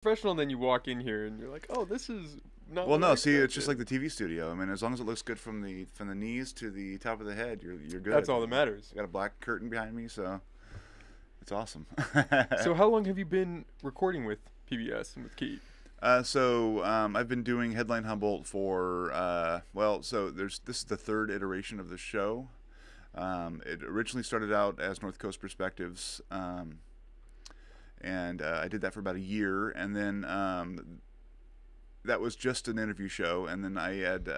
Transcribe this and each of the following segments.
professional, and then you walk in here and you're like, oh, this is not Well, what I no, see, it's just expected. like the TV studio. I mean, as long as it looks good from the knees to the top of the head, you're That's good. all that matters. I got a black curtain behind me, so it's awesome. So how long have you been recording with PBS and with Keith? I've been doing Headline Humboldt for so there's this is the third iteration of the show. It originally started out as North Coast Perspectives, and I did that for about a year, and then that was just an interview show, and then I had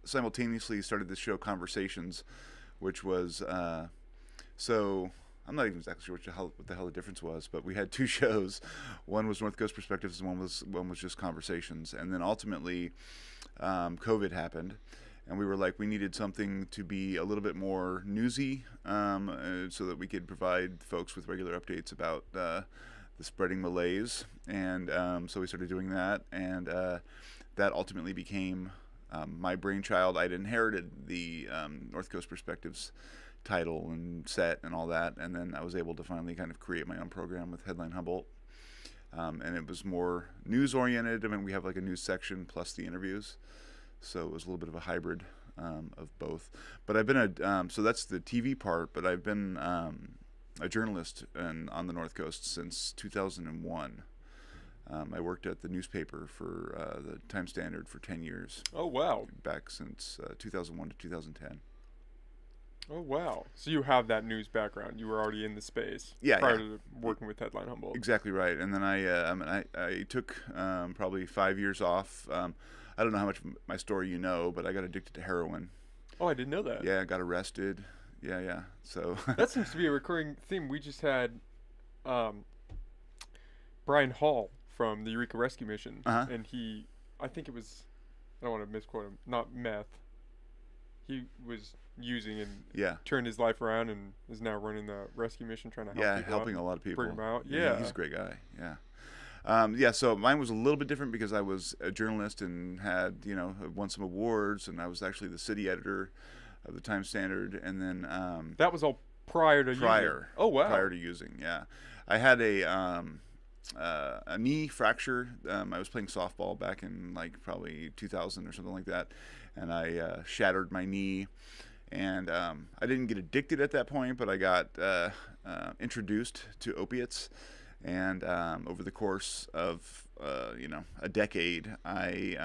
simultaneously started the show Conversations, which was so I'm not even exactly sure what the hell the difference was, but we had two shows. One was North Coast Perspectives, and one was just Conversations. And then ultimately, COVID happened, and we were like, we needed something to be a little bit more newsy, so that we could provide folks with regular updates about the spreading malaise. And so we started doing that, and that ultimately became my brainchild. I'd inherited the North Coast Perspectives title and set and all that, and then I was able to finally kind of create my own program with Headline Humboldt, and it was more news oriented. I mean, we have like a news section plus the interviews, so it was a little bit of a hybrid of both. But I've been so that's the TV part, but I've been a journalist on the North Coast since 2001. I worked at the newspaper for the Time Standard for 10 years, Oh wow. back since 2001 to 2010. Oh wow. So you have that news background. You were already in the space Yeah, prior yeah. to working with Headline Humboldt. Exactly right. And then I took probably 5 years off. I don't know how much of my story you know, but I got addicted to heroin. Oh, I didn't know that. Yeah, I got arrested. Yeah, yeah. So That seems to be a recurring theme. We just had um, Brian Hall from the Eureka Rescue Mission, uh-huh. and I think it was, I don't want to misquote him, not meth. He was using and Yeah. turned his life around and is now running the rescue mission, trying to help Yeah, people out helping a and lot of people. bring them out. Yeah, Yeah. he's a great guy. Yeah. Yeah, so mine was a little bit different because I was a journalist and had, won some awards, and I was actually the city editor of the Time Standard, and then That was all prior to using. Oh wow. prior to using. Yeah, I had a knee fracture. I was playing softball back in like probably 2000 or something like that, and I shattered my knee. And I didn't get addicted at that point, but I got introduced to opiates. And over the course of a decade, I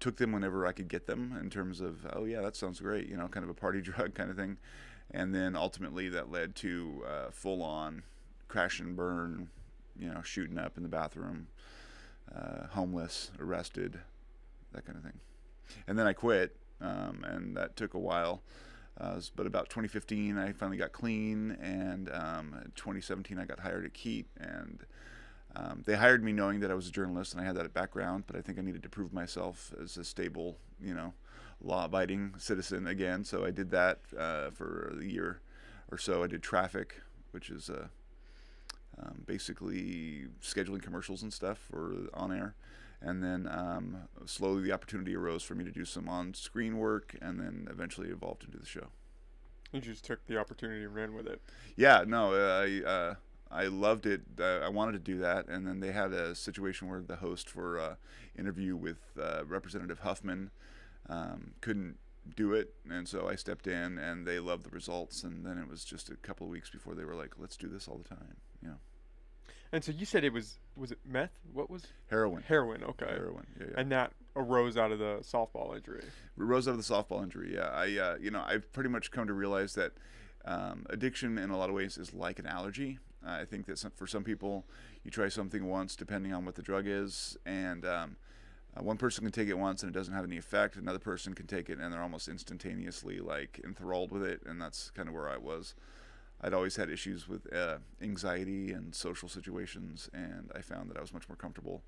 took them whenever I could get them, in terms of, oh yeah, that sounds great, kind of a party drug kind of thing. And then ultimately that led to full on crash and burn, shooting up in the bathroom, homeless, arrested, that kind of thing. And then I quit, and that took a while. But about 2015, I finally got clean, and 2017, I got hired at Keat, and they hired me knowing that I was a journalist and I had that background, but I think I needed to prove myself as a stable, law-abiding citizen again. So I did that for a year or so. I did traffic, which is basically scheduling commercials and stuff for on air. And then slowly the opportunity arose for me to do some on-screen work, and then eventually evolved into the show. You just took the opportunity and ran with it. Yeah, no, I loved it. I wanted to do that, and then they had a situation where the host for interview with Representative Huffman couldn't do it, and so I stepped in, and they loved the results. And then it was just a couple of weeks before they were like, "Let's do this all the time." And so you said it was it meth? What was Heroin. heroin? Okay. Heroin. Yeah, yeah. And that arose out of the softball injury. Rose out of the softball injury. Yeah, I've pretty much come to realize that addiction in a lot of ways is like an allergy. I think that for some people, you try something once, depending on what the drug is, and one person can take it once and it doesn't have any effect. Another person can take it and they're almost instantaneously like enthralled with it, and that's kind of where I was. I'd always had issues with anxiety and social situations, and I found that I was much more comfortable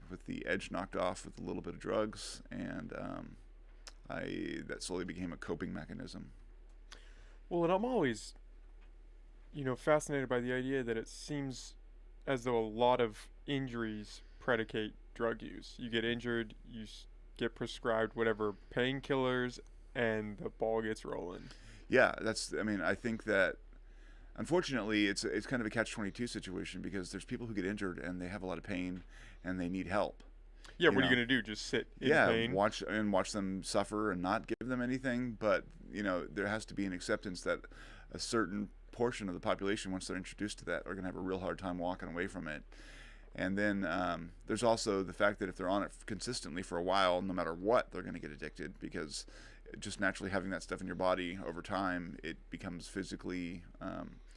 with the edge knocked off with a little bit of drugs, and that slowly became a coping mechanism. Well, and I'm always, fascinated by the idea that it seems as though a lot of injuries predicate drug use. You get injured, get prescribed whatever painkillers, and the ball gets rolling. Yeah, I think that unfortunately, it's kind of a catch-22 situation because there's people who get injured and they have a lot of pain and they need help. Yeah, You what are you know, gonna do? Just sit in yeah, pain? watch them suffer and not give them anything. But there has to be an acceptance that a certain portion of the population, once they're introduced to that, are going to have a real hard time walking away from it. And then there's also the fact that if they're on it consistently for a while, no matter what, they're going to get addicted because just naturally having that stuff in your body over time, it becomes physically,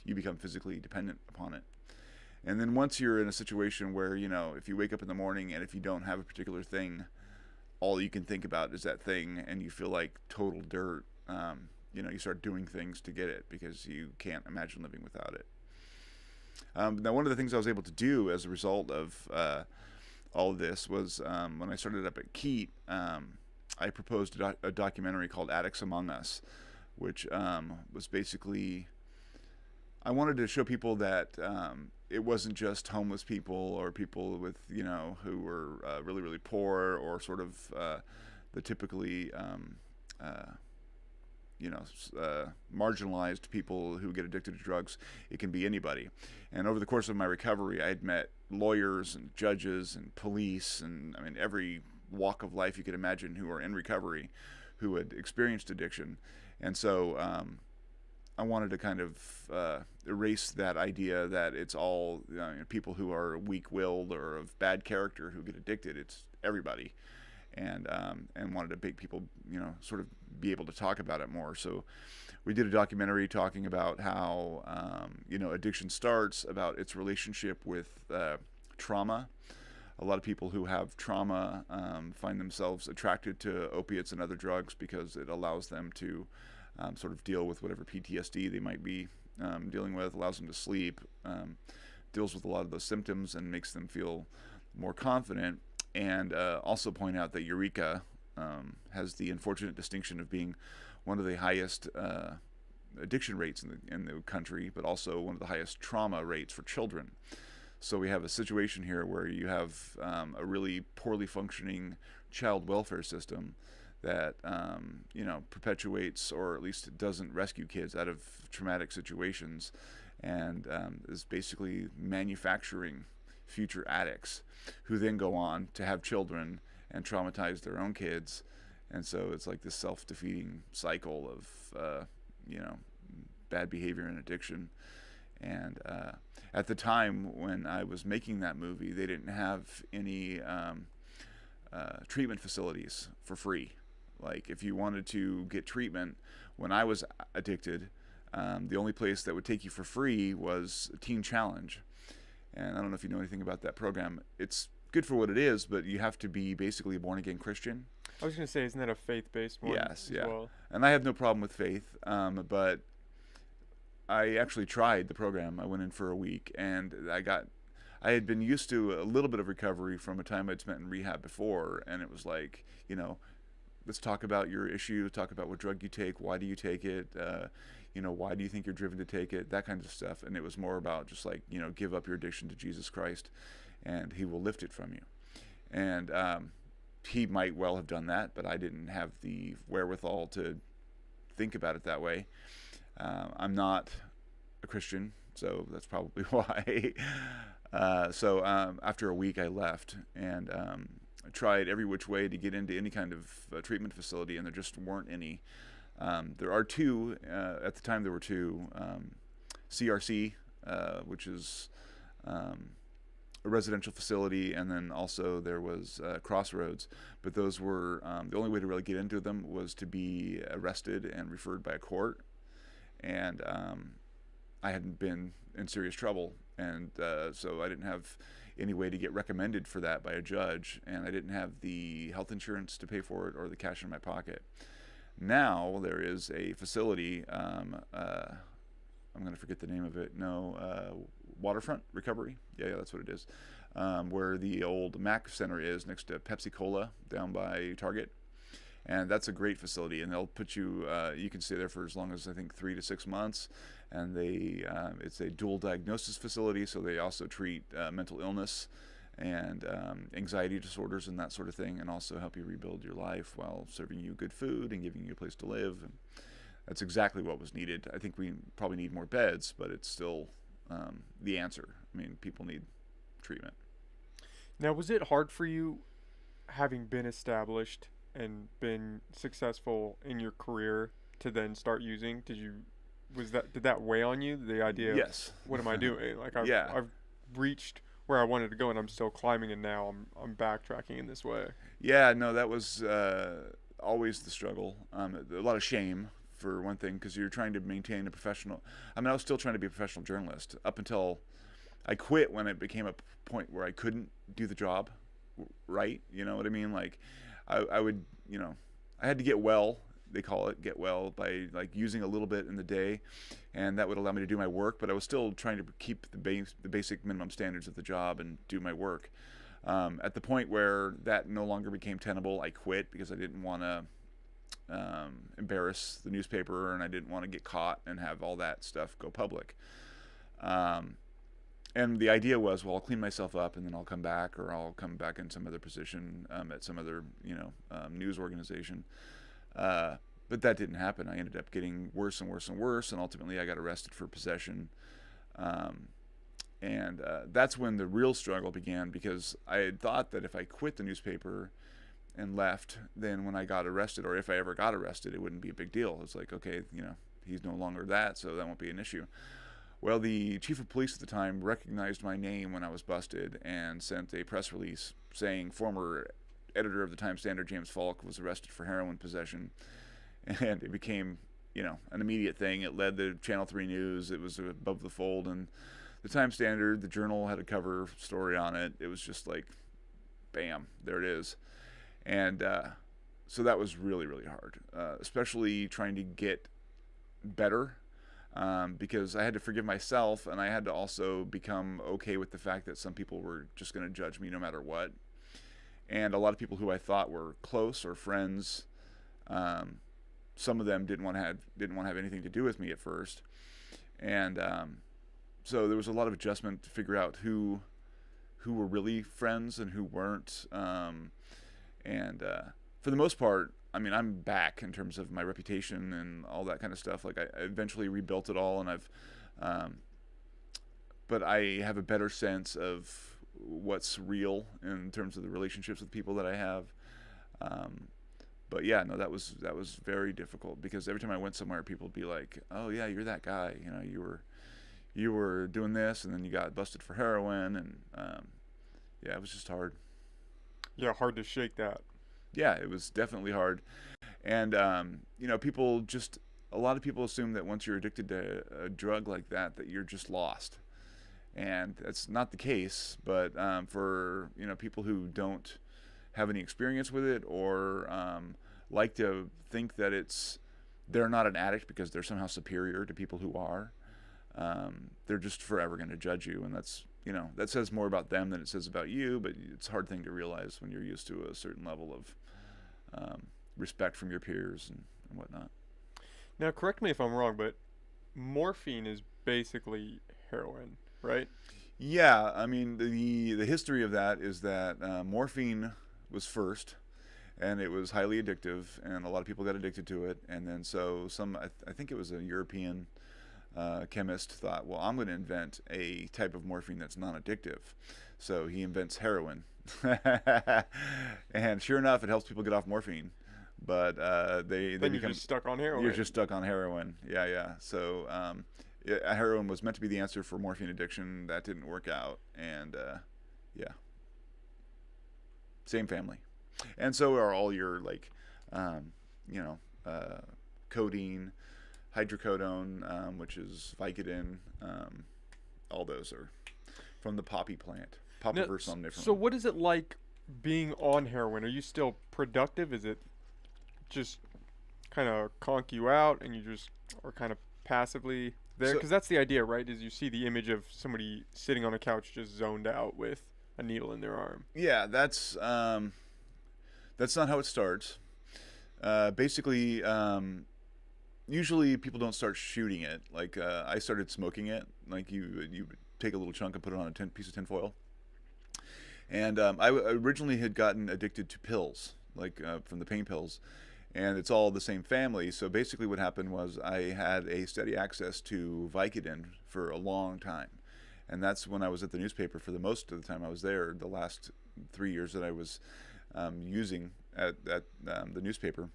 you become physically dependent upon it. And then once you're in a situation where, if you wake up in the morning and if you don't have a particular thing, all you can think about is that thing and you feel like total dirt, you start doing things to get it because you can't imagine living without it. Now, one of the things I was able to do as a result of all of this was when I started up at Keat, I proposed a documentary called Addicts Among Us, which was basically, I wanted to show people that it wasn't just homeless people or people with, who were really, really poor or sort of the typically marginalized people who get addicted to drugs. It can be anybody. And over the course of my recovery, I had met lawyers and judges and police and every walk of life you could imagine who are in recovery, who had experienced addiction. And so I wanted to kind of erase that idea that it's all people who are weak-willed or of bad character who get addicted. It's everybody. And wanted to make people, sort of be able to talk about it more. So we did a documentary talking about how, addiction starts, about its relationship with trauma. A lot of people who have trauma find themselves attracted to opiates and other drugs because it allows them to sort of deal with whatever PTSD they might be dealing with, allows them to sleep, deals with a lot of those symptoms and makes them feel more confident. And also point out that Eureka has the unfortunate distinction of being one of the highest addiction rates in the country, but also one of the highest trauma rates for children. So we have a situation here where you have a really poorly functioning child welfare system that perpetuates or at least doesn't rescue kids out of traumatic situations and is basically manufacturing future addicts who then go on to have children and traumatize their own kids. And so it's like this self-defeating cycle of bad behavior and addiction. And at the time when I was making that movie, they didn't have any treatment facilities for free. Like if you wanted to get treatment when I was addicted, the only place that would take you for free was Teen Challenge. And I don't know if you know anything about that program. It's good for what it is, but you have to be basically a born-again Christian. I was going to say, isn't that a faith-based one? Yes, yeah. Well? And I have no problem with faith, but I actually tried the program. I went in for a week, and I had been used to a little bit of recovery from a time I'd spent in rehab before, and it was like, let's talk about your issue, talk about what drug you take, why do you take it, why do you think you're driven to take it, that kind of stuff. And it was more about just like, give up your addiction to Jesus Christ and he will lift it from you. And he might well have done that, but I didn't have the wherewithal to think about it that way. I'm not a Christian, so that's probably why. So after a week I left and I tried every which way to get into any kind of treatment facility, and there just weren't any. There are two, at the time there were two, CRC, which is a residential facility, and then also there was Crossroads, but those were, the only way to really get into them was to be arrested and referred by a court, and I hadn't been in serious trouble, and so I didn't have any way to get recommended for that by a judge, and I didn't have the health insurance to pay for it or the cash in my pocket. Now there is a facility, I'm going to forget the name of it, Waterfront Recovery, yeah, that's what it is, where the old Mac Center is next to Pepsi Cola down by Target. And that's a great facility, and they'll put you, you can stay there for as long as I think 3 to 6 months, and it's a dual diagnosis facility, so they also treat mental illness and anxiety disorders and that sort of thing, and also help you rebuild your life while serving you good food and giving you a place to live. And that's exactly what was needed. I think we probably need more beds, but it's still the answer. I mean, people need treatment. Now, was it hard for you having been established and been successful in your career to then start using? Did that weigh on you? The idea of Yes. what am I doing? Like I've Yeah. I've reached where I wanted to go and I'm still climbing and now I'm backtracking in this way. Yeah, no, that was always the struggle. A lot of shame for one thing, because you're trying to maintain a professional. I mean, I was still trying to be a professional journalist up until I quit when it became a point where I couldn't do the job right. You know what I mean? Like, I would, I had to get well. They call it get well by like using a little bit in the day, and that would allow me to do my work. But I was still trying to keep the basic minimum standards of the job and do my work. At the point where that no longer became tenable, I quit because I didn't want to embarrass the newspaper, and I didn't want to get caught and have all that stuff go public. And the idea was, well, I'll clean myself up and then I'll come back, or I'll come back in some other position at some other, news organization. But that didn't happen. I ended up getting worse and worse and worse, and ultimately I got arrested for possession. And that's when the real struggle began, because I had thought that if I quit the newspaper and left, then when I got arrested, or if I ever got arrested, it wouldn't be a big deal. It's like, okay, he's no longer that, so that won't be an issue. Well, the chief of police at the time recognized my name when I was busted and sent a press release saying former editor of the Times-Standard, James Faulk, was arrested for heroin possession. And it became, an immediate thing. It led to Channel 3 News. It was above the fold. And the Times-Standard, the Journal, had a cover story on it. It was just like, bam, there it is. And so that was really, really hard, especially trying to get better, because I had to forgive myself, and I had to also become okay with the fact that some people were just going to judge me no matter what. And a lot of people who I thought were close or friends, some of them didn't want to have anything to do with me at first. And so there was a lot of adjustment to figure out who were really friends and who weren't. And for the most part, I mean, I'm back in terms of my reputation and all that kind of stuff. Like, I eventually rebuilt it all, and but I have a better sense of what's real in terms of the relationships with people that I have. But yeah, no, that was very difficult, because every time I went somewhere, people would be like, "Oh yeah, you're that guy. You were doing this, and then you got busted for heroin," and yeah, it was just hard. Yeah, hard to shake that. Yeah, it was definitely hard. And a lot of people assume that once you're addicted to a drug like that you're just lost, and that's not the case. But for people who don't have any experience with it, or like to think that they're not an addict because they're somehow superior to people who are, they're just forever going to judge you, and that says more about them than it says about you. But it's a hard thing to realize when you're used to a certain level of respect from your peers and whatnot. Now, correct me if I'm wrong, but morphine is basically heroin, right? Yeah, I mean, the history of that is that morphine was first, and it was highly addictive, and a lot of people got addicted to it. And then so I think it was a European chemist thought, well, I'm going to invent a type of morphine that's non-addictive. So he invents heroin. And sure enough, it helps people get off morphine. But they Then you're become just stuck on heroin. you're just stuck on heroin. Yeah. So heroin was meant to be the answer for morphine addiction. That didn't work out. And yeah, same family. And so are all your codeine, hydrocodone, which is Vicodin. All those are from the poppy plant. Now, Papaver somniferae. so what is it like being on heroin? Are you still productive? Is it just kind of conk you out and you just are kind of passively there? So- Because that's the idea, right? Is you see the image of somebody sitting on a couch just zoned out with a needle in their arm. Yeah, that's not how it starts. Basically, usually people don't start shooting it. Like I started smoking it. Like you take a little chunk and put it on a piece of tinfoil. And I originally had gotten addicted to pills, like from the pain pills, and it's all the same family. So basically what happened was I had a steady access to Vicodin for a long time. And that's when I was at the newspaper for the most of the time I was there, the last 3 years that I was using at the newspaper.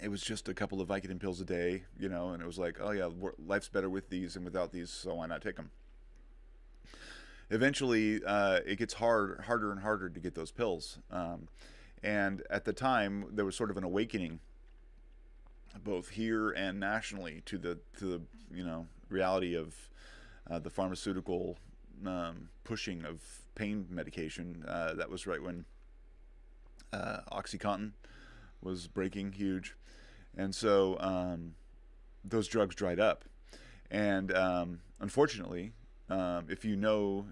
It was just a couple of Vicodin pills a day, and it was like, oh yeah, life's better with these and without these, so why not take them? Eventually, it gets harder and harder to get those pills. And at the time, there was sort of an awakening, both here and nationally, to the reality of the pharmaceutical pushing of pain medication. That was right when OxyContin was breaking huge, and so those drugs dried up. And unfortunately, if you know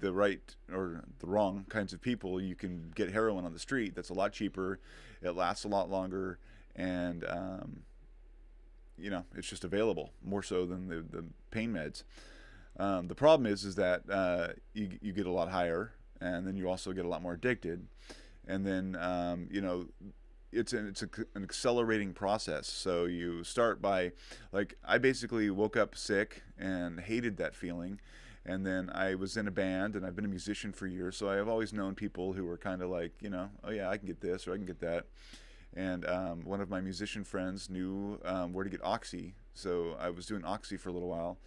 the right or the wrong kinds of people, you can get heroin on the street. That's a lot cheaper. It lasts a lot longer, and it's just available more so than the pain meds. The problem is that you get a lot higher, and then you also get a lot more addicted, and then it's an accelerating process. So you start by, like, I basically woke up sick and hated that feeling, and then I was in a band, and I've been a musician for years, so I have always known people who were kind of like, oh yeah, I can get this or I can get that. And one of my musician friends knew where to get Oxy, so I was doing Oxy for a little while.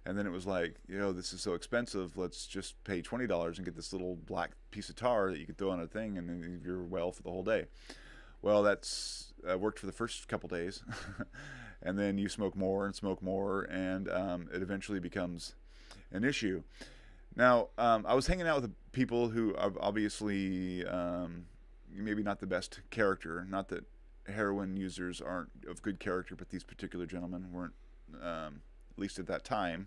And then it was like, this is so expensive, let's just pay $20 and get this little black piece of tar that you can throw on a thing, and then you're well for the whole day. Well, that's worked for the first couple days. And then you smoke more, and it eventually becomes an issue. Now, I was hanging out with people who are obviously maybe not the best character. Not that heroin users aren't of good character, but these particular gentlemen weren't, at least at that time,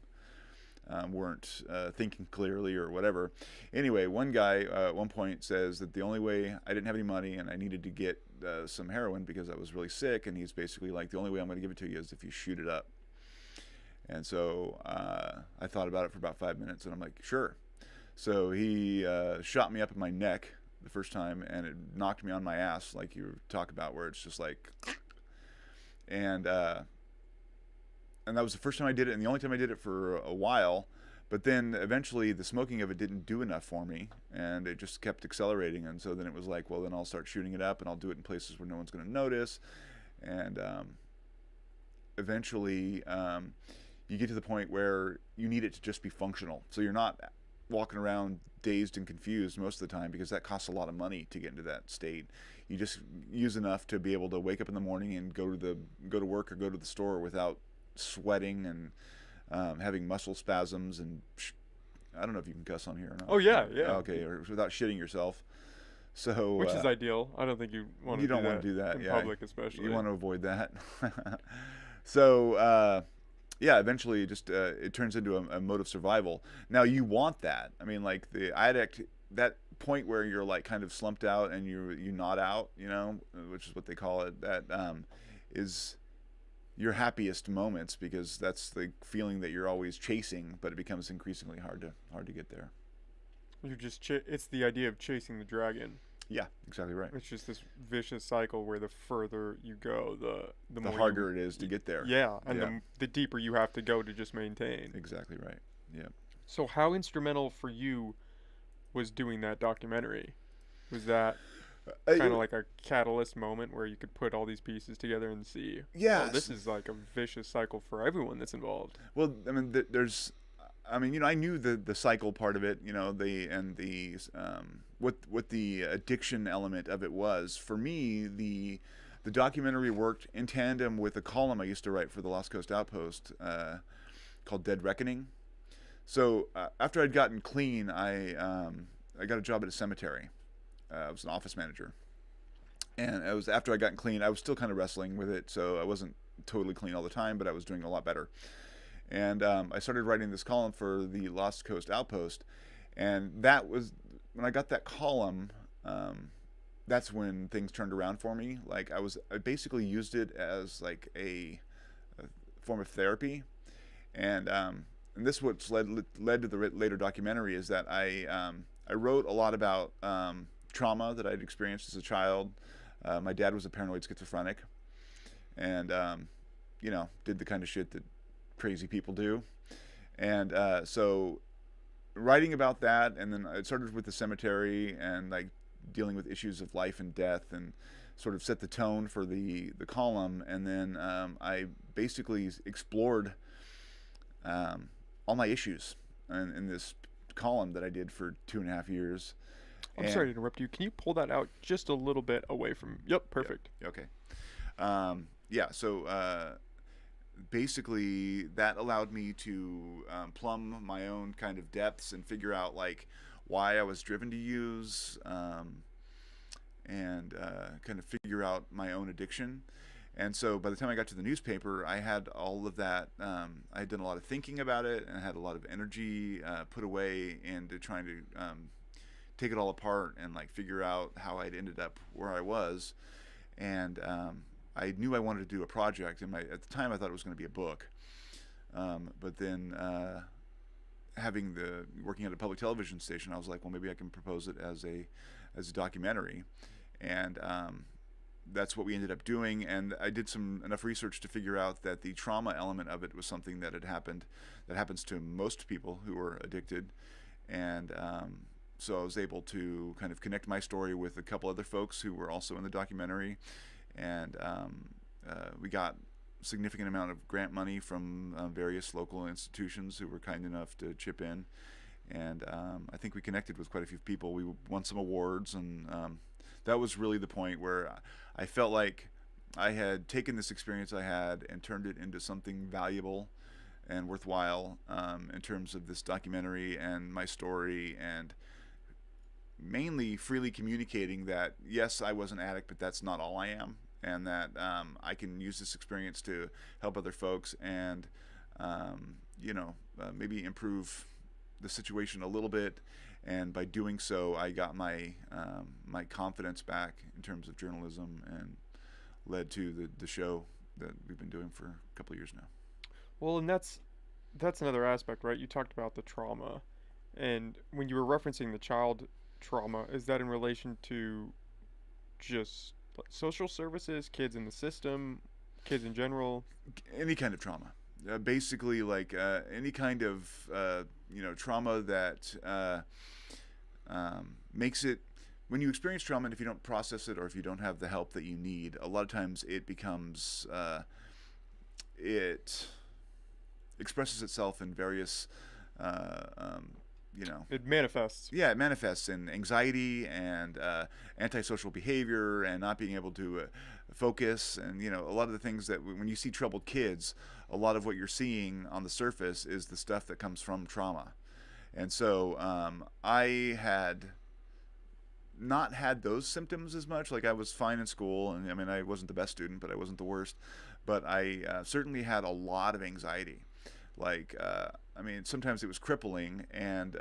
weren't thinking clearly or whatever. Anyway, one guy at one point says that the only way, I didn't have any money and I needed to get some heroin because I was really sick, and he's basically like, the only way I'm going to give it to you is if you shoot it up. And so I thought about it for about 5 minutes, and I'm like, sure. So he shot me up in my neck the first time, and it knocked me on my ass, like you talk about, where it's just like, and that was the first time I did it, and the only time I did it for a while. But then eventually the smoking of it didn't do enough for me, and it just kept accelerating. And so then it was like, well, then I'll start shooting it up, and I'll do it in places where no one's going to notice. And eventually you get to the point where you need it to just be functional. So you're not walking around dazed and confused most of the time, because that costs a lot of money to get into that state. You just use enough to be able to wake up in the morning and go to work or go to the store without sweating and having muscle spasms, and I don't know if you can cuss on here or not. Oh yeah. Okay, or without shitting yourself. So which is ideal. I don't think you want to do that in public, especially. You want to avoid that. So eventually it turns into a mode of survival. Now you want that. I mean, like the addict, that point where you're like kind of slumped out and you nod out, which is what they call it. That is your happiest moments, because that's the feeling that you're always chasing, but it becomes increasingly hard to get there. You're just it's the idea of chasing the dragon. Yeah, exactly right. It's just this vicious cycle where the further you go, the more harder it is to get there. Yeah, and the deeper you have to go to just maintain. Exactly right. Yeah. So how instrumental for you was doing that documentary? Was that kind of like a catalyst moment where you could put all these pieces together and see, yeah, this is like a vicious cycle for everyone that's involved? Well, I mean, I knew the cycle part of it, what the addiction element of it was. For me, the documentary worked in tandem with a column I used to write for the Lost Coast Outpost called Dead Reckoning. So after I'd gotten clean, I got a job at a cemetery. I was an office manager, and it was after I got clean. I was still kind of wrestling with it, so I wasn't totally clean all the time, but I was doing a lot better. And I started writing this column for the Lost Coast Outpost, and that was when I got that column. That's when things turned around for me. Like I basically used it as like a form of therapy, and this what's led to the later documentary is that I wrote a lot about trauma that I'd experienced as a child, My dad was a paranoid schizophrenic, and did the kind of shit that crazy people do. And so writing about that, and then it started with the cemetery and like dealing with issues of life and death, and sort of set the tone for the column. And then I basically explored all my issues in this column that I did for 2.5 years. I'm sorry to interrupt you. Can you pull that out just a little bit away from? Yep, perfect. Yeah, okay. Yeah. So basically, that allowed me to plumb my own kind of depths and figure out like why I was driven to use, and kind of figure out my own addiction. And so by the time I got to the newspaper, I had all of that. I had done a lot of thinking about it, and I had a lot of energy put away into trying to take it all apart and like figure out how I'd ended up where I was. And I knew I wanted to do a project. And at the time, I thought it was going to be a book. But then working at a public television station, I was like, well, maybe I can propose it as a documentary. And that's what we ended up doing. And I did enough research to figure out that the trauma element of it was something that happens to most people who are addicted. And so I was able to kind of connect my story with a couple other folks who were also in the documentary. And we got significant amount of grant money from various local institutions who were kind enough to chip in. And I think we connected with quite a few people. We won some awards, and that was really the point where I felt like I had taken this experience I had and turned it into something valuable and worthwhile, in terms of this documentary and my story, and mainly freely communicating that, yes, I was an addict, but that's not all I am, and that I can use this experience to help other folks and maybe improve the situation a little bit. And by doing so, I got my confidence back in terms of journalism, and led to the show that we've been doing for a couple of years now. Well, and that's another aspect, right? You talked about the trauma, and when you were referencing the child trauma, is that in relation to just like social services, kids in the system, kids in general? Any kind of trauma. Basically, like any kind of trauma that makes it. When you experience trauma, and if you don't process it, or if you don't have the help that you need, a lot of times it becomes it expresses itself in various It manifests. Yeah, it manifests in anxiety and antisocial behavior, and not being able to focus, and a lot of the things that when you see troubled kids, a lot of what you're seeing on the surface is the stuff that comes from trauma. And so I had not had those symptoms as much. Like, I was fine in school, and I mean, I wasn't the best student, but I wasn't the worst. But I certainly had a lot of anxiety. Like, sometimes it was crippling. And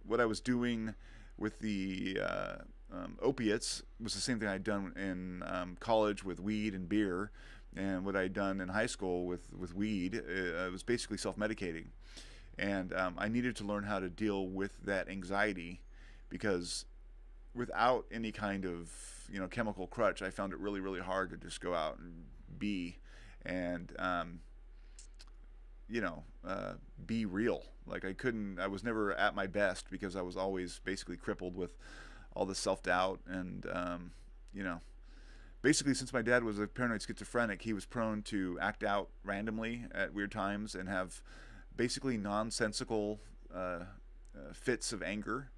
what I was doing with the opiates was the same thing I'd done in college with weed and beer, and what I'd done in high school with weed. It was basically self-medicating. And I needed to learn how to deal with that anxiety, because without any kind of chemical crutch, I found it really, really hard to just go out and be and be real. Like, I was never at my best, because I was always basically crippled with all this self-doubt. And basically, since my dad was a paranoid schizophrenic, he was prone to act out randomly at weird times and have basically nonsensical fits of anger.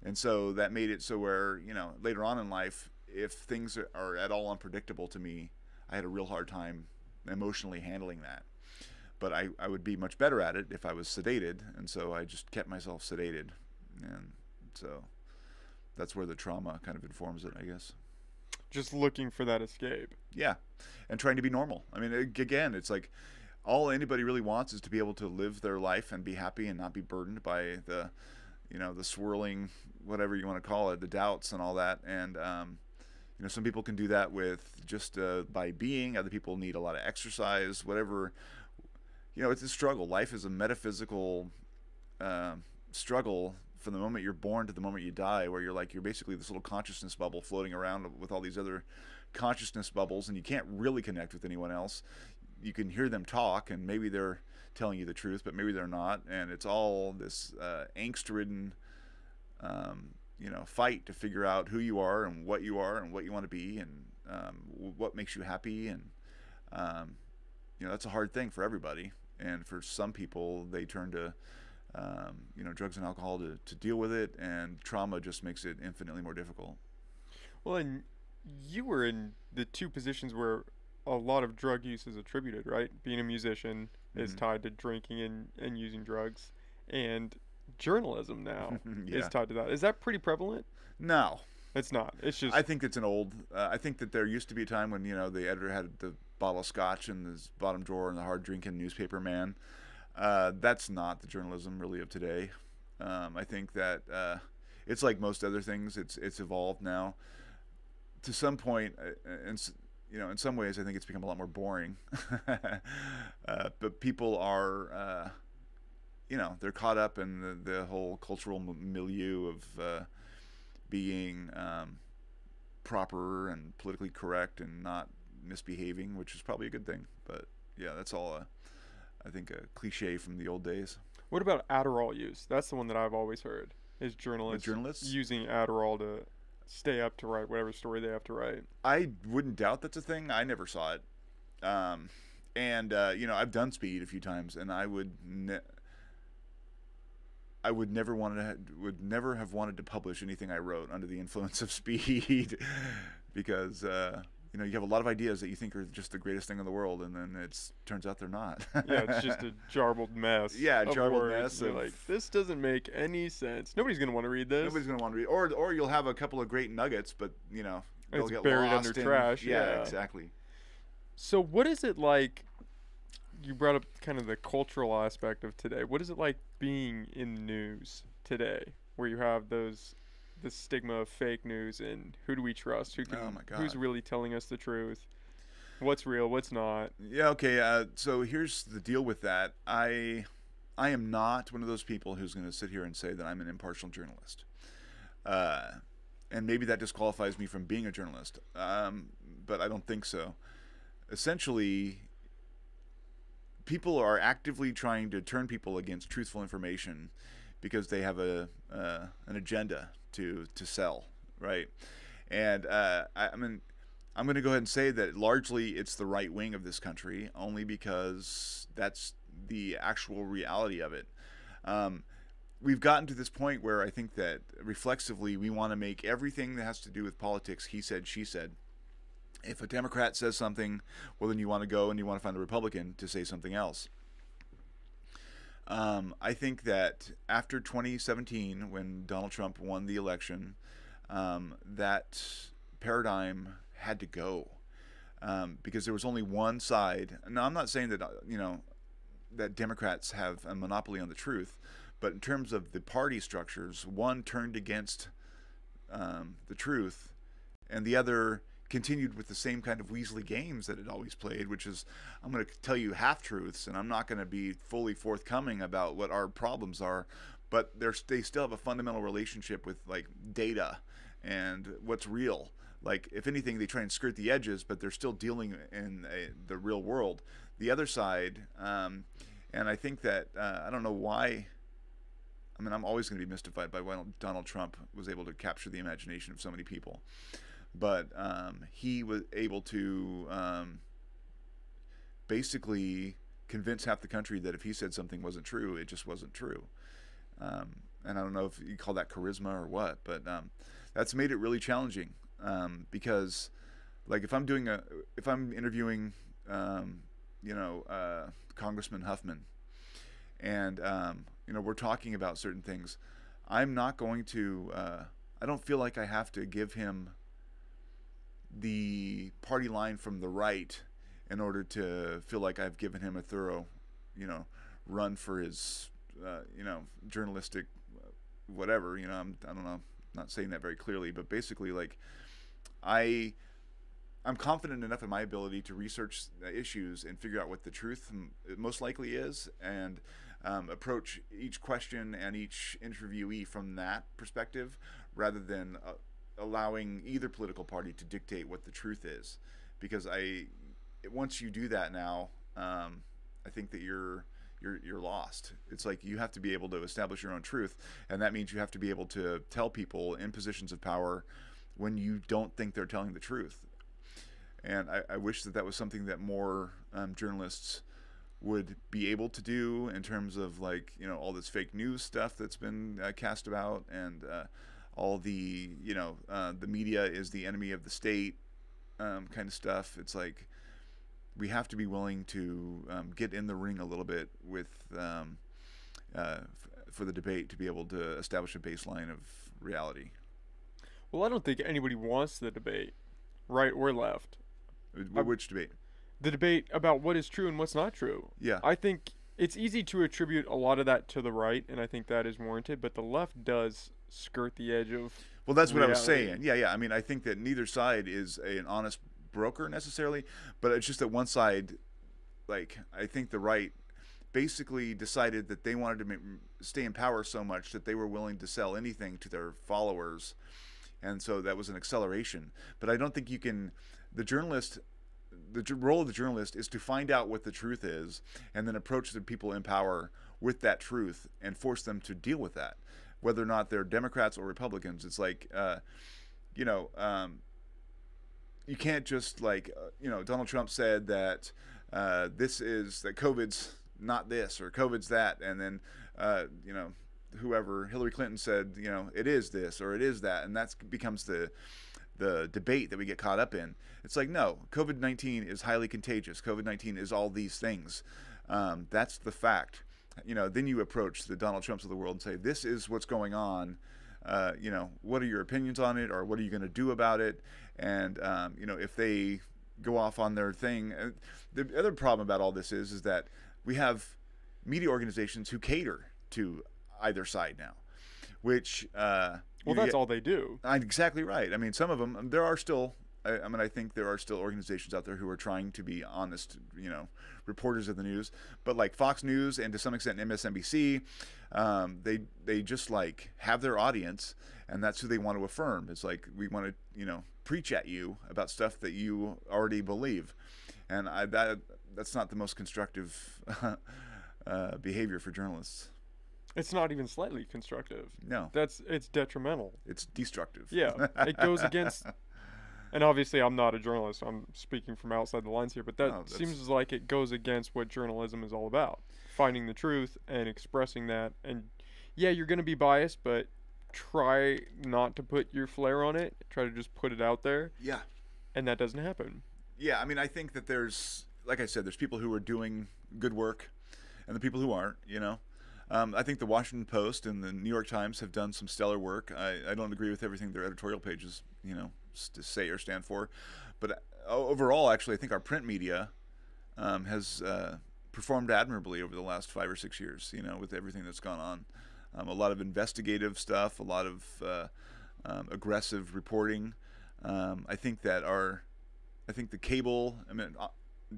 And so that made it so where, later on in life, if things are at all unpredictable to me, I had a real hard time emotionally handling that. But I would be much better at it if I was sedated, and so I just kept myself sedated. And so that's where the trauma kind of informs it, I guess. Just looking for that escape. Yeah, and trying to be normal. I mean, again, it's like all anybody really wants is to be able to live their life and be happy and not be burdened by the swirling, whatever you want to call it, the doubts and all that. And some people can do that with just by being. Other people need a lot of exercise, whatever. It's a struggle. Life is a metaphysical struggle from the moment you're born to the moment you die, where you're basically this little consciousness bubble floating around with all these other consciousness bubbles, and you can't really connect with anyone else. You can hear them talk, and maybe they're telling you the truth, but maybe they're not, and it's all this angst-ridden, fight to figure out who you are and what you want to be, and what makes you happy, and that's a hard thing for everybody. And for some people, they turn to drugs and alcohol to deal with it, and trauma just makes it infinitely more difficult. Well, and you were in the two positions where a lot of drug use is attributed, right? Being a musician is Mm-hmm. tied to drinking and using drugs, and journalism now is Yeah. tied to that. Is that pretty prevalent? No, It's not. It's just I think it's an old. I think that there used to be a time when the editor had the bottle of scotch in his bottom drawer and the hard drinking newspaper man. That's not the journalism really of today. I think that it's like most other things. It's evolved now to some point, and in some ways, I think it's become a lot more boring. But people are, they're caught up in the whole cultural milieu of being proper and politically correct and not misbehaving, which is probably a good thing. But yeah, that's all I think a cliche from the old days. what about Adderall use? That's the one that I've always heard is With journalists journalists, using Adderall to stay up to write whatever story they have to write. I wouldn't doubt that's a thing. I never saw it. And I've done speed a few times, and I would never have wanted to publish anything I wrote under the influence of speed, because you have a lot of ideas that you think are just the greatest thing in the world, and then it turns out they're not. Yeah, it's just a jarbled mess. Yeah, of jarbled words. mess You're of- like, this doesn't make any sense. Nobody's gonna want to read this. Nobody's gonna want to read, or you'll have a couple of great nuggets, but they'll It's get buried lost under in, trash. Yeah, exactly. So what is it like? You brought up kind of the cultural aspect of today. What is it like being in the news today, where you have the stigma of fake news and who do we trust? Oh my God. Who's really telling us the truth? What's real? What's not? Yeah, okay. So here's the deal with that. I am not one of those people who's going to sit here and say that I'm an impartial journalist. And maybe that disqualifies me from being a journalist. But I don't think so. Essentially, people are actively trying to turn people against truthful information because they have an agenda to sell, right? And I'm going to go ahead and say that largely it's the right wing of this country, only because that's the actual reality of it. We've gotten to this point where I think that reflexively we want to make everything that has to do with politics he said, she said. If a Democrat says something, well, then you want to go and you want to find a Republican to say something else. I think that after 2017, when Donald Trump won the election, that paradigm had to go, because there was only one side. Now, I'm not saying that that Democrats have a monopoly on the truth, but in terms of the party structures, one turned against the truth, and the other continued with the same kind of Weasley games that it always played, which is, I'm going to tell you half-truths, and I'm not going to be fully forthcoming about what our problems are, but they still have a fundamental relationship with, like, data and what's real. Like, if anything, they try and skirt the edges, but they're still dealing in the real world. The other side, and I think that, I don't know why, I'm always going to be mystified by why Donald Trump was able to capture the imagination of so many people. But he was able to basically convince half the country that if he said something wasn't true, it just wasn't true. And I don't know if you call that charisma or what, but that's made it really challenging, because, like, if I'm interviewing, Congressman Huffman, and we're talking about certain things, I'm not going to. I don't feel like I have to give him the party line from the right in order to feel like I've given him a thorough, run for his, journalistic, whatever. I don't know, not saying that very clearly, but basically, like, I'm confident enough in my ability to research issues and figure out what the truth most likely is, and approach each question and each interviewee from that perspective, rather than allowing either political party to dictate what the truth is. Because once you do that now, I think that you're lost. It's like you have to be able to establish your own truth, and that means you have to be able to tell people in positions of power when you don't think they're telling the truth. And I wish that was something that more journalists would be able to do, in terms of, like, all this fake news stuff that's been cast about, and all the the media is the enemy of the state kind of stuff. It's like we have to be willing to get in the ring a little bit with for the debate, to be able to establish a baseline of reality. Well, I don't think anybody wants the debate, right or left. Which debate? The debate about what is true and what's not true. Yeah. I think it's easy to attribute a lot of that to the right, and I think that is warranted, but the left does skirt the edge of Well, that's what I was reality. saying. Yeah. I mean, I think that neither side is an honest broker necessarily, but it's just that one side, like, I think the right basically decided that they wanted to stay in power so much that they were willing to sell anything to their followers, and so that was an acceleration. But I don't think you can. The role of the journalist is to find out what the truth is, and then approach the people in power with that truth and force them to deal with that, whether or not they're Democrats or Republicans. It's like, you can't just, like, Donald Trump said that that COVID's not this or COVID's that, and then whoever, Hillary Clinton said, it is this or it is that, and that becomes the debate that we get caught up in. It's like, no, COVID-19 is highly contagious. COVID-19 is all these things. That's the fact. Then you approach the Donald Trumps of the world and say, this is what's going on. What are your opinions on it, or what are you going to do about it? And, if they go off on their thing. The other problem about all this is that we have media organizations who cater to either side now, which Well, that's all they do. Exactly right. I mean, some of them, there are still, I think there are still organizations out there who are trying to be honest, reporters of the news. But like Fox News and to some extent MSNBC, they just like have their audience, and that's who they want to affirm. It's like, we want to, preach at you about stuff that you already believe. And that's not the most constructive behavior for journalists. It's not even slightly constructive. No. It's detrimental. It's destructive. Yeah, it goes against, and obviously I'm not a journalist, I'm speaking from outside the lines here, but seems like it goes against what journalism is all about. Finding the truth and expressing that, and yeah, you're going to be biased, but try not to put your flair on it. Try to just put it out there. Yeah. And that doesn't happen. Yeah, I mean, I think that there's, like I said, there's people who are doing good work and the people who aren't, I think the Washington Post and the New York Times have done some stellar work. I don't agree with everything their editorial pages, to say or stand for. But overall, actually, I think our print media has performed admirably over the last 5 or 6 years, with everything that's gone on. A lot of investigative stuff, a lot of aggressive reporting. I think the cable,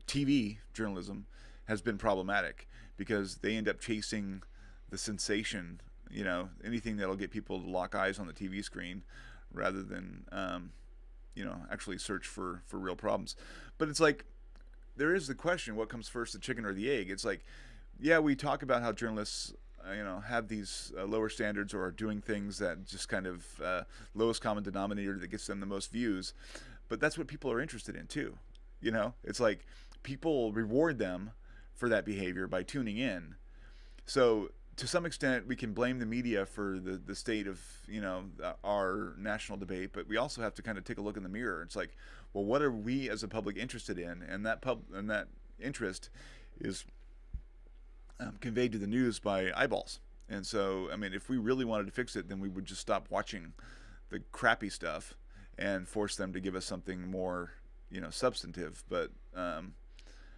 TV journalism has been problematic because they end up chasing the sensation, anything that'll get people to lock eyes on the TV screen rather than, actually search for real problems. But it's like, there is the question, what comes first, the chicken or the egg? It's like, yeah, we talk about how journalists, have these lower standards or are doing things that just kind of lowest common denominator that gets them the most views. But that's what people are interested in too. It's like people reward them for that behavior by tuning in. So to some extent, we can blame the media for the state of, our national debate, but we also have to kind of take a look in the mirror. It's like, well, what are we as a public interested in? And that interest is conveyed to the news by eyeballs. And so, if we really wanted to fix it, then we would just stop watching the crappy stuff and force them to give us something more, substantive. But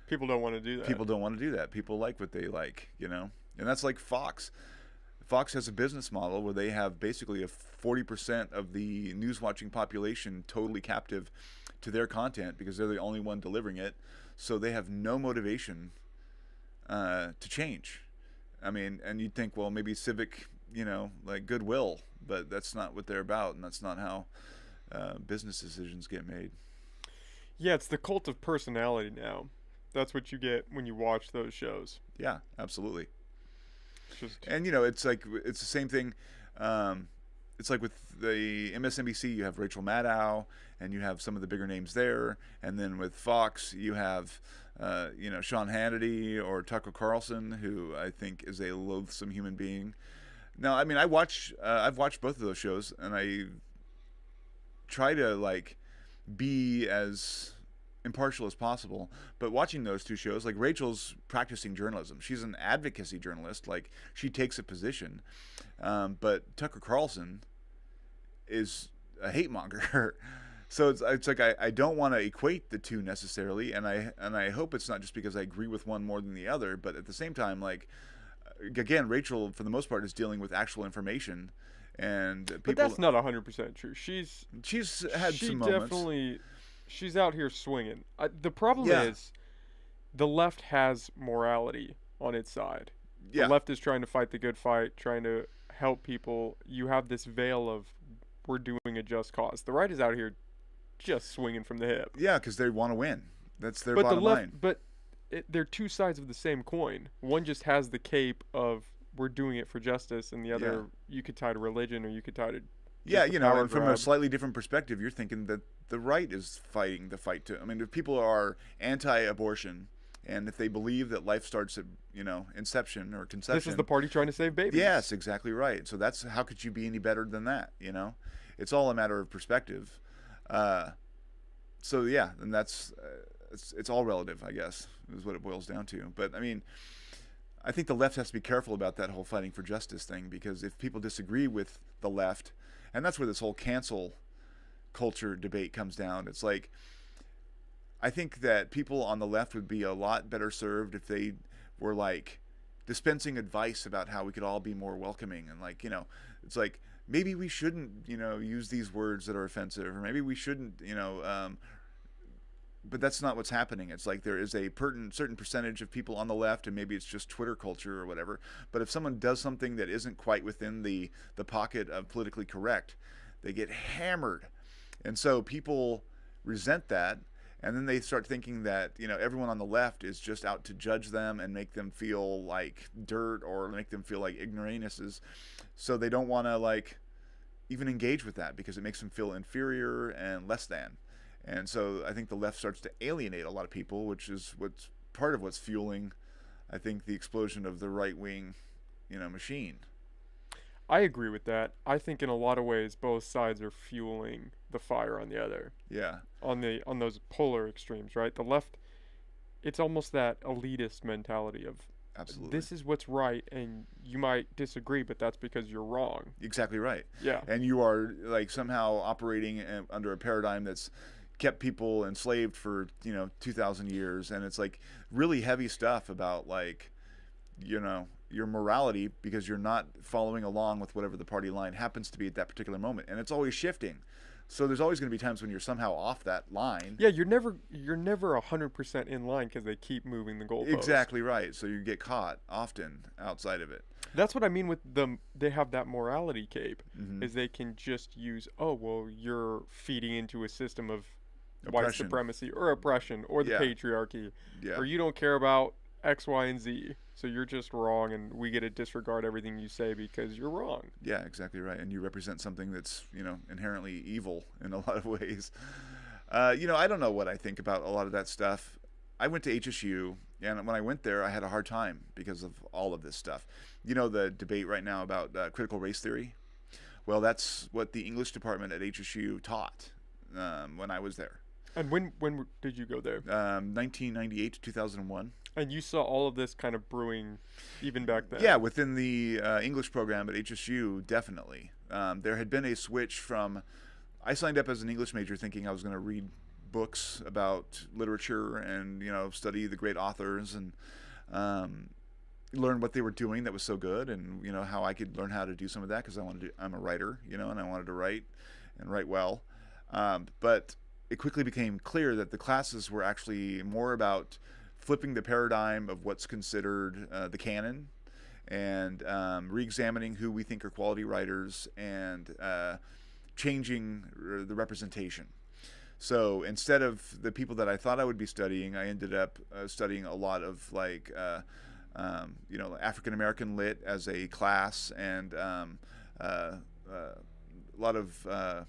people don't want to do that. People don't want to do that. People like what they like, and that's like Fox. Fox has a business model where they have basically a 40% of the news watching population totally captive to their content because they're the only one delivering it. So they have no motivation to change. I mean, and you'd think, well, maybe civic, like goodwill, but that's not what they're about, and that's not how business decisions get made. Yeah, it's the cult of personality now. That's what you get when you watch those shows. Yeah, absolutely. It's just And it's like it's the same thing. Um, it's like with the MSNBC, you have Rachel Maddow, and you have some of the bigger names there, and then with Fox, you have Sean Hannity or Tucker Carlson, who I think is a loathsome human being. Now, I mean, I've watched both of those shows, and I try to like be as impartial as possible. But watching those two shows, like Rachel's practicing journalism, she's an advocacy journalist, like she takes a position. But Tucker Carlson is a hate monger. So it's like I don't want to equate the two necessarily, and I hope it's not just because I agree with one more than the other, but at the same time, like again, Rachel for the most part is dealing with actual information, and people. But that's not 100% true. She's had She some moments. definitely, she's out here swinging. The problem Yeah. is, the left has morality on its side. The Yeah, left is trying to fight the good fight, trying to help people. You have this veil of we're doing a just cause. The right is out here just swinging from the hip. yeah, because they want to win. That's their But the bottom left, line. but they're two sides of the same coin. One just has the cape of we're doing it for justice, and the other you could tie to religion or you could tie to Yeah, just a power and from a grab. slightly different perspective, you're thinking that the right is fighting the fight to. I mean, if people are anti-abortion, and if they believe that life starts at inception or conception, This is the party trying to save babies. yes, exactly right. So that's how could you be any better than that? It's all a matter of perspective. So yeah, and that's it's all relative, I guess, is what it boils down to. But I mean, I think the left has to be careful about that whole fighting for justice thing, because if people disagree with the left, and that's where this whole cancel culture debate comes down. It's like I think that people on the left would be a lot better served if they were like dispensing advice about how we could all be more welcoming, and like it's like maybe we shouldn't use these words that are offensive, or maybe we shouldn't but that's not what's happening. It's like there is a certain percentage of people on the left, and maybe it's just Twitter culture or whatever. But if someone does something that isn't quite within the pocket of politically correct, they get hammered. And so people resent that, and then they start thinking that everyone on the left is just out to judge them and make them feel like dirt or make them feel like ignoramuses. So they don't want to like even engage with that because it makes them feel inferior and less than. And so I think the left starts to alienate a lot of people, which is what's part of what's fueling, I think, the explosion of the right wing, machine. I agree with that. I think in a lot of ways both sides are fueling the fire on the other. Yeah, On those polar extremes, right? The left, it's almost that elitist mentality of absolutely. this is what's right and you might disagree, but that's because you're wrong. Exactly right. Yeah. And you are like somehow operating under a paradigm that's kept people enslaved for 2,000 years, and it's like really heavy stuff about like your morality, because you're not following along with whatever the party line happens to be at that particular moment, and it's always shifting. So there's always going to be times when you're somehow off that line. Yeah, you're never 100% in line because they keep moving the goalposts. Exactly right. So you get caught often outside of it. That's what I mean with them. They have that morality cape, Mm-hmm. is they can just use, oh well, you're feeding into a system of white Oppression. supremacy or oppression or the Yeah. patriarchy, Yeah. or you don't care about X, Y, and Z, so you're just wrong, and we get to disregard everything you say because you're wrong. Yeah, exactly right. And you represent something that's inherently evil in a lot of ways. I don't know what I think about a lot of that stuff. I went to HSU, and when I went there, I had a hard time because of all of this stuff. The debate right now about critical race theory. Well, that's what the English department at HSU taught when I was there. And when did you go there? 1998 to 2001. And you saw all of this kind of brewing even back then. Yeah, within the English program at HSU, definitely. There had been a switch from. I signed up as an English major thinking I was going to read books about literature and study the great authors and learn what they were doing that was so good, and how I could learn how to do some of that because I'm a writer, and I wanted to write and write well. But it quickly became clear that the classes were actually more about flipping the paradigm of what's considered the canon, and re-examining who we think are quality writers, and changing the representation. So instead of the people that I thought I would be studying, I ended up studying a lot of like African American lit as a class, and a lot of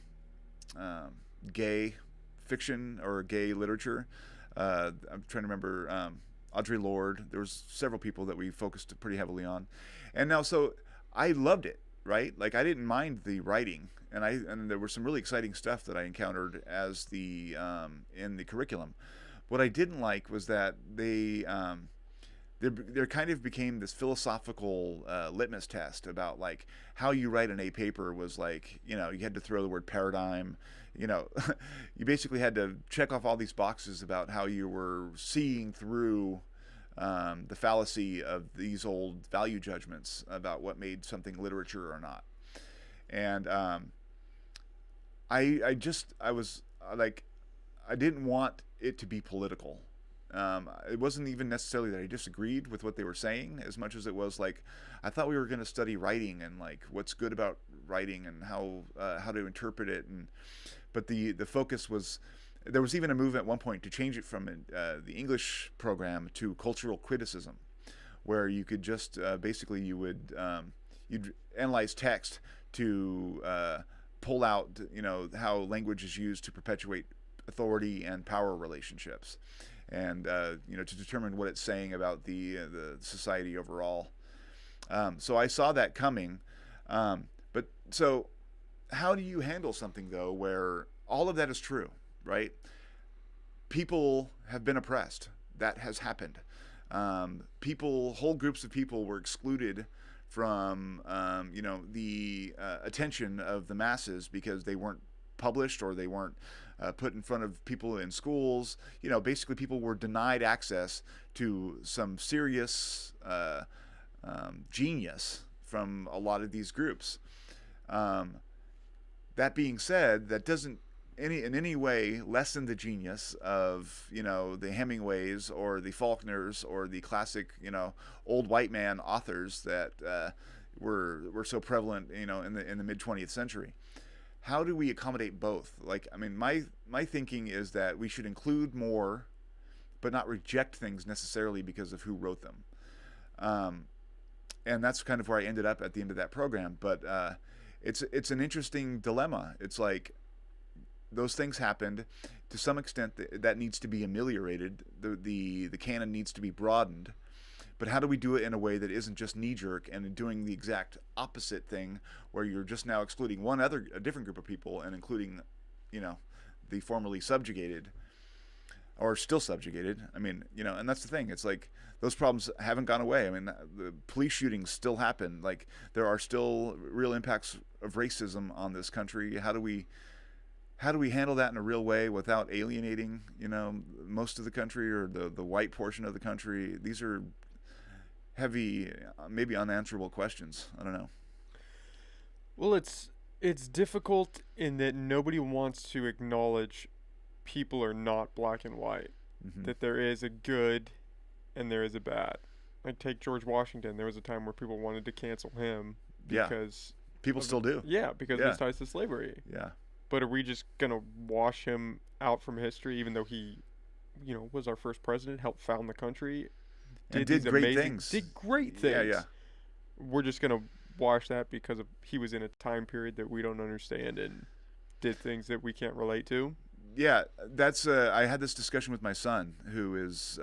gay fiction or gay literature. I'm trying to remember Audre Lorde. There was several people that we focused pretty heavily on, and now so I loved it. Right, like I didn't mind the writing, and there was some really exciting stuff that I encountered as the in the curriculum. What I didn't like was that there kind of became this philosophical litmus test about like how you write an A paper was like, you had to throw the word paradigm, you basically had to check off all these boxes about how you were seeing through the fallacy of these old value judgments about what made something literature or not. And I was like, I didn't want it to be political. It wasn't even necessarily that I disagreed with what they were saying as much as it was like, I thought we were going to study writing and like what's good about writing and how to interpret it. But the focus was, there was even a move at one point to change it from the English program to cultural criticism, where you could just basically you'd analyze text to pull out how language is used to perpetuate authority and power relationships, and to determine what it's saying about the society overall. So I saw that coming, but so how do you handle something though where all of that is true? Right? People have been oppressed. That has happened. Whole groups of people were excluded from, the attention of the masses because they weren't published or they weren't put in front of people in schools. Basically people were denied access to some serious genius from a lot of these groups. That being said, that doesn't in any way lessen the genius of the Hemingways or the Faulkners or the classic old white man authors that were so prevalent in the mid 20th century. How do we accommodate both? Like, I mean, my thinking is that we should include more, but not reject things necessarily because of who wrote them. And that's kind of where I ended up at the end of that program. But it's an interesting dilemma. It's like, those things happened. To some extent, that needs to be ameliorated. The canon needs to be broadened. But how do we do it in a way that isn't just knee-jerk and doing the exact opposite thing, where you're just now excluding a different group of people and including, the formerly subjugated or still subjugated? I mean, and that's the thing. It's like those problems haven't gone away. I mean, the police shootings still happen. Like, there are still real impacts of racism on this country. How do we handle that in a real way without alienating, most of the country or the white portion of the country? These are heavy, maybe unanswerable questions. I don't know. Well, it's difficult in that nobody wants to acknowledge people are not black and white. Mm-hmm. That there is a good and there is a bad. Like, take George Washington. There was a time where people wanted to cancel him because people still do. Yeah, because of his ties to slavery. Yeah. But are we just gonna wash him out from history, even though he, was our first president, helped found the country, did great things. Did great things. Yeah. We're just gonna wash that because he was in a time period that we don't understand and did things that we can't relate to. Yeah, that's. I had this discussion with my son, who is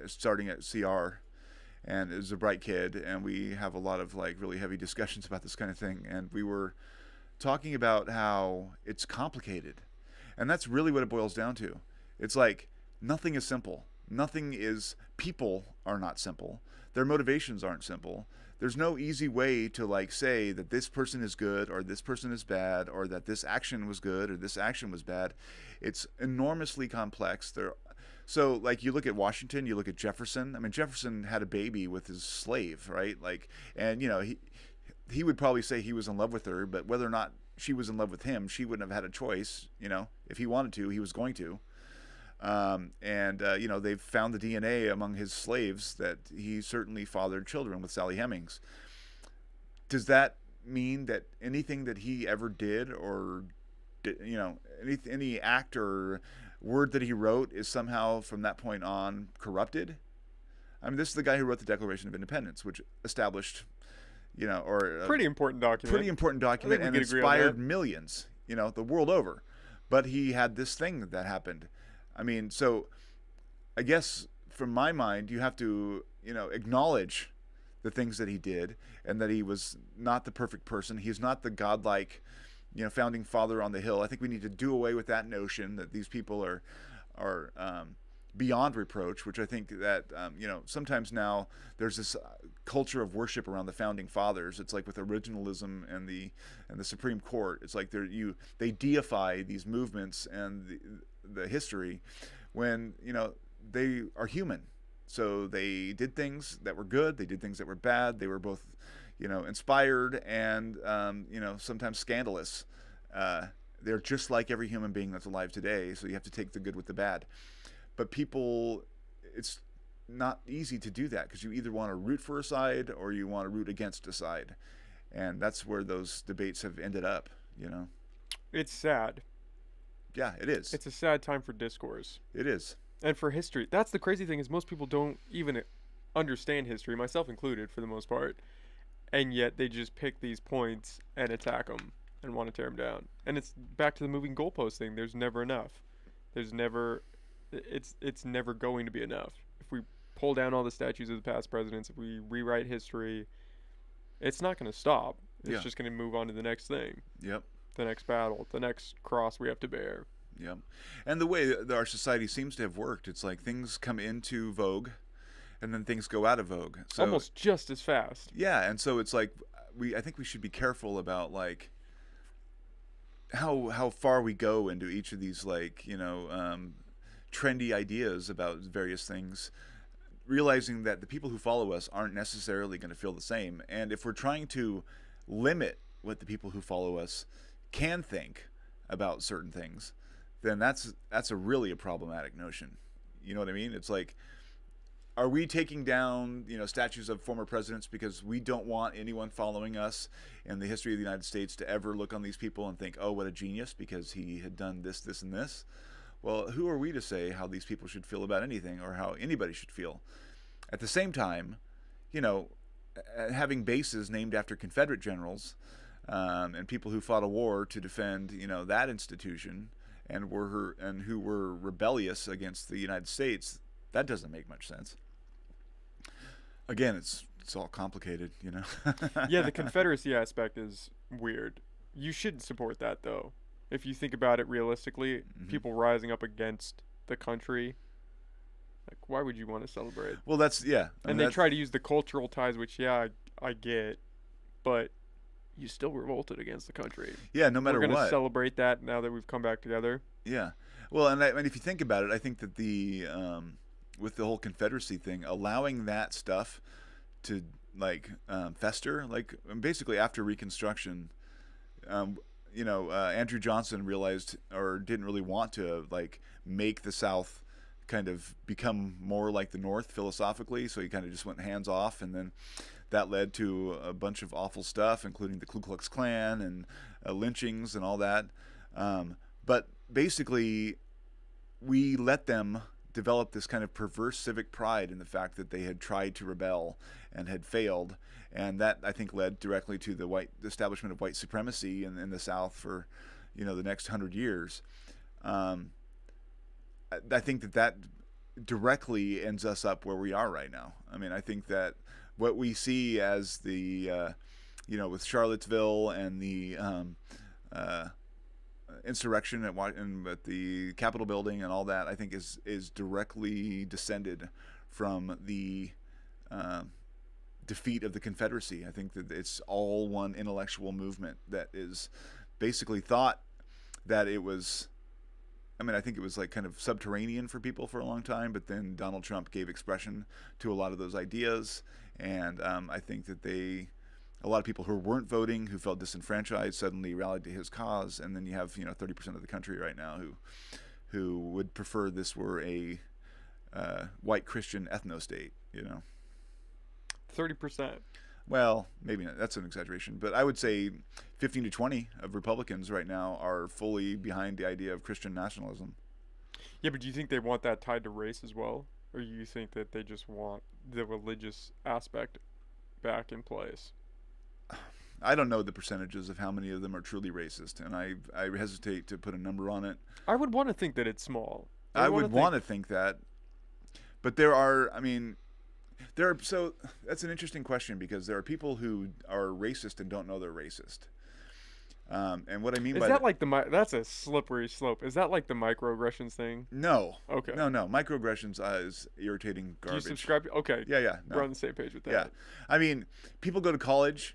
starting at CR, and is a bright kid, and we have a lot of like really heavy discussions about this kind of thing, and we were talking about how it's complicated. And that's really what it boils down to. It's like nothing is simple. People are not simple. Their motivations aren't simple. There's no easy way to like say that this person is good or this person is bad, or that this action was good or this action was bad. It's enormously complex. So like, you look at Washington, you look at Jefferson. I mean, Jefferson had a baby with his slave, right? Like, and he would probably say he was in love with her, but whether or not she was in love with him, she wouldn't have had a choice. If he wanted to, he was going to. They've found the DNA among his slaves that he certainly fathered children with Sally Hemings. Does that mean that anything that he ever did, or any act or word that he wrote, is somehow from that point on corrupted? I mean, this is the guy who wrote the Declaration of Independence, which established, Pretty important document. pretty important document, and inspired millions, the world over. But he had this thing that happened. I mean, so I guess from my mind, you have to, acknowledge the things that he did, and that he was not the perfect person. He's not the godlike, founding father on the hill. I think we need to do away with that notion that these people are beyond reproach, which I think that sometimes now there's this culture of worship around the founding fathers. It's like with originalism and the Supreme Court. It's like they deify these movements and the history, when they are human. So they did things that were good, they did things that were bad. They were both inspired and sometimes scandalous. They're just like every human being that's alive today. So you have to take the good with the bad. But people, it's not easy to do that, because you either want to root for a side or you want to root against a side. And that's where those debates have ended up, It's sad. Yeah, it is. It's a sad time for discourse. It is. And for history. That's the crazy thing, is most people don't even understand history, myself included, for the most part. And yet they just pick these points and attack them and want to tear them down. And it's back to the moving goalpost thing. There's never enough. It's never going to be enough. If we pull down all the statues of the past presidents, if we rewrite history, it's not going to stop. It's just going to move on to the next thing. Yep. The next battle, the next cross we have to bear. Yep. And the way that our society seems to have worked, it's like things come into vogue and then things go out of vogue. So, almost just as fast. Yeah, and so it's like I think we should be careful about like how far we go into each of these trendy ideas about various things, realizing that the people who follow us aren't necessarily going to feel the same. And if we're trying to limit what the people who follow us can think about certain things, then that's a problematic notion. You know what I mean? It's like, are we taking down statues of former presidents because we don't want anyone following us in the history of the United States to ever look on these people and think, oh, what a genius, because he had done this, this, and this? Well, who are we to say how these people should feel about anything, or how anybody should feel? At the same time, having bases named after Confederate generals and people who fought a war to defend, that institution, and who were rebellious against the United States, that doesn't make much sense. Again, it's all complicated, Yeah, the Confederacy aspect is weird. You shouldn't support that, though. If you think about it realistically, people rising up against the country, like, why would you want to celebrate? Well, that's, yeah. And they try to use the cultural ties, which, I get, but you still revolted against the country. Yeah, no matter what. We're going to celebrate that now that we've come back together. Yeah. Well, and if you think about it, I think that with the whole Confederacy thing, allowing that stuff to, fester, basically after Reconstruction, Andrew Johnson realized, or didn't really want to, make the South kind of become more like the North philosophically, so he kind of just went hands off, and then that led to a bunch of awful stuff, including the Ku Klux Klan and lynchings and all that. But basically, we let them develop this kind of perverse civic pride in the fact that they had tried to rebel and had failed, and that, I think, led directly to the establishment of white supremacy in the South for the next 100 years. I think that directly ends us up where we are right now. I mean, I think that what we see as the with Charlottesville and the insurrection at the Capitol building and all that, I think is directly descended from the defeat of the Confederacy. I think that it's all one intellectual movement that is basically thought that it was, I think it was kind of subterranean for people for a long time, but then Donald Trump gave expression to a lot of those ideas, and I think that a lot of people who weren't voting, who felt disenfranchised, suddenly rallied to his cause, and then you have 30% of the country right now who would prefer this were a white Christian ethno-state, 30%. Well, maybe not. That's an exaggeration, but I would say 15 to 20 of Republicans right now are fully behind the idea of Christian nationalism. Yeah, but do you think they want that tied to race as well? Or you think that they just want the religious aspect back in place? I don't know the percentages of how many of them are truly racist, and I hesitate to put a number on it. I would want to think that it's small. I would want to think that, but there are, so that's an interesting question because there are people who are racist and don't know they're racist. And what I mean Is by that like that's a slippery slope. Is that like the microaggressions thing? No. Okay. No. Microaggressions is irritating garbage. Do you subscribe? Okay. Yeah. No. We're on the same page with that. Yeah. I mean, people go to college.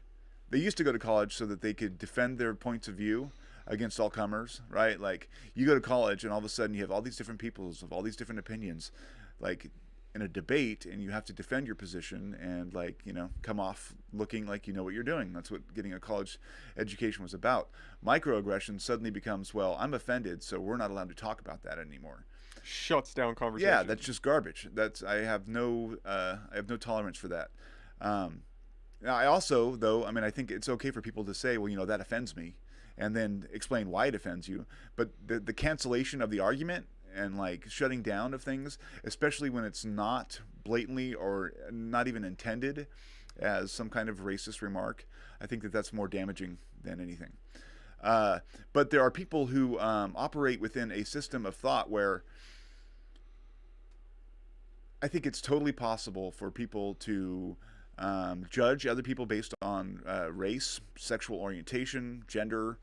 They used to go to college so that they could defend their points of view against all comers, right? Like, you go to college and all of a sudden you have all these different peoples of all these different opinions, like in a debate, and you have to defend your position and, like, come off looking like you know what you're doing. That's what getting a college education was about. Microaggression suddenly becomes, well, I'm offended, so we're not allowed to talk about that anymore. Shuts down conversation. Yeah, that's just garbage. I have no tolerance for that. I also, though, I think it's okay for people to say, well, that offends me, and then explain why it offends you. But the cancellation of the argument and, like, shutting down of things, especially when it's not blatantly or not even intended as some kind of racist remark, I think that that's more damaging than anything. But there are people who operate within a system of thought where I think it's totally possible for people to judge other people based on race, sexual orientation, gender,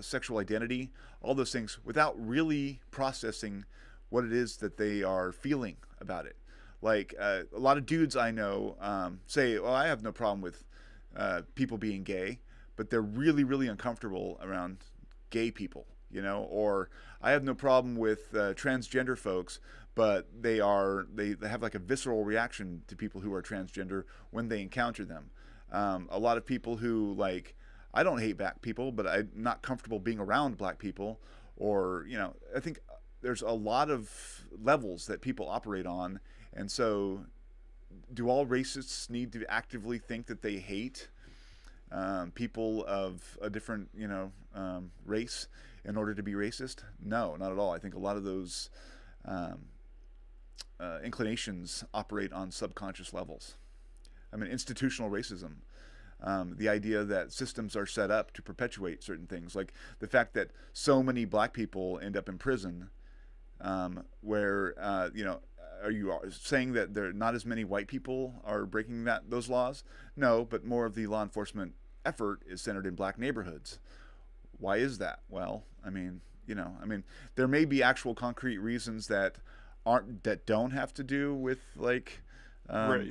sexual identity, all those things, without really processing what it is that they are feeling about it. Like, a lot of dudes I know say, well, I have no problem with people being gay, but they're really, really uncomfortable around gay people, or I have no problem with transgender folks, but they have like a visceral reaction to people who are transgender when they encounter them. A lot of people who, like, I don't hate black people, but I'm not comfortable being around black people, or, I think there's a lot of levels that people operate on. And so do all racists need to actively think that they hate people of a different, race in order to be racist? No, not at all. I think a lot of those inclinations operate on subconscious levels. Institutional racism. The idea that systems are set up to perpetuate certain things, like the fact that so many black people end up in prison, where are you saying that there not as many white people are breaking those laws? No, but more of the law enforcement effort is centered in black neighborhoods. Why is that? Well, there may be actual concrete reasons that don't have to do with, like,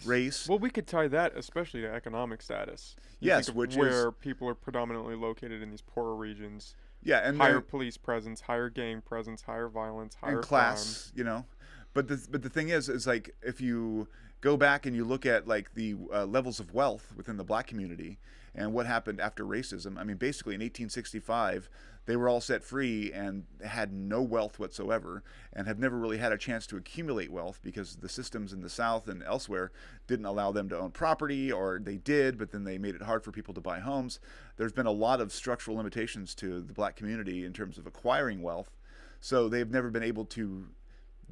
race. Well, we could tie that especially to economic status. Yes, where people are predominantly located in these poorer regions. Yeah, and higher police presence, higher gang presence, higher violence, higher class. crime. But the thing is like, if you go back and you look at, like, the levels of wealth within the black community and what happened after racism. Basically in 1865, they were all set free and had no wealth whatsoever, and have never really had a chance to accumulate wealth because the systems in the South and elsewhere didn't allow them to own property, or they did, but then they made it hard for people to buy homes. There's been a lot of structural limitations to the black community in terms of acquiring wealth, so they've never been able to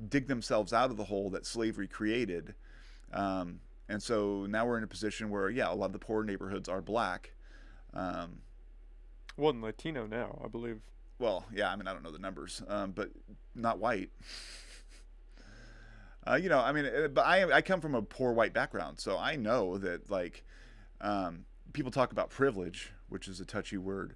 dig themselves out of the hole that slavery created. And so now we're in a position where, a lot of the poor neighborhoods are black. Well, and Latino now, I believe. Well, yeah, I don't know the numbers, but not white. But I come from a poor white background, so I know that, like, people talk about privilege, which is a touchy word.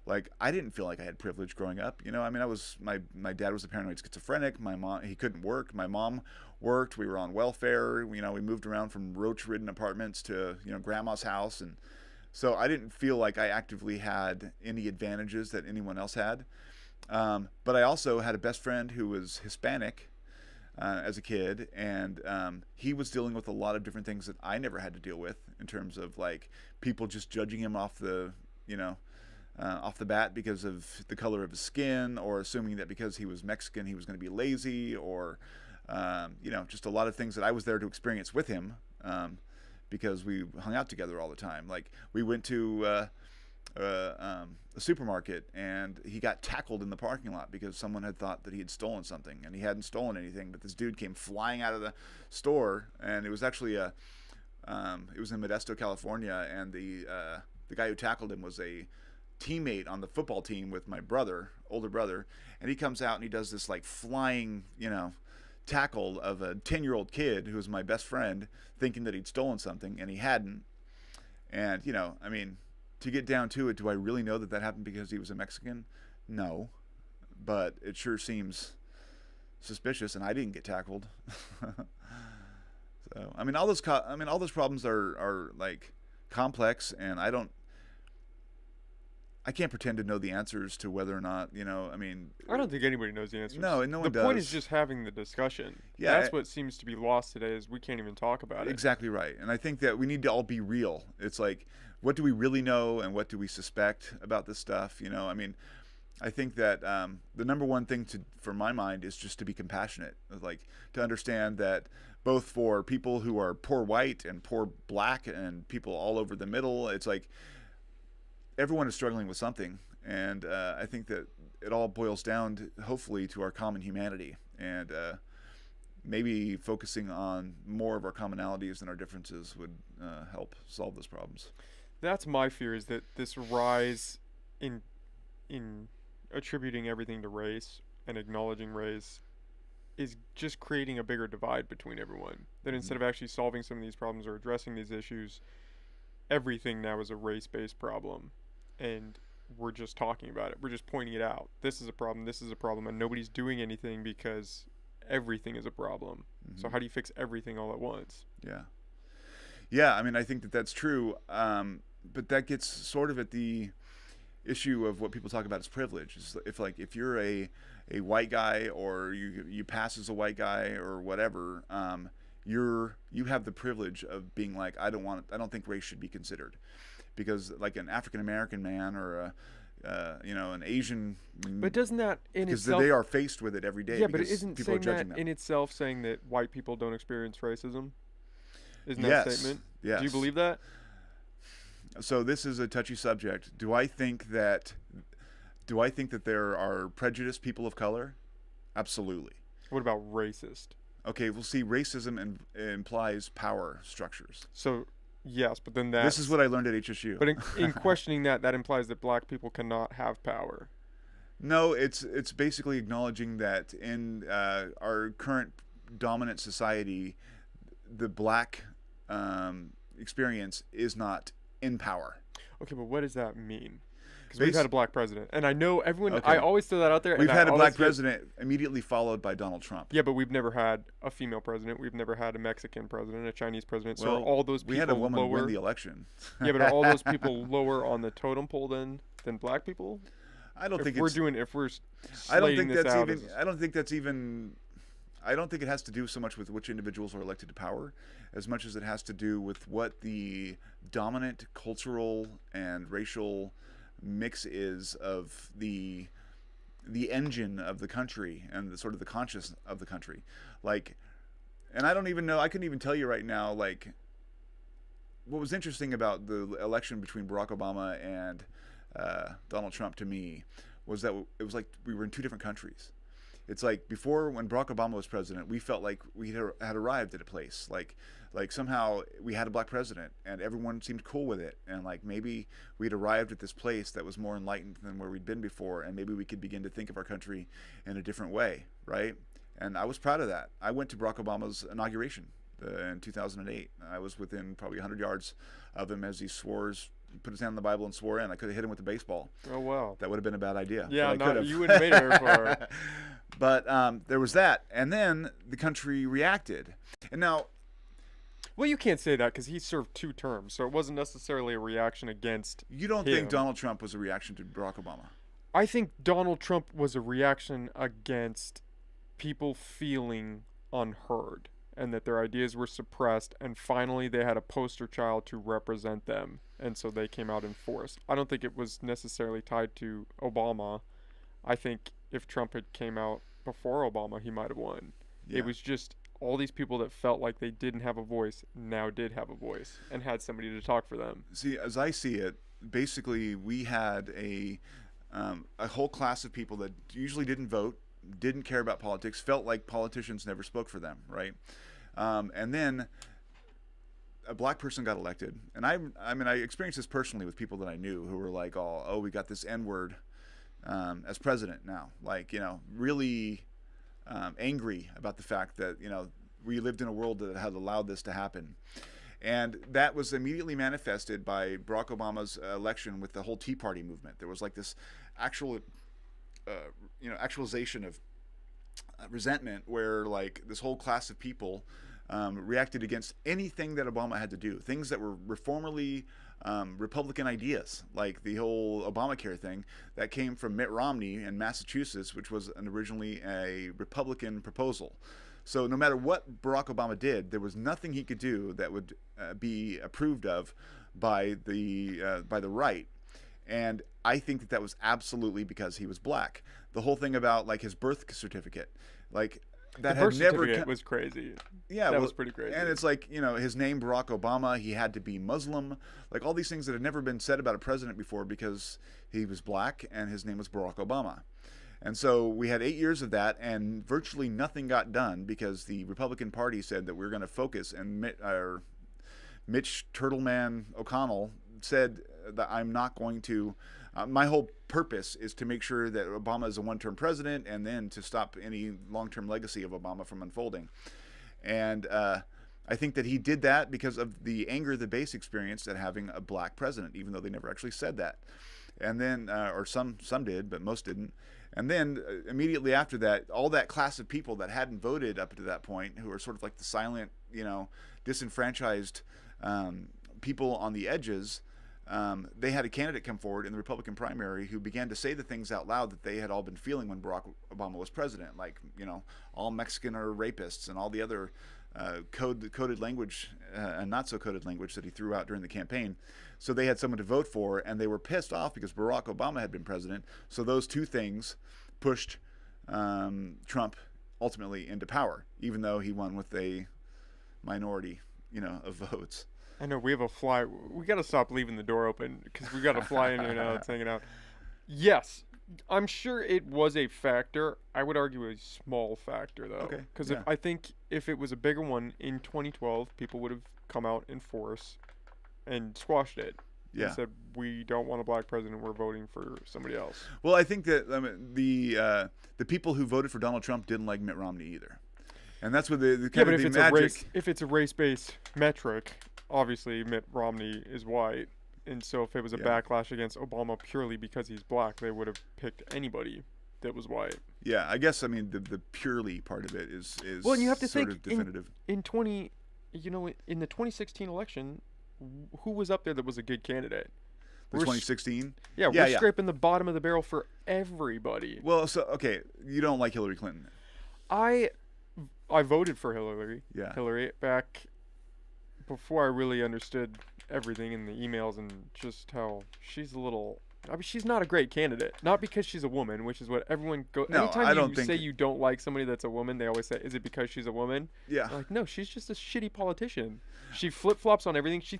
Like, I didn't feel like I had privilege growing up. My dad was a paranoid schizophrenic. My mom, he couldn't work. My mom worked. We were on welfare. We moved around from roach-ridden apartments to, grandma's house. And so I didn't feel like I actively had any advantages that anyone else had. But I also had a best friend who was Hispanic as a kid. And he was dealing with a lot of different things that I never had to deal with, in terms of, like, people just judging him off the, off the bat because of the color of his skin, or assuming that because he was Mexican he was going to be lazy, or just a lot of things that I was there to experience with him, because we hung out together all the time. Like, we went to a supermarket, and he got tackled in the parking lot because someone had thought that he had stolen something, and he hadn't stolen anything. But this dude came flying out of the store, and it was actually it was in Modesto, California, and the guy who tackled him was a teammate on the football team with my older brother, and he comes out and he does this like flying, tackle of a 10-year-old kid who was my best friend, thinking that he'd stolen something, and he hadn't. And I mean, to get down to it, do I really know that happened because he was a Mexican? No, but it sure seems suspicious, and I didn't get tackled. So I mean, all those problems are like complex, and I can't pretend to know the answers to whether or not, I mean... I don't think anybody knows the answers. No, and no one does. The point is just having the discussion. Yeah. That's what seems to be lost today, is we can't even talk about it. Exactly right. And I think that we need to all be real. It's like, what do we really know and what do we suspect about this stuff? I mean, I think that the number one thing for my mind is just to be compassionate. Like, to understand that both for people who are poor white and poor black and people all over the middle, it's like... everyone is struggling with something, and I think that it all boils down, hopefully, to our common humanity, and maybe focusing on more of our commonalities than our differences would help solve those problems. That's my fear, is that this rise in attributing everything to race and acknowledging race is just creating a bigger divide between everyone. That instead of actually solving some of these problems or addressing these issues, everything now is a race-based problem. And we're just talking about it. We're just pointing it out. This is a problem, and nobody's doing anything because everything is a problem. Mm-hmm. So how do you fix everything all at once? Yeah. Yeah, I mean, I think that that's true. But that gets sort of at the issue of what people talk about as privilege. If you're a white guy, or you pass as a white guy or whatever, you have the privilege of being like, I don't think race should be considered. Because like an African American man or an Asian, but doesn't that in because itself, they are faced with it every day? Yeah, but isn't people are judging that them. in itself saying that white people don't experience racism? Isn't yes. that statement? Yes. Do you believe that? So this is a touchy subject. Do I think that there are prejudiced people of color? Absolutely. What about racist? Okay, well, see, racism implies power structures. So. Yes, but then this is what I learned at HSU. But in questioning that implies that black people cannot have power. No, it's basically acknowledging that in our current dominant society, the black experience is not in power. Okay, but what does that mean? Because we've had a black president, and I know everyone. Okay. I always throw that out there. We've had a black president immediately followed by Donald Trump. Yeah, but we've never had a female president. We've never had a Mexican president, a Chinese president. So well, are all those people we had a woman lower, win the election. Yeah, but are all those people lower on the totem pole than black people? I don't think we're I don't think that's even. I don't think that's even. I don't think it has to do so much with which individuals are elected to power, as much as it has to do with what the dominant cultural and racial mix is of the engine of the country and the sort of the conscience of the country. Like, and I don't even know, I couldn't even tell you right now, like, what was interesting about the election between Barack Obama and Donald Trump to me was that it was like we were in two different countries. It's like before, when Barack Obama was president, we felt like we had arrived at a place. Like somehow we had a black president and everyone seemed cool with it. And like maybe we'd arrived at this place that was more enlightened than where we'd been before. And maybe we could begin to think of our country in a different way, right? And I was proud of that. I went to Barack Obama's inauguration in 2008. I was within probably 100 yards of him as he put his hand on the Bible and swore in. I could have hit him with a baseball. Oh, wow. That would have been a bad idea. Yeah, you wouldn't have made it very far. But there was that. And then the country reacted. And now... Well, you can't say that because he served 2 terms, so it wasn't necessarily a reaction against You don't him. think Donald Trump was a reaction to Barack Obama? I think Donald Trump was a reaction against people feeling unheard and that their ideas were suppressed, and finally they had a poster child to represent them, and so they came out in force. I don't think it was necessarily tied to Obama. I think if Trump had came out before Obama, he might have won. Yeah. It was just all these people that felt like they didn't have a voice now did have a voice and had somebody to talk for them. See, as I see it, basically we had a whole class of people that usually didn't vote, didn't care about politics, felt like politicians never spoke for them, right? And then a black person got elected, and I mean, I experienced this personally with people that I knew who were like, oh, we got this N-word as president now, like, you know, really angry about the fact that, you know, we lived in a world that had allowed this to happen. And that was immediately manifested by Barack Obama's election with the whole Tea Party movement. There was like this actual, actualization of resentment where like this whole class of people reacted against anything that Obama had to do, things that were reformally Republican ideas, like the whole Obamacare thing that came from Mitt Romney in Massachusetts, which was originally a Republican proposal. So no matter what Barack Obama did, there was nothing he could do that would be approved of by the right. And I think that was absolutely because he was black. The whole thing about like his birth certificate, like that The had birth never certificate was crazy. yeah, That was pretty crazy. And it's like, you know, his name Barack Obama, he had to be Muslim, like all these things that had never been said about a president before because he was black and his name was Barack Obama. And so we had 8 years of that, and virtually nothing got done because the Republican Party said that we're going to focus, and Mitch Turtleman O'Connell said that I'm not going to. My whole purpose is to make sure that Obama is a one-term president, and then to stop any long-term legacy of Obama from unfolding. And I think that he did that because of the anger the base experienced at having a black president, even though they never actually said that. And then, or some did, but most didn't. And then immediately after that, all that class of people that hadn't voted up to that point, who are sort of like the silent, you know, disenfranchised people on the edges, they had a candidate come forward in the Republican primary who began to say the things out loud that they had all been feeling when Barack Obama was president, like, you know, all Mexican are rapists and all the other coded language and not so coded language that he threw out during the campaign. So they had someone to vote for, and they were pissed off because Barack Obama had been president. So those two things pushed Trump ultimately into power, even though he won with a minority, you know, of votes. I know we have a fly. We got to stop leaving the door open because we got a fly in and out. It's hanging out. Yes, I'm sure it was a factor. I would argue a small factor though. Okay, Because yeah. I think if it was a bigger one in 2012, people would have come out in force and squashed it. Yeah. And said we don't want a black president. We're voting for somebody else. Well, I think that the people who voted for Donald Trump didn't like Mitt Romney either, and that's what the Yeah, kind but of if the it's magic. if it's a race-based metric, obviously Mitt Romney is white, and so if it was a Yeah. backlash against Obama purely because he's black, they would have picked anybody that was white. Yeah, I guess I mean the purely part of it is Well, and you have to sort think of definitive. in the 2016 election, who was up there that was a good candidate? The We're s- 2016. Yeah, Yeah, we're yeah. scraping the bottom of the barrel for everybody. Well, so okay, you don't like Hillary Clinton. I voted for Hillary. Yeah. Hillary back before I really understood everything in the emails and just how she's a little. I mean, she's not a great candidate. Not because she's a woman, which is what everyone go. No, Anytime I you don't think say it- you don't like somebody that's a woman, they always say, "Is it because she's a woman?" Yeah. Like, no, she's just a shitty politician. She flip flops on everything. She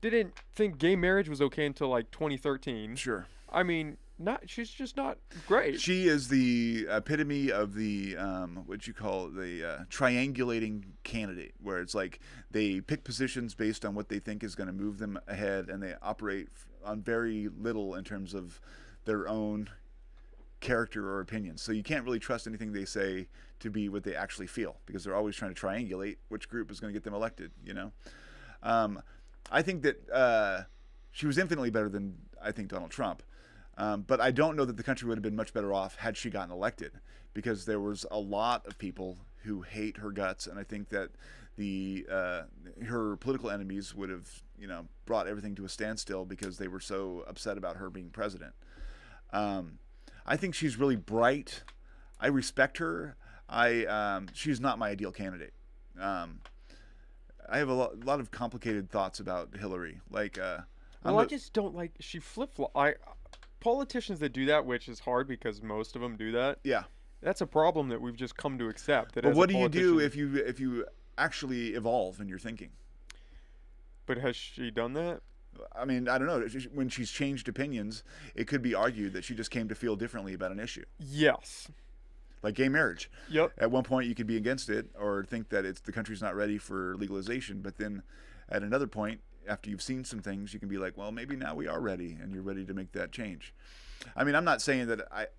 didn't think gay marriage was okay until like 2013. Sure. I mean, she's just not great. She is the epitome of the what you call the triangulating candidate, where it's like they pick positions based on what they think is going to move them ahead, and they operate on very little in terms of their own character or opinions. So you can't really trust anything they say to be what they actually feel, because they're always trying to triangulate which group is going to get them elected. You know, I think that she was infinitely better than I think Donald Trump. But I don't know that the country would have been much better off had she gotten elected, because there was a lot of people who hate her guts, and I think that her political enemies would have, you know, brought everything to a standstill because they were so upset about her being president. I think she's really bright. I respect her. She's not my ideal candidate. I have a lot of complicated thoughts about Hillary. Like, Well, I just don't like she flip flop. I Politicians that do that, which is hard because most of them do that. yeah. That's a problem that we've just come to accept. That But as what a do you do politician, if you actually evolve in your thinking? but has she done that? I mean, I don't know. When she's changed opinions, it could be argued that she just came to feel differently about an issue, Yes. like gay marriage. Yep. At one point, you could be against it or think that the country's not ready for legalization, but then at another point, after you've seen some things, you can be like, well, maybe now we are ready, and you're ready to make that change. I mean, I'm not saying that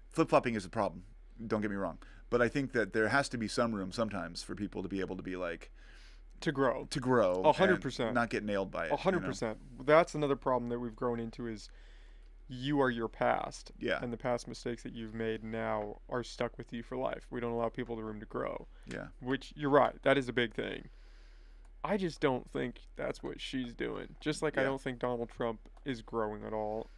flip-flopping is a problem. Don't get me wrong, but I think that there has to be some room sometimes for people to be able to be like To grow. 100%, and not get nailed by it. 100%. That's another problem that we've grown into is you are your past. Yeah. And the past mistakes that you've made now are stuck with you for life. We don't allow people the room to grow. Yeah. Which, you're right, that is a big thing. I just don't think that's what she's doing. Just like I Yeah. don't think Donald Trump is growing at all.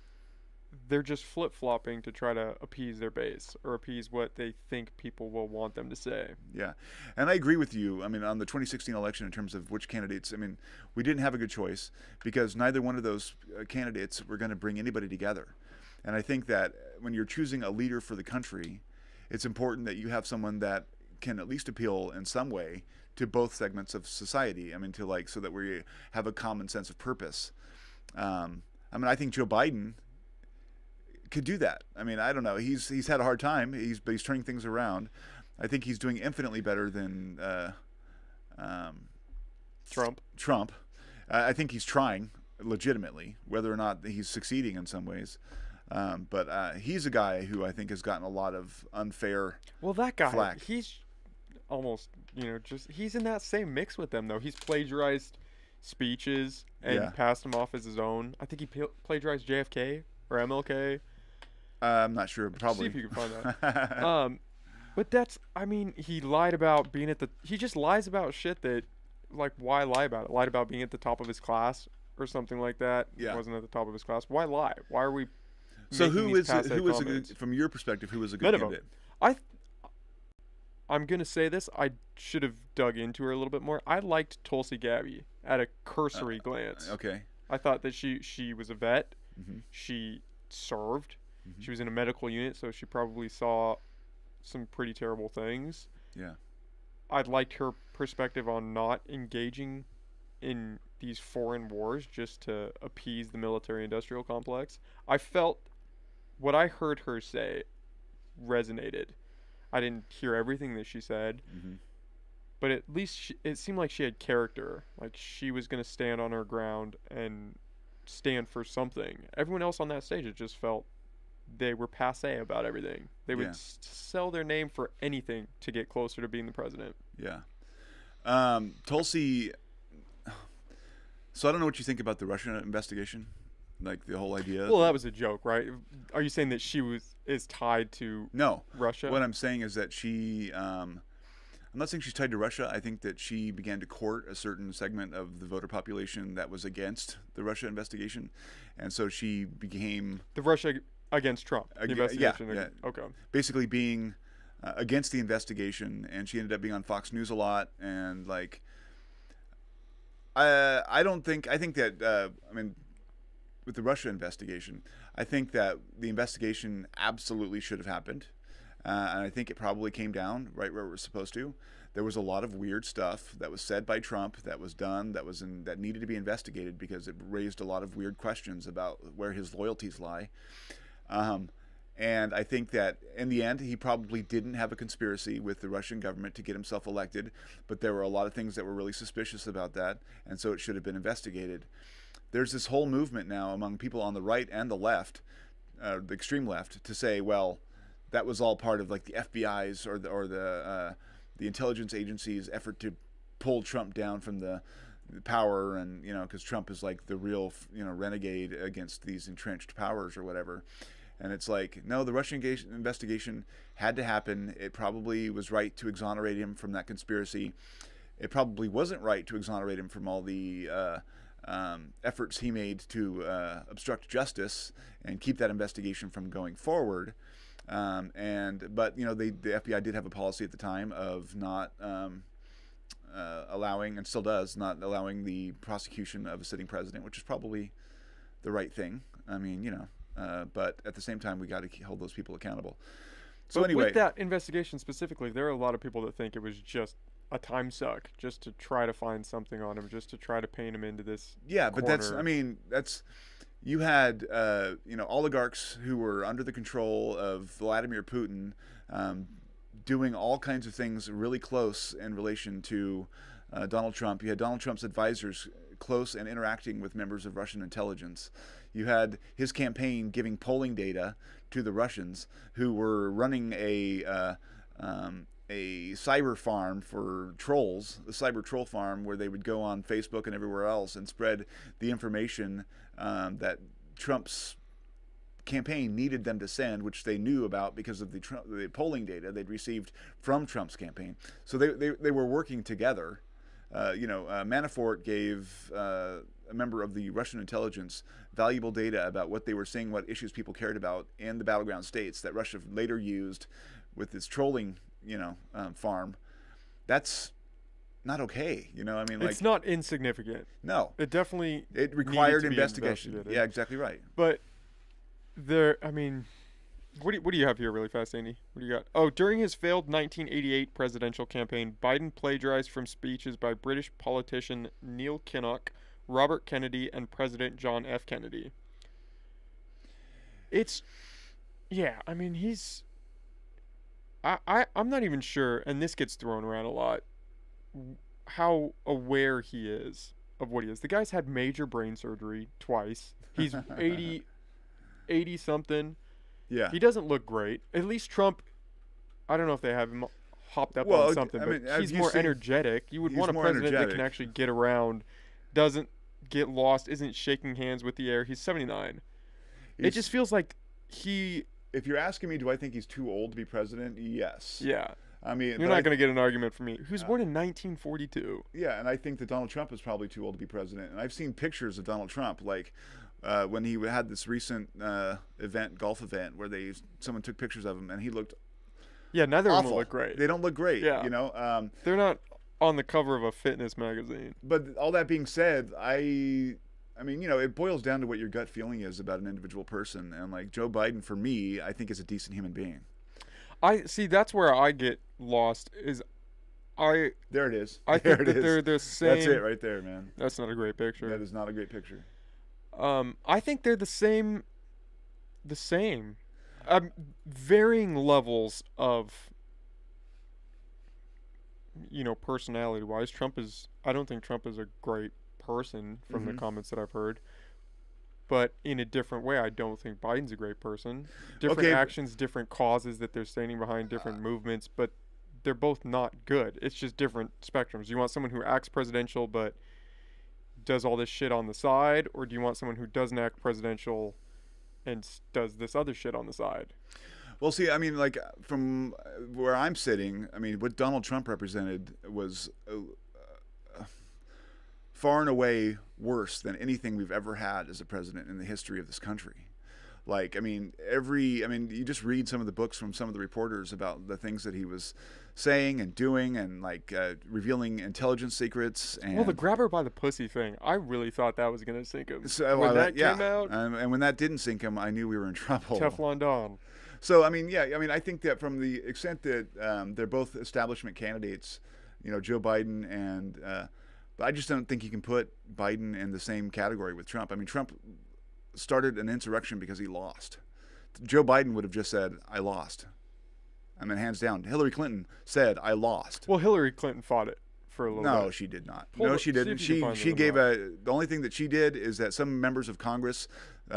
They're just flip-flopping to try to appease their base or appease what they think people will want them to say. Yeah, and I agree with you. I mean, on the 2016 election, in terms of which candidates, I mean, we didn't have a good choice because neither one of those candidates were going to bring anybody together. And I think that when you're choosing a leader for the country, it's important that you have someone that can at least appeal in some way to both segments of society. I mean, to like so that we have a common sense of purpose. I mean, I think Joe Biden could do that. I mean, I don't know. He's had a hard time. But he's turning things around. I think he's doing infinitely better than Trump. I think he's trying legitimately, whether or not he's succeeding in some ways. But he's a guy who I think has gotten a lot of unfair that guy, flack. he's almost, he's in that same mix with them, though. He's plagiarized speeches and passed them off as his own. I think he plagiarized JFK or MLK. I'm not sure. Probably. See if you can find that. But that's, I mean, he lied about he just lies about shit that, like, why lie about it? Lied about being at the top of his class or something like that. Yeah. He wasn't at the top of his class. Why lie? Why are we So making who these is passe a good, comments? from your perspective, who was a good None of them. candidate? I'm going to say this. I should have dug into her a little bit more. I liked Tulsi Gabbard at a cursory glance. Okay. I thought that she was a vet. Mm-hmm. She served. Mm-hmm. She was in a medical unit, so she probably saw some pretty terrible things. Yeah. I liked her perspective on not engaging in these foreign wars just to appease the military-industrial complex. I felt what I heard her say resonated. I didn't hear everything that she said, Mm-hmm. but at least it seemed like she had character. Like she was going to stand on her ground and stand for something. Everyone else on that stage, it just felt they were passé about everything. They would sell their name for anything to get closer to being the president. Yeah. Tulsi. So I don't know what you think about the Russia investigation, like the whole idea. Well, that was a joke, right? Are you saying that she is tied to Russia? What I'm saying is that she. I'm not saying she's tied to Russia. I think that she began to court a certain segment of the voter population that was against the Russia investigation, and so she became the Russia against Trump. The investigation. Yeah. Okay. Basically being against the investigation, and she ended up being on Fox News a lot, and like. I think that I mean, with the Russia investigation, I think that the investigation absolutely should have happened, and I think it probably came down right where it was supposed to. There was a lot of weird stuff that was said by Trump, that was done, that needed to be investigated because it raised a lot of weird questions about where his loyalties lie. And I think that in the end, he probably didn't have a conspiracy with the Russian government to get himself elected, but there were a lot of things that were really suspicious about that, and so it should have been investigated. There's this whole movement now among people on the right and the left, the extreme left, to say, well, that was all part of like the FBI's or the intelligence agency's effort to pull Trump down from the power, and because Trump is like the real renegade against these entrenched powers or whatever. And it's like, no, the Russian investigation had to happen. It probably was right to exonerate him from that conspiracy. It probably wasn't right to exonerate him from all the efforts he made to obstruct justice and keep that investigation from going forward. But the FBI did have a policy at the time of not allowing, and still does, not allowing the prosecution of a sitting president, which is probably the right thing. I mean, but at the same time, we got to hold those people accountable. So But anyway, with that investigation specifically, there are a lot of people that think it was just a time suck, just to try to find something on him, just to try to paint him into this yeah, but that's, corner. I mean, that's, you had, oligarchs who were under the control of Vladimir Putin, doing all kinds of things really close in relation to Donald Trump. You had Donald Trump's advisors close and interacting with members of Russian intelligence. You had his campaign giving polling data to the Russians, who were running a cyber farm for trolls, the cyber troll farm, where they would go on Facebook and everywhere else and spread the information that Trump's campaign needed them to send, which they knew about because of the polling data they'd received from Trump's campaign. So they were working together. Manafort gave a member of the Russian intelligence valuable data about what they were seeing, what issues people cared about in the battleground states that Russia later used with this trolling, farm. That's not okay. I mean, It's not insignificant. No, It definitely it required needed to be investigation. investigated. Yeah, exactly right. But I mean, what do you have here really fast, Andy? What do you got? Oh, during his failed 1988 presidential campaign, Biden plagiarized from speeches by British politician Neil Kinnock, Robert Kennedy, and President John F. Kennedy. I mean, I'm not even sure, and this gets thrown around a lot, how aware he is of what he is. The guy's had major brain surgery twice. He's 80 something. Yeah. He doesn't look great. At least Trump, I don't know if they have him hopped up Well, on something, I mean, but have he's you more seen- energetic. You would he's want a more president that can energetic. actually get around, doesn't get lost, isn't shaking hands with the air. He's 79. It He's- just feels like he, If you're asking me, do I think he's too old to be president? Yes. yeah. I mean, You're but not going to get an argument from me. He was born in 1942. Yeah, and I think that Donald Trump is probably too old to be president. And I've seen pictures of Donald Trump, like when he had this recent golf event, where someone took pictures of him, and he looked Yeah, neither of them awful. look great. They don't look great. Yeah. They're not on the cover of a fitness magazine. But all that being said, I mean, it boils down to what your gut feeling is about an individual person. And like Joe Biden, for me, I think is a decent human being. I see. That's where I get lost. There it is. I There think it that is. they're the same. That's it right there, man. That's not a great picture. That is not a great picture. I think they're the same. Varying levels of, personality-wise. I don't think Trump is a great person from the comments that I've heard. But in a different way, I don't think Biden's a great person. Different Okay. actions, different causes that they're standing behind, different movements, but they're both not good. It's just different spectrums. You want someone who acts presidential but does all this shit on the side, or do you want someone who doesn't act presidential and does this other shit on the side? Well, see, I mean, like from where I'm sitting, I mean, what Donald Trump represented was far and away worse than anything we've ever had as a president in the history of this country. Like, I mean, you just read some of the books from some of the reporters about the things that he was saying and doing, and like revealing intelligence secrets. And Well, the grab her by the pussy thing, I really thought that was going to sink him. so, when that yeah. came out, and when that didn't sink him, I knew we were in trouble. Teflon Don. So, I mean, yeah, I think that from the extent that they're both establishment candidates, Joe Biden and, but I just don't think you can put Biden in the same category with Trump. I mean, Trump started an insurrection because he lost. Joe Biden would have just said, I lost. I mean, hands down. Hillary Clinton said, I lost. Well, Hillary Clinton fought it for a little No, bit. she did not. Pull No, the- she see if didn't. you can find She it gave online. the only thing that she did is that some members of Congress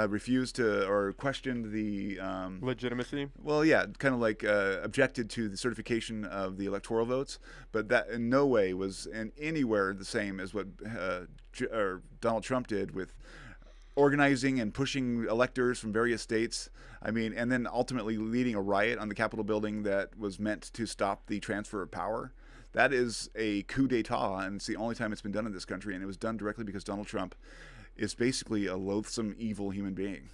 refused to or questioned the Legitimacy. well, yeah, kind of like objected to the certification of the electoral votes, but that in no way was in anywhere the same as what Donald Trump did with organizing and pushing electors from various states. I mean, and then ultimately leading a riot on the Capitol building that was meant to stop the transfer of power. That is a coup d'etat, and it's the only time it's been done in this country, and it was done directly because Donald Trump is basically a loathsome, evil human being.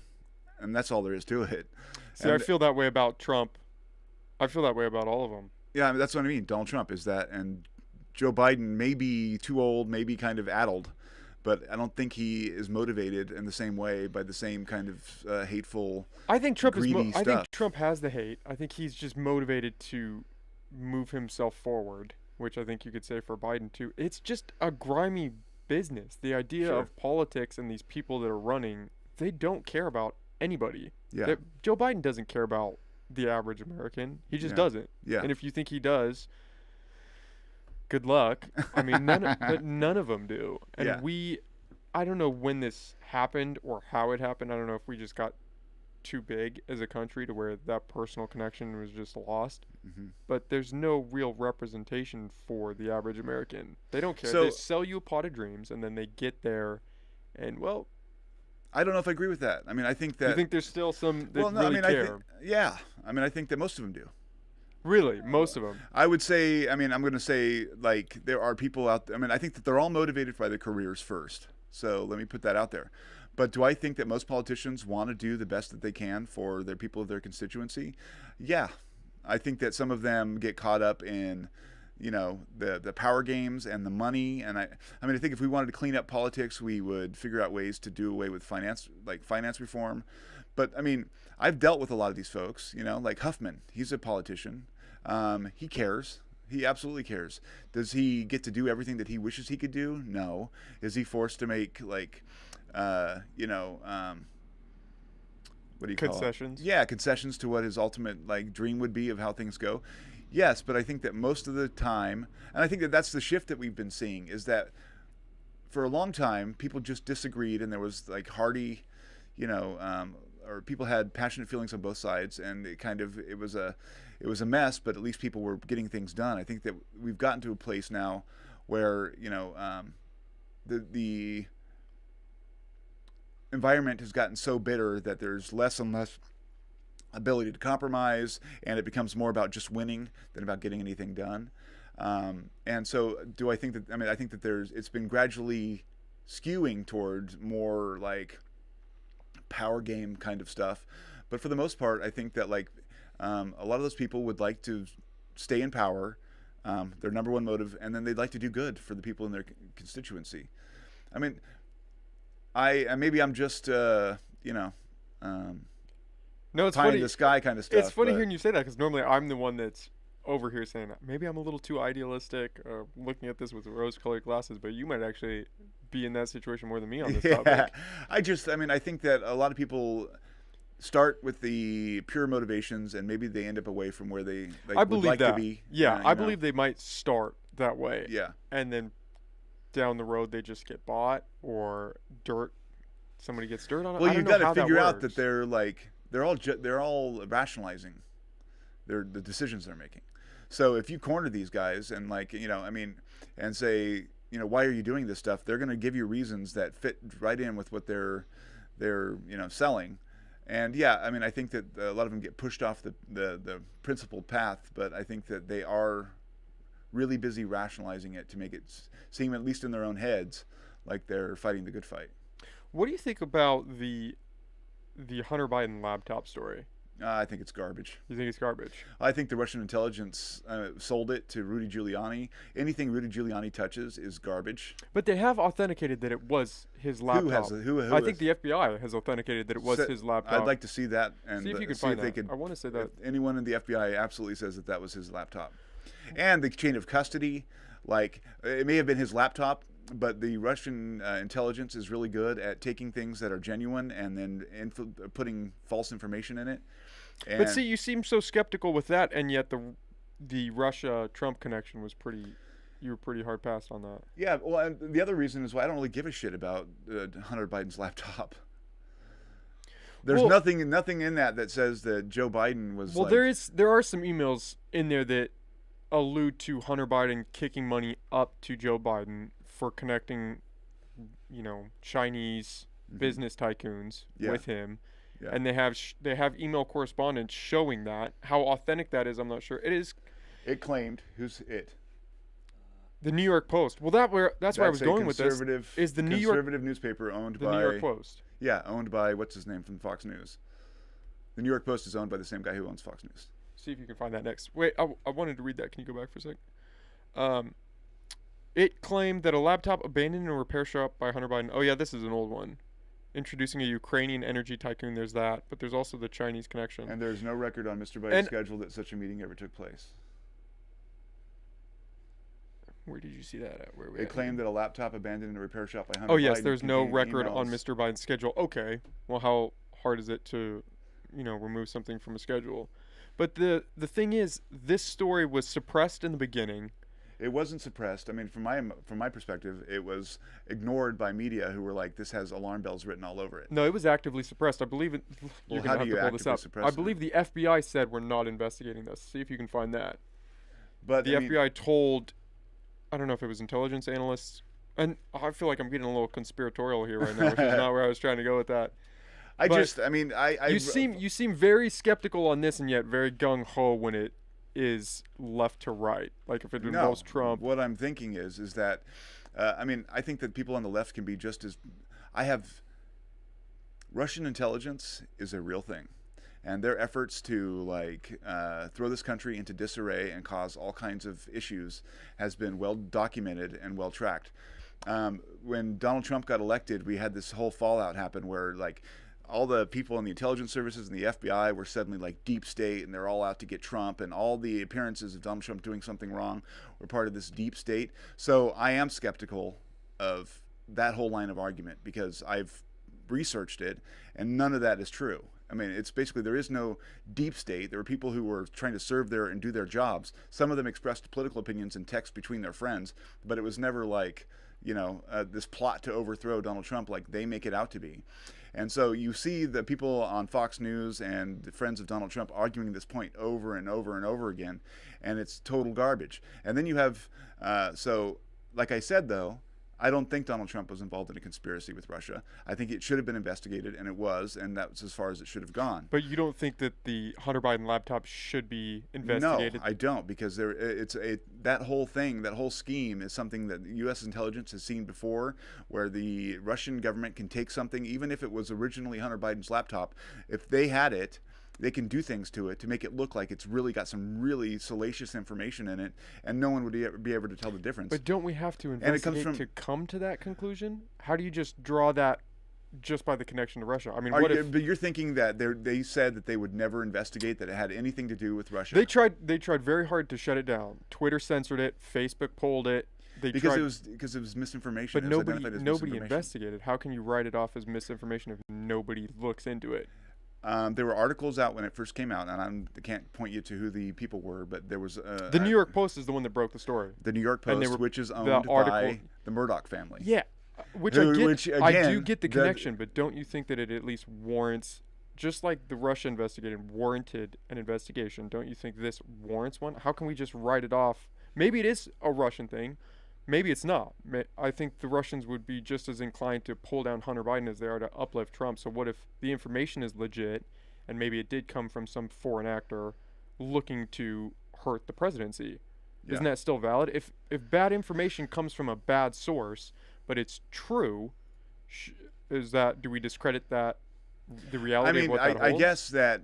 And that's all there is to it. See, And I feel that way about Trump. I feel that way about all of them. yeah, I mean, that's what I mean. Donald Trump is that, and Joe Biden may be too old, maybe kind of addled, but I don't think he is motivated in the same way by the same kind of hateful, I think Trump greedy I think stuff. Trump has the hate. I think he's just motivated to move himself forward, which I think you could say for Biden too. It's just a grimy business. The idea Sure. of politics and these people that are running, they don't care about anybody. Yeah. Joe Biden doesn't care about the average American. He just Yeah. doesn't. Yeah. And if you think he does, good luck. I mean, but none of them do. And Yeah. I don't know when this happened or how it happened. I don't know if we just got too big as a country to where that personal connection was just lost. Hmm. But there's no real representation for the average American. They don't care. So They sell you a pot of dreams, and then they get there, and well, I don't know if I agree with that. I mean, I think that. you think there's still some that Well, no, really I mean, care. yeah. I mean, I think that most of them do. Really, most of them. I would say, I mean, I'm going to say, like, there are people out there. I mean, I think that they're all motivated by their careers first. So let me put that out there. But do I think that most politicians want to do the best that they can for their people of their constituency? Yeah. I think that some of them get caught up in, the power games and the money. And I mean, I think if we wanted to clean up politics, we would figure out ways to do away with finance reform. But I mean, I've dealt with a lot of these folks, like Huffman. He's a politician. He cares. He absolutely cares. Does he get to do everything that he wishes he could do? No. Is he forced to make what do you call it? Concessions. Yeah, concessions to what his ultimate dream would be of how things go. Yes, but I think that most of the time, and I think that that's the shift that we've been seeing, is that for a long time people just disagreed, and there was hearty, or people had passionate feelings on both sides, and it was a mess, but at least people were getting things done. I think that we've gotten to a place now where the environment has gotten so bitter that there's less and less ability to compromise, and it becomes more about just winning than about getting anything done. And so, do I think that? I mean, I think that it's been gradually skewing towards more power game kind of stuff. But for the most part, I think that a lot of those people would like to stay in power, their number one motive, and then they'd like to do good for the people in their constituency. I mean, maybe I'm just No, it's pie funny. in the sky kind of stuff. It's funny but- hearing you say that because normally I'm the one that's over here saying maybe I'm a little too idealistic, looking at this with rose-colored glasses. But you might actually be in that situation more than me on this topic. I think that a lot of people start with the pure motivations, and maybe they end up away from where they I would believe like that. to be. Yeah, I believe they might start that way. Yeah. And then down the road they just get bought or somebody gets dirt on it. Well, I don't you've know got how to figure out works. that they're all rationalizing the decisions they're making. So if you corner these guys and and say, why are you doing this stuff? They're going to give you reasons that fit right in with what they're selling. And yeah, I mean, I think that a lot of them get pushed off the principled path, but I think that they are really busy rationalizing it to make it seem, at least in their own heads, like they're fighting the good fight. What do you think about the Hunter Biden laptop story? I think it's garbage. You think it's garbage? I think the Russian intelligence sold it to Rudy Giuliani. Anything Rudy Giuliani touches is garbage. But they have authenticated that it was his laptop. Who I think the FBI has authenticated that it was his laptop. I'd like to see that and see if you can see find if they that. I want to say that. Anyone in the FBI absolutely says that was his laptop. And the chain of custody, it may have been his laptop, but the Russian intelligence is really good at taking things that are genuine and then putting false information in it. But see, you seem so skeptical with that, and yet the Russia-Trump connection was you were pretty hard passed on that. Yeah, well, and the other reason is why I don't really give a shit about Hunter Biden's laptop. There's nothing in that says that Joe Biden was. Well, there are some emails in there that allude to Hunter Biden kicking money up to Joe Biden for connecting, Chinese business tycoons with him. Yeah. And they have email correspondence showing that. How authentic that is, I'm not sure. It is. It claimed. Who's it? The New York Post. Well, that's where I was going with this. Is the conservative newspaper owned by the New York Post? Yeah, owned by what's his name from Fox News. The New York Post is owned by the same guy who owns Fox News. See if you can find that next. Wait, I wanted to read that. Can you go back for a sec? It claimed that a laptop abandoned in a repair shop by Hunter Biden. Oh yeah, this is an old one. Introducing a Ukrainian energy tycoon. There's that, but there's also the Chinese connection. And there's no record on Mr. Biden's And schedule that such a meeting ever took place. where did you see that at? Where we It at claimed here? that a laptop abandoned in a repair shop by Hunter Oh Biden. yes, there's no contained record on emails. Mr. Biden's schedule. Okay, well, how hard is it to, remove something from a schedule? But the thing is, this story was suppressed in the beginning. It wasn't suppressed. I mean, from my perspective, it was ignored by media who were like, "This has alarm bells written all over it." No, it was actively suppressed. I believe it. You're Well, how gonna do have you to pull this actively up. suppress I it? believe the FBI said we're not investigating this. See if you can find that. But The I mean, FBI told, I don't know if it was intelligence analysts, and I feel like I'm getting a little conspiratorial here right now, which is not where I was trying to go with that. But I you seem very skeptical on this, and yet very gung ho when it is left to right. Like if it involves Trump. What I'm thinking is that, I think that people on the left can be just as. Russian intelligence is a real thing, and their efforts to throw this country into disarray and cause all kinds of issues has been well documented and well tracked. When Donald Trump got elected, we had this whole fallout happen where all the people in the intelligence services and the FBI were suddenly like deep state, and they're all out to get Trump, and all the appearances of Donald Trump doing something wrong were part of this deep state. So I am skeptical of that whole line of argument because I've researched it, and none of that is true. I mean, it's basically there is no deep state. There were people who were trying to serve there and do their jobs. Some of them expressed political opinions in text between their friends, but it was never this plot to overthrow Donald Trump like they make it out to be. And so you see the people on Fox News and the friends of Donald Trump arguing this point over and over and over again, and it's total garbage. And then you have, like I said, though, I don't think Donald Trump was involved in a conspiracy with Russia. I think it should have been investigated, and it was, and that's as far as it should have gone. But you don't think that the Hunter Biden laptop should be investigated? No, I don't, because that whole thing, that whole scheme is something that U.S. intelligence has seen before, where the Russian government can take something, even if it was originally Hunter Biden's laptop, if they had it, they can do things to it to make it look like it's really got some really salacious information in it, and no one would be able to tell the difference. But don't we have to it investigate comes to come to that conclusion? How do you just draw that just by the connection to Russia? I mean, But you're thinking that they said that they would never investigate that it had anything to do with Russia? They tried very hard to shut it down. Twitter censored it. Facebook pulled it. Because it was misinformation. But it was identified as nobody misinformation. investigated. How can you write it off as misinformation if nobody looks into it? There were articles out when it first came out, and I can't point you to who the people were, but there was the New York Post is the one that broke the story. The New York Post, which is owned by the Murdoch family. Yeah, which I get. I do get the connection, but don't you think that it at least warrants, just like the Russia investigation warranted an investigation? Don't you think this warrants one? How can we just write it off? Maybe it is a Russian thing. Maybe it's not. I think the Russians would be just as inclined to pull down Hunter Biden as they are to uplift Trump. So what if the information is legit and maybe it did come from some foreign actor looking to hurt the presidency? Yeah. Isn't that still valid? If bad information comes from a bad source, but it's true, do we discredit that, the reality of what that holds? I guess that,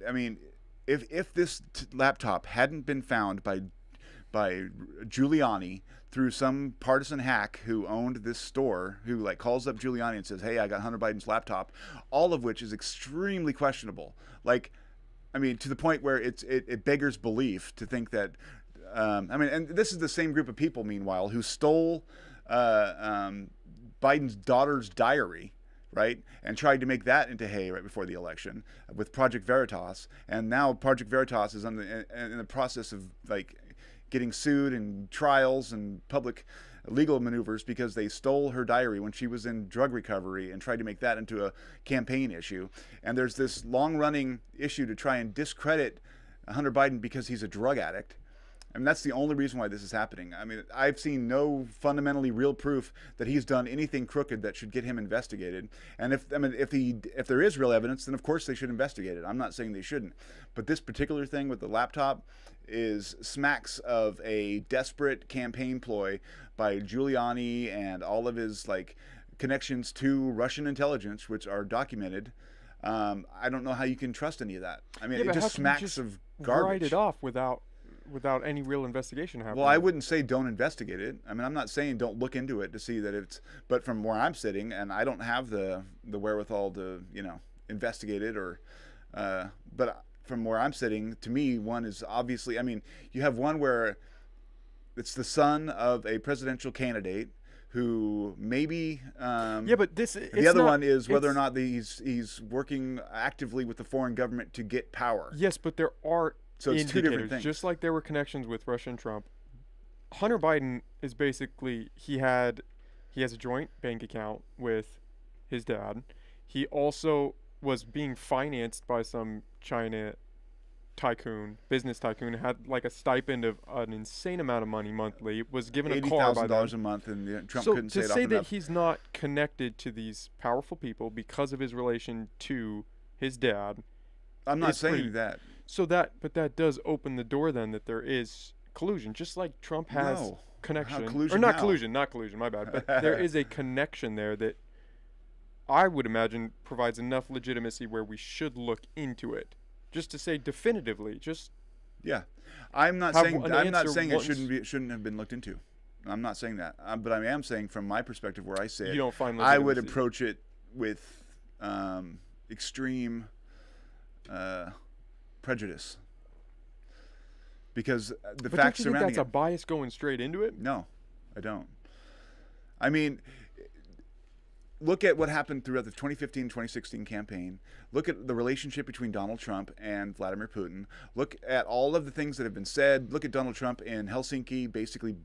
if this laptop hadn't been found by Giuliani through some partisan hack who owned this store, who calls up Giuliani and says, "Hey, I got Hunter Biden's laptop," all of which is extremely questionable. To the point where it beggars belief to think that. And this is the same group of people, meanwhile, who stole Biden's daughter's diary, right, and tried to make that into hay right before the election with Project Veritas, and now Project Veritas is in the process of getting sued and trials and public legal maneuvers because they stole her diary when she was in drug recovery and tried to make that into a campaign issue. And there's this long-running issue to try and discredit Hunter Biden because he's a drug addict. That's the only reason why this is happening. I've seen no fundamentally real proof that he's done anything crooked that should get him investigated. And if there is real evidence, then of course they should investigate it. I'm not saying they shouldn't. But this particular thing with the laptop smacks of a desperate campaign ploy by Giuliani and all of his connections to Russian intelligence, which are documented. I don't know how you can trust any of that. It just smacks of garbage. Write it off without without any real investigation happening. Well, I wouldn't say don't investigate it. I mean, I'm not saying don't look into it to see that it's. But from where I'm sitting, and I don't have the wherewithal to investigate it or. But from where I'm sitting, to me, one is obviously. I mean, you have one where it's the son of a presidential candidate who maybe. Yeah, but the other one is whether or not he's working actively with the foreign government to get power. Yes, but there are. So it's two different things. Just like there were connections with Russia and Trump, Hunter Biden is basically he has a joint bank account with his dad. He also was being financed by some China business tycoon, had like a stipend of an insane amount of money monthly, was given a car by $80,000 a month, and Trump so couldn't say it to off say enough. that he's not connected to these powerful people because of his relation to his dad. I'm not saying that. But that does open the door then that there is collusion, just like Trump has connection. Not collusion, my bad. But there is a connection there that I would imagine provides enough legitimacy where we should look into it. Just to say definitively, yeah, I'm not saying it shouldn't have been looked into. I'm not saying that, but I am saying from my perspective where I sit, you don't find I would approach it with extreme prejudice because the facts surrounding it. But don't you think that's a bias going straight into it? No, I don't. I mean, look at what happened throughout the 2015-2016 campaign. Look at the relationship between Donald Trump and Vladimir Putin. Look at all of the things that have been said. Look at Donald Trump in Helsinki basically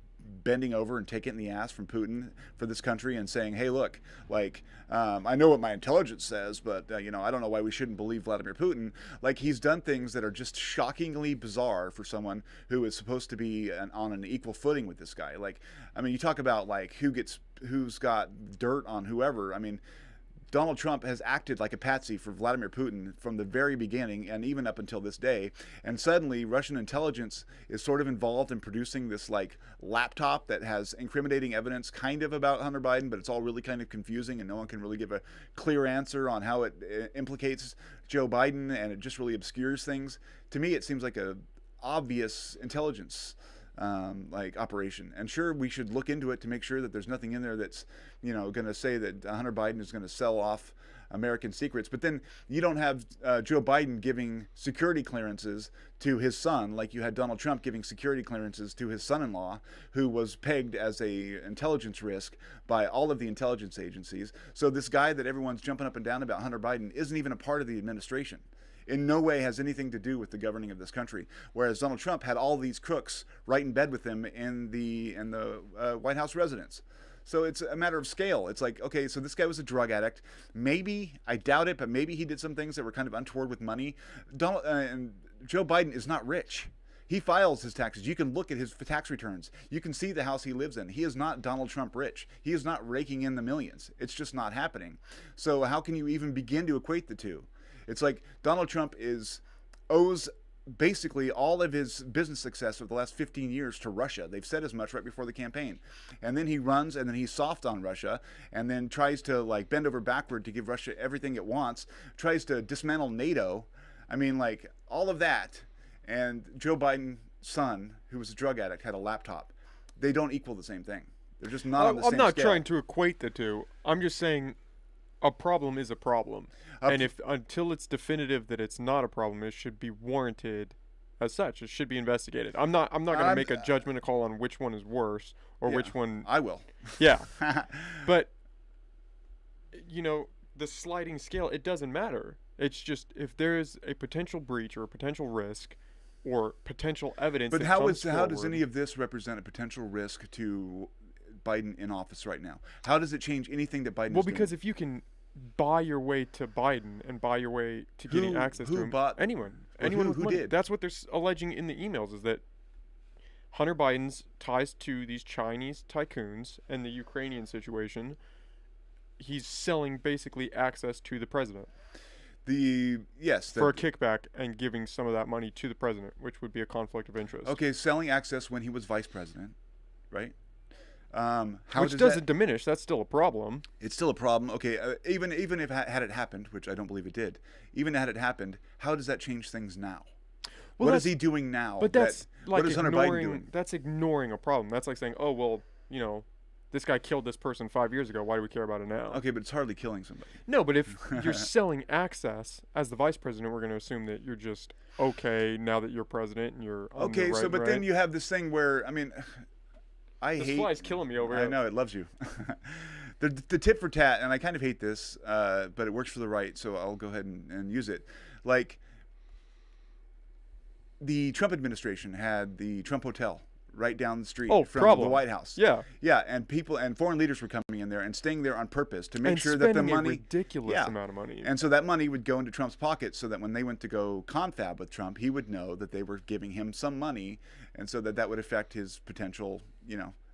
bending over and taking the ass from Putin for this country and saying, hey, look, like, I know what my intelligence says, but, I don't know why we shouldn't believe Vladimir Putin. Like, he's done things that are just shockingly bizarre for someone who is supposed to be on an equal footing with this guy. Like, I mean, you talk about, like, who's got dirt on whoever. I mean, Donald Trump has acted like a patsy for Vladimir Putin from the very beginning and even up until this day. And suddenly Russian intelligence is sort of involved in producing this like laptop that has incriminating evidence kind of about Hunter Biden, but it's all really kind of confusing and no one can really give a clear answer on how it implicates Joe Biden, and it just really obscures things. To me, it seems like a obvious intelligence like operation, and sure, we should look into it to make sure that there's nothing in there that's going to say that Hunter Biden is going to sell off American secrets. But then you don't have Joe Biden giving security clearances to his son like you had Donald Trump giving security clearances to his son-in-law, who was pegged as a intelligence risk by all of the intelligence agencies. So this guy that everyone's jumping up and down about, Hunter Biden, isn't even a part of the administration. In no way has anything to do with the governing of this country. Whereas Donald Trump had all these crooks right in bed with him in the White House residence. So it's a matter of scale. It's like, okay, so this guy was a drug addict. Maybe, I doubt it, but maybe he did some things that were kind of untoward with money. And Joe Biden is not rich. He files his taxes. You can look at his tax returns. You can see the house he lives in. He is not Donald Trump rich. He is not raking in the millions. It's just not happening. So how can you even begin to equate the two? It's like Donald Trump owes basically all of his business success of the last 15 years to Russia. They've said as much right before the campaign. And then he runs, and then he's soft on Russia, and then tries to like bend over backward to give Russia everything it wants, tries to dismantle NATO. I mean, like, all of that. And Joe Biden's son, who was a drug addict, had a laptop. They don't equal the same thing. They're just not on the same scale. I'm not trying to equate the two. I'm just saying a problem is a problem. And if until it's definitive that it's not a problem, it should be warranted as such. It should be investigated. I'm not going to make a judgment call on which one is worse or which one. I will. Yeah. But the sliding scale, it doesn't matter. It's just if there is a potential breach or a potential risk or potential evidence. But how does any of this represent a potential risk to Biden in office right now? How does it change anything that Biden is doing? Well, because if you can buy your way to Biden and buy your way to getting access to him, anyone with money. Did? That's what they're alleging in the emails, is that Hunter Biden's ties to these Chinese tycoons and the Ukrainian situation, he's selling basically access to the president. For a kickback and giving some of that money to the president, which would be a conflict of interest. Okay, selling access when he was vice president, right? Which doesn't diminish. That's still a problem. It's still a problem. Okay, even if had it happened, which I don't believe it did, even had it happened, how does that change things now? Well, What is that's he doing now? but that's What like is Hunter Biden doing? that's ignoring a problem. That's like saying, oh well, this guy killed this person 5 years ago. Why do we care about it now? Okay, but it's hardly killing somebody. No, but if you're selling access as the vice president, we're going to assume that you're just okay now that you're president and you're on Okay, the right, so but right? then you have this thing where, I mean, I This hate. fly's killing me over I here. know it loves you. The tit for tat, and I kind of hate this, but it works for the right, so I'll go ahead and use it. Like, the Trump administration had the Trump Hotel right down the street from problem. the White House. Yeah. Yeah, and people and foreign leaders were coming in there and staying there on purpose to make And sure that the spending money, a ridiculous yeah, amount of money. and so that money would go into Trump's pocket, so that when they went to go confab with Trump, he would know that they were giving him some money, and so that would affect his potential.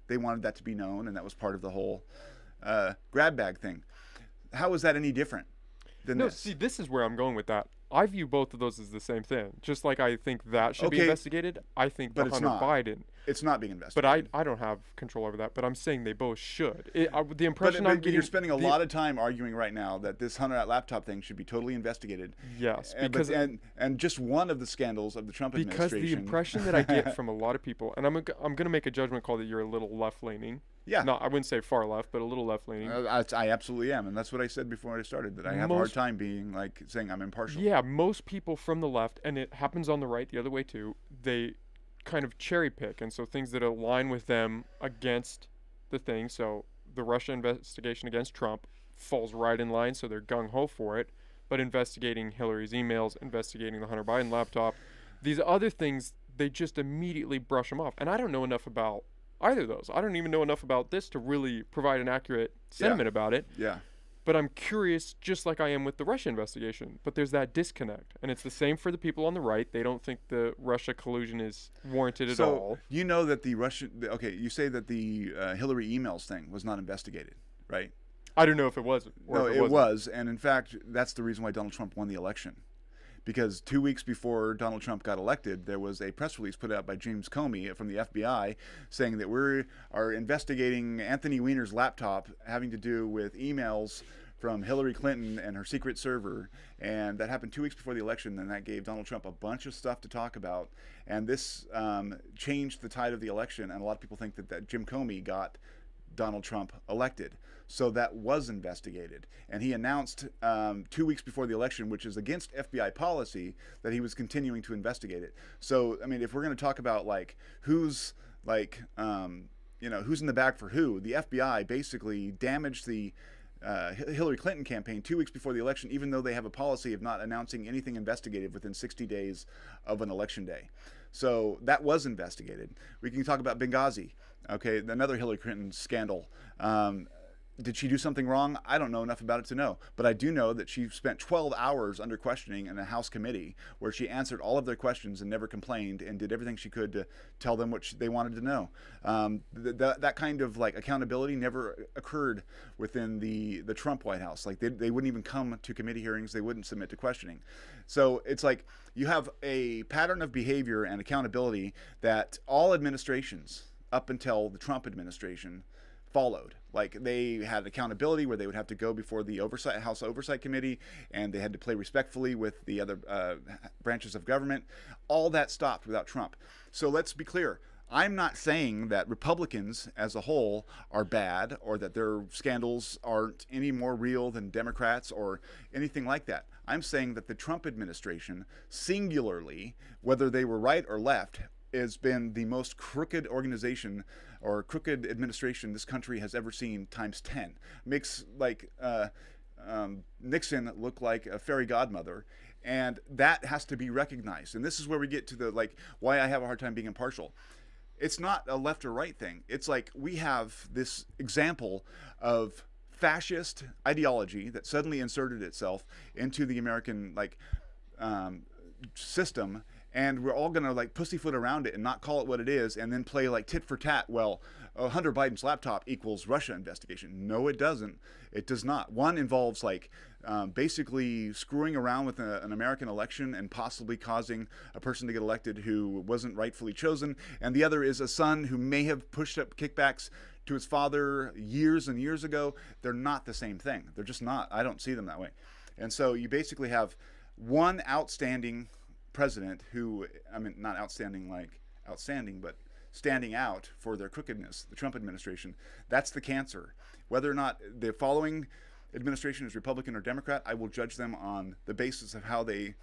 They wanted that to be known, and that was part of the whole grab bag thing. How is that any different than No, this? see, this is where I'm going with that. I view both of those as the same thing. Just like I think that should be Okay, investigated, I think but the it's Hunter not. Biden. It's not being But investigated. I don't have control over that. But I'm saying they both should. The But, impression but I'm getting. you're spending a lot of time arguing right now that this Hunter laptop thing should be totally investigated. Yes, And, because and just one of the scandals of the Trump because administration. the impression that I get from a lot of people, and I'm gonna make a judgment call that you're a little left leaning. Yeah. No, I wouldn't say far left, but a little left leaning. I absolutely am, and that's what I said before I started. That I have a hard time being like saying I'm impartial. Yeah, most people from the left, and it happens on the right the other way too, they kind of cherry pick, and so things that align with them against the thing. So the Russia investigation against Trump falls right in line, so they're gung ho for it. But investigating Hillary's emails, investigating the Hunter Biden laptop, these other things, they just immediately brush them off. And I don't know enough about either of those. I don't even know enough about this to really provide an accurate sentiment about it. Yeah. But I'm curious, just like I am with the Russia investigation. But there's that disconnect. And it's the same for the people on the right. They don't think the Russia collusion is warranted at all. So you know that the Russian. Okay, you say that the Hillary emails thing was not investigated, right? I don't know if it was. Or No, if it wasn't. was, and in fact, that's the reason why Donald Trump won the election. Because 2 weeks before Donald Trump got elected, there was a press release put out by James Comey from the FBI saying that we are investigating Anthony Weiner's laptop having to do with emails from Hillary Clinton and her secret server. And that happened 2 weeks before the election, and that gave Donald Trump a bunch of stuff to talk about. And this changed the tide of the election, and a lot of people think that Jim Comey got Donald Trump elected. So that was investigated. And he announced 2 weeks before the election, which is against FBI policy, that he was continuing to investigate it. So, I mean, if we're going to talk about who's who's in the bag for who, the FBI basically damaged the Hillary Clinton campaign 2 weeks before the election, even though they have a policy of not announcing anything investigative within 60 days of an election day. So that was investigated. We can talk about Benghazi. Okay, another Hillary Clinton scandal. Did she do something wrong? I don't know enough about it to know. But I do know that she spent 12 hours under questioning in a House committee where she answered all of their questions and never complained and did everything she could to tell them what they wanted to know. That kind of accountability never occurred within the Trump White House. They wouldn't even come to committee hearings. They wouldn't submit to questioning. So it's like you have a pattern of behavior and accountability that all administrations up until the Trump administration followed. They had accountability where they would have to go before the House Oversight Committee, and they had to play respectfully with the other branches of government. All that stopped without Trump. So let's be clear. I'm not saying that Republicans as a whole are bad or that their scandals aren't any more real than Democrats or anything like that. I'm saying that the Trump administration, singularly, whether they were right or left, has been the most crooked organization or crooked administration this country has ever seen times 10. Makes Nixon look like a fairy godmother, and that has to be recognized. And this is where we get to the why I have a hard time being impartial. It's not a left or right thing. It's we have this example of fascist ideology that suddenly inserted itself into the American system. And we're all going to pussyfoot around it and not call it what it is and then play tit for tat. Well, Hunter Biden's laptop equals Russia investigation. No, it doesn't. It does not. One involves basically screwing around with an American election and possibly causing a person to get elected who wasn't rightfully chosen. And the other is a son who may have pushed up kickbacks to his father years and years ago. They're not the same thing. They're just not. I don't see them that way. And so you basically have one outstanding president who, I mean, not outstanding like outstanding, but standing out for their crookedness, the Trump administration. That's the cancer. Whether or not the following administration is Republican or Democrat, I will judge them on the basis of how they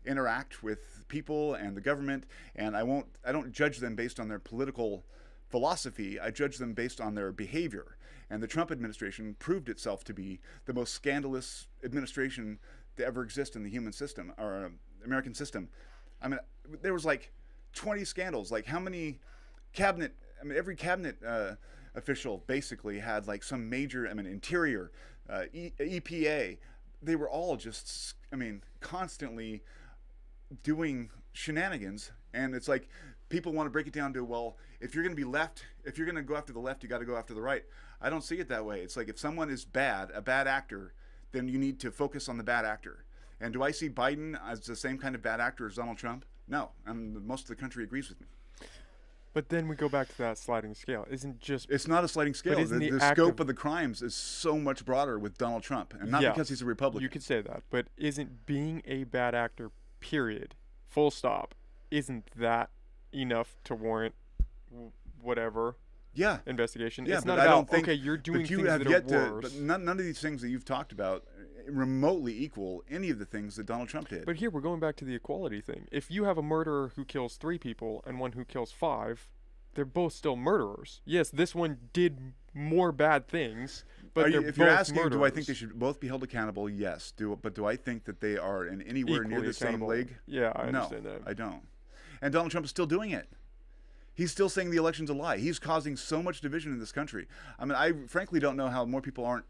interact with people and the government, and I don't judge them based on their political philosophy. I judge them based on their behavior. And the Trump administration proved itself to be the most scandalous administration to ever exist in the human system or American system. I mean, there was like 20 scandals. Like how many cabinet? I mean, every cabinet official basically had like some major. I mean, Interior, EPA. They were all just, I mean, constantly doing shenanigans. And it's like people want to break it down to, well, if you're going to be left, if you're going to go after the left, you got to go after the right. I don't see it that way. It's like if someone is bad, a bad actor, then you need to focus on the bad actor. And do I see Biden as the same kind of bad actor as Donald Trump? No, and most of the country agrees with me. But then we go back to that sliding scale. It's not a sliding scale. The scope of the crimes is so much broader with Donald Trump, and not because he's a Republican. You could say that, but isn't being a bad actor, period, full stop, isn't that enough to warrant whatever investigation? Yeah, it's but not I about, don't think, okay, you're doing but you things have that yet are worse. But none of these things that you've talked about remotely equal any of the things that Donald Trump did. But here we're going back to the equality thing. If you have a murderer who kills 3 people and one who kills 5, they're both still murderers. Yes, this one did more bad things, but if you're asking, do I think they should both be held accountable? Yes. But do I think that they are in anywhere near the same league? Yeah, I understand that. I don't. And Donald Trump is still doing it. He's still saying the election's a lie. He's causing so much division in this country. I mean, I frankly don't know how more people aren't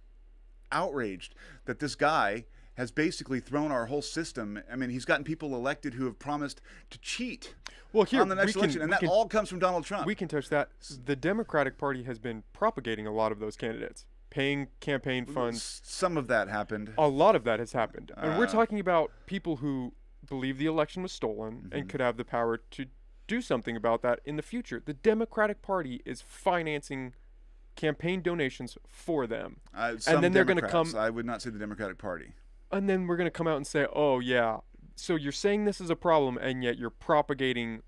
outraged that this guy has basically thrown our whole system. I mean, he's gotten people elected who have promised to cheat on the next election, and that all comes from Donald Trump. We can touch that. The Democratic Party has been propagating a lot of those candidates, paying campaign funds. Some of that happened. A lot of that has happened. And we're talking about people who believe the election was stolen and could have the power to do something about that in the future. The Democratic Party is financing campaign donations for them. And then they're going to come. I would not say the Democratic Party. And then we're going to come out and say, oh, yeah, so you're saying this is a problem, and yet you're propagating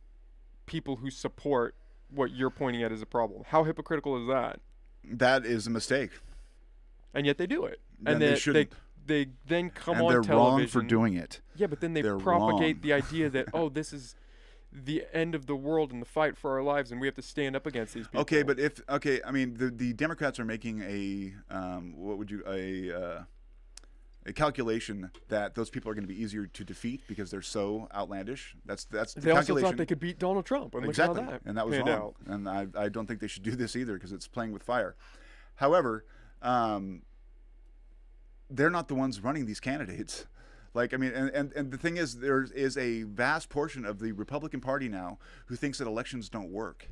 people who support what you're pointing at as a problem. How hypocritical is that? That is a mistake. And yet they do it. And they then come on television. And they're wrong for doing it. Yeah, but then they propagate the idea that, oh, this is the end of the world and the fight for our lives, and we have to stand up against these people. Okay, but I mean, the Democrats are making a calculation that those people are going to be easier to defeat because they're so outlandish. That's the calculation. They also thought they could beat Donald Trump. And exactly, look at and that was wrong. Out. And I don't think they should do this either because it's playing with fire. However, they're not the ones running these candidates. Like, I mean, and the thing is, there is a vast portion of the Republican Party now who thinks that elections don't work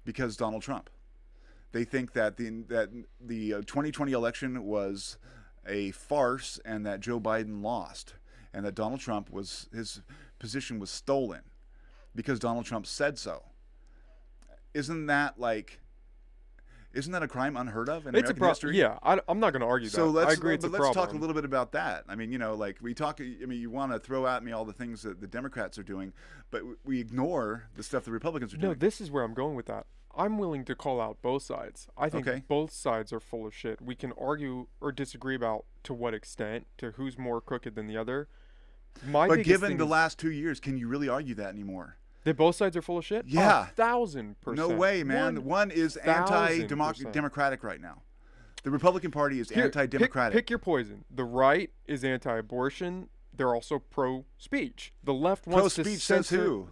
because Donald Trump. They think that the 2020 election was a farce and that Joe Biden lost and that Donald Trump his position was stolen because Donald Trump said so. Isn't that a crime unheard of in American history? Yeah, I'm not going to argue that. I agree it's a problem. Let's talk a little bit about that. I mean, you want to throw at me all the things that the Democrats are doing, but we ignore the stuff the Republicans are doing. No, this is where I'm going with that. I'm willing to call out both sides. I think both sides are full of shit. We can argue or disagree about to what extent, to who's more crooked than the other. But given the last 2 years, can you really argue that anymore? That both sides are full of shit? Yeah. 1,000%. No way, man. One is anti-democratic right now. The Republican Party is anti-democratic. Pick your poison. The right is anti-abortion. They're also pro-speech. The left wants to pro-speech says who?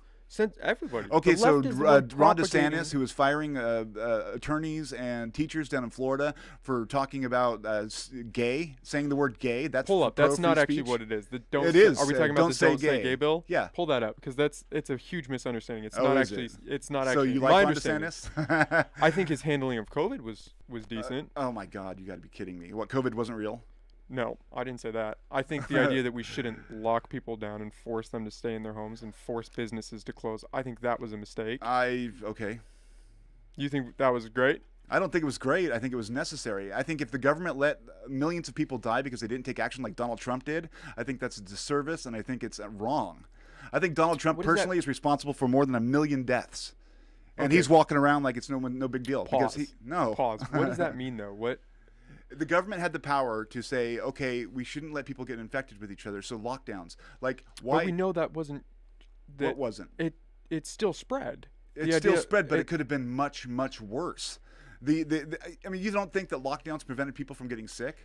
Everybody. Okay, so Ron DeSantis, who is firing attorneys and teachers down in Florida for talking about saying the word gay. That's pull up. That's not actually what it is. It is. Are we talking about the Don't Say Gay bill? Yeah. Pull that up because it's a huge misunderstanding. It's not actually. It's not actually. So you like Ron DeSantis? I think his handling of COVID was decent. Oh my God, you got to be kidding me! What, COVID wasn't real? No, I didn't say that. I think the idea that we shouldn't lock people down and force them to stay in their homes and force businesses to close, I think that was a mistake. Okay. You think that was great? I don't think it was great. I think it was necessary. I think if the government let millions of people die because they didn't take action like Donald Trump did, I think that's a disservice and I think it's wrong. I think Donald Trump What is that? personally is responsible for more than 1 million deaths. And Okay. he's walking around like it's no big deal. Pause. Because no. Pause. What does that mean, though? What? The government had the power to say, okay, we shouldn't let people get infected with each other, so lockdowns. Like, why? But we know that wasn't. What wasn't? It still spread. It still spread, but it could have been much, much worse. I mean, you don't think that lockdowns prevented people from getting sick?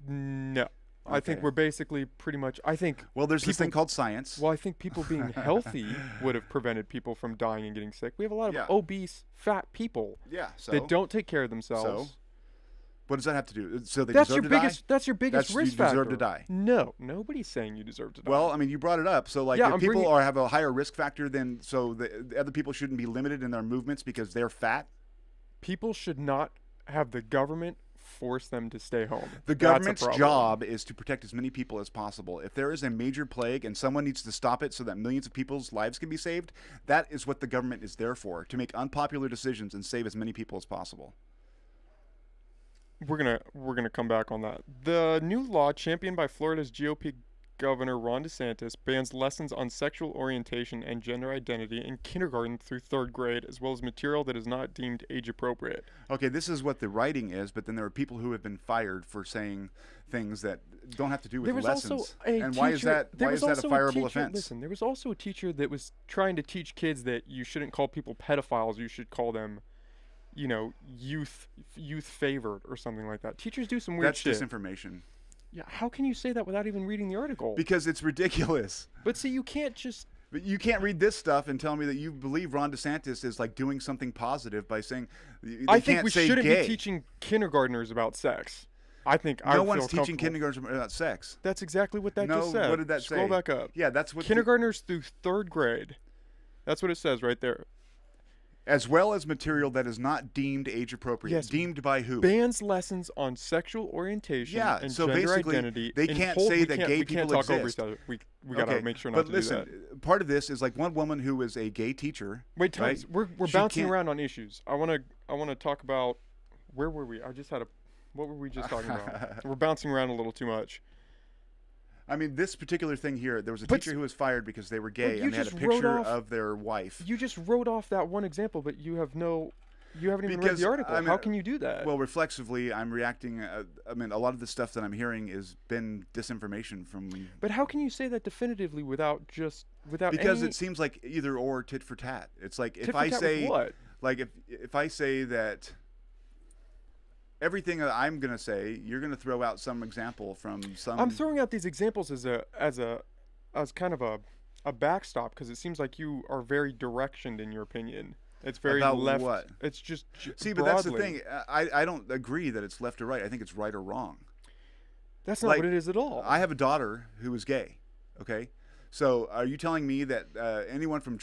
No. I think Okay. we're basically pretty much. I think. Well, there's this people- thing called science. Well, I think people being healthy would have prevented people from dying and getting sick. We have a lot of Yeah. obese, fat people Yeah, so that don't take care of themselves. So? What does that have to do? So they That's deserve your to biggest. die? That's your biggest You risk deserve factor. to die. No, nobody's saying you deserve to die. Well, I mean, you brought it up. So, like, Yeah, if I'm people bringing- have a higher risk factor, then so the other people shouldn't be limited in their movements because they're fat. people should not have the government force them to stay home. The That's a government's problem. job is to protect as many people as possible. If there is a major plague and someone needs to stop it so that millions of people's lives can be saved, that is what the government is there for, to make unpopular decisions and save as many people as possible. We're gonna come back on that. The new law, championed by Florida's GOP Governor Ron DeSantis, bans lessons on sexual orientation and gender identity in kindergarten through 3rd grade, as well as material that is not deemed age appropriate. Okay, this is what the writing is, but then there are people who have been fired for saying things that don't have to do with There was lessons. also a And teacher. why is that there a was also fireable teacher, offense? Listen, there was also a teacher that was trying to teach kids that you shouldn't call people pedophiles. You should call them, youth favored or something like that. Teachers do some weird That's shit. disinformation. Yeah, how can you say that without even reading the article? Because it's ridiculous. But see, you can't just. But you can't read this stuff and tell me that you believe Ron DeSantis is like doing something positive by saying they I think can't we say shouldn't gay. be teaching kindergartners about sex. I think I No feel one's teaching comfortable- kindergartens about sex. That's exactly what that No, just said. what did that Scroll say? back up. Yeah, that's what Kindergartners through 3rd grade. That's what it says right there. as well as material that is not deemed age appropriate. Yes. Deemed by who? Bans lessons on sexual orientation Yeah, and so gender basically, identity. they in can't whole- say we that can't- gay we can't people talk over exist. each other. We gotta make sure not but to listen, do that. part of this is like one woman who was a gay teacher. Wait, Thomas, right? we're She bouncing can't- around on issues. I wanna talk about where were we? I just had a. What were we just talking about? We're bouncing around a little too much. I mean, this particular thing here, there was a But- teacher who was fired because they were gay you and they had a just wrote picture off- of their wife. You just wrote off that one example, but you haven't even read Because, the article. I mean, How can you do that? Well, reflexively, I'm reacting. I mean, a lot of the stuff that I'm hearing has been disinformation from. But how can you say that definitively without Because any, it seems like either or, tit for tat. It's like tit if for I tat with say, what? like if I say that everything that I'm gonna say, you're gonna throw out some example from some. I'm throwing out these examples as kind of a backstop because it seems like you are very directioned in your opinion. It's very About left. what? It's just See, but that's the broadly. thing. I don't agree that it's left or right. I think it's right or wrong. That's not like, what it is at all. I have a daughter who is gay. Okay, so are you telling me that anyone from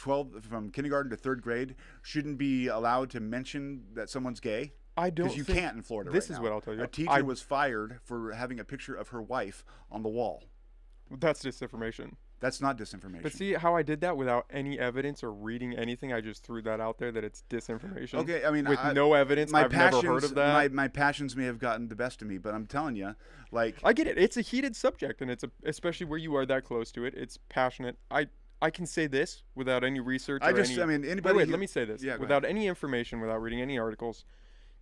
kindergarten to 3rd grade shouldn't be allowed to mention that someone's gay? I don't. Because you think- can't in Florida. This right is now. what I'll tell you. A teacher was fired for having a picture of her wife on the wall. That's disinformation. That's not disinformation. But see how I did that without any evidence or reading anything? I just threw that out there that it's disinformation. Okay, I mean, with no evidence, I've never heard of that. My passions may have gotten the best of me, but I'm telling you, like, I get it. It's a heated subject, and especially where you are that close to it. It's passionate. I can say this without any research. Anybody. Wait, let me say this. Yeah, go Without any information, without reading any articles,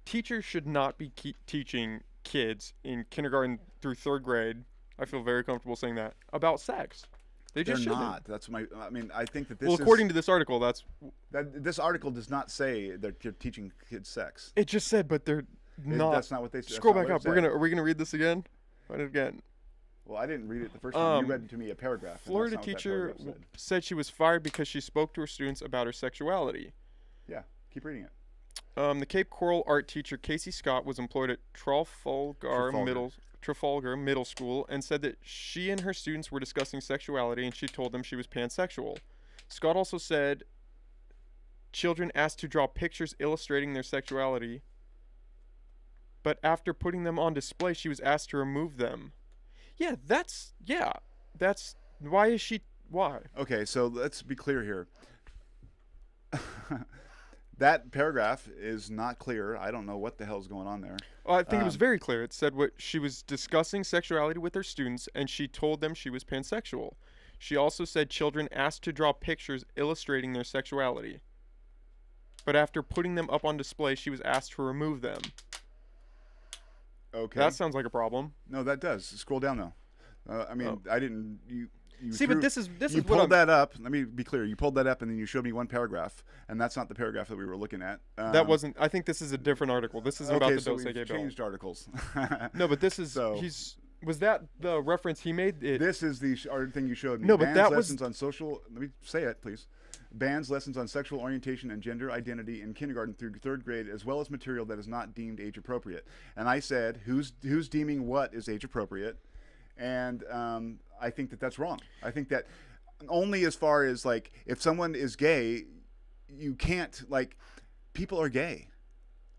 teachers should not be teaching kids in kindergarten through 3rd grade. I feel very comfortable saying that about sex. They They're just shouldn't. not. That's my. I mean, I think that this. Well, according to this article, this article does not say that you're teaching kids sex. it just said, but they're not. That's not what they said. Scroll back up. Are we gonna read this again? Read it again. Well, I didn't read it the first time. You read to me a paragraph. and Florida that's not what that teacher paragraph said she was fired because she spoke to her students about her sexuality. Yeah, keep reading it. The Cape Coral art teacher Casey Scott was employed at Trafalgar Middle School and said that she and her students were discussing sexuality and she told them she was pansexual. Scott also said children asked to draw pictures illustrating their sexuality, but after putting them on display, she was asked to remove them. That's why? Okay, so let's be clear here. That paragraph is not clear. I don't know what the hell's going on there. I think it was very clear. It said what she was discussing sexuality with her students, and she told them she was pansexual. She also said children asked to draw pictures illustrating their sexuality. But after putting them up on display, she was asked to remove them. Okay. That sounds like a problem. No, that does. Scroll down though. I mean, I didn't. You See, but this is you what pulled I'm. that up. Let me be clear. You pulled that up, and then you showed me one paragraph, and that's not the paragraph that we were looking at. That wasn't. I think this is a different article. This isn't about okay, the so Don't Say Gay we've bill. changed articles. No, but this is. So- Was that the reference he made? This is the thing you showed me. No, but Bans that was- lessons on social. Let me say it, please. Bans lessons on sexual orientation and gender identity in kindergarten through third grade, as well as material that is not deemed age appropriate. And I said, who's deeming what is age appropriate? And I think that that's wrong. I think that only as far as like if someone is gay, you can't like people are gay.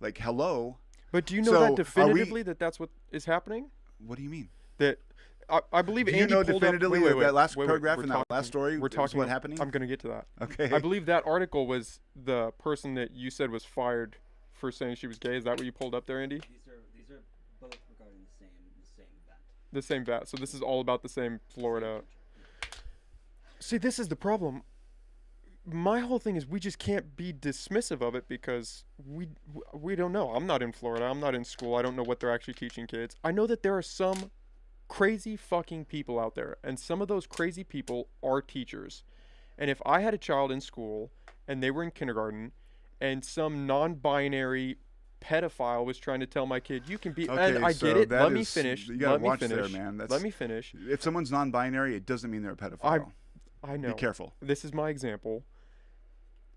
Like hello. But do you know So, that are we- definitively that that's what is happening? What do you mean? That I believe Do Andy you know pulled definitively up, wait, that last wait, paragraph we're in that last story We're is talking what happening? I'm going to get to that. Okay. I believe that article was the person that you said was fired for saying she was gay. Is that what you pulled up there, Andy? These are both regarding the same event. The same vat. So this is all about the same Florida. See, this is the problem. My whole thing is we just can't be dismissive of it because we don't know. I'm not in Florida. I'm not in school. I don't know what they're actually teaching kids. I know that there are some crazy fucking people out there, and some of those crazy people are teachers. And if I had a child in school and they were in kindergarten and some non-binary pedophile was trying to tell my kid, you can be, Okay, and I so get it. that Let me is- finish. you gotta Let me watch there, finish. man. That's- Let me finish. If someone's non-binary, it doesn't mean they're a pedophile. I know. Be careful. This is my example.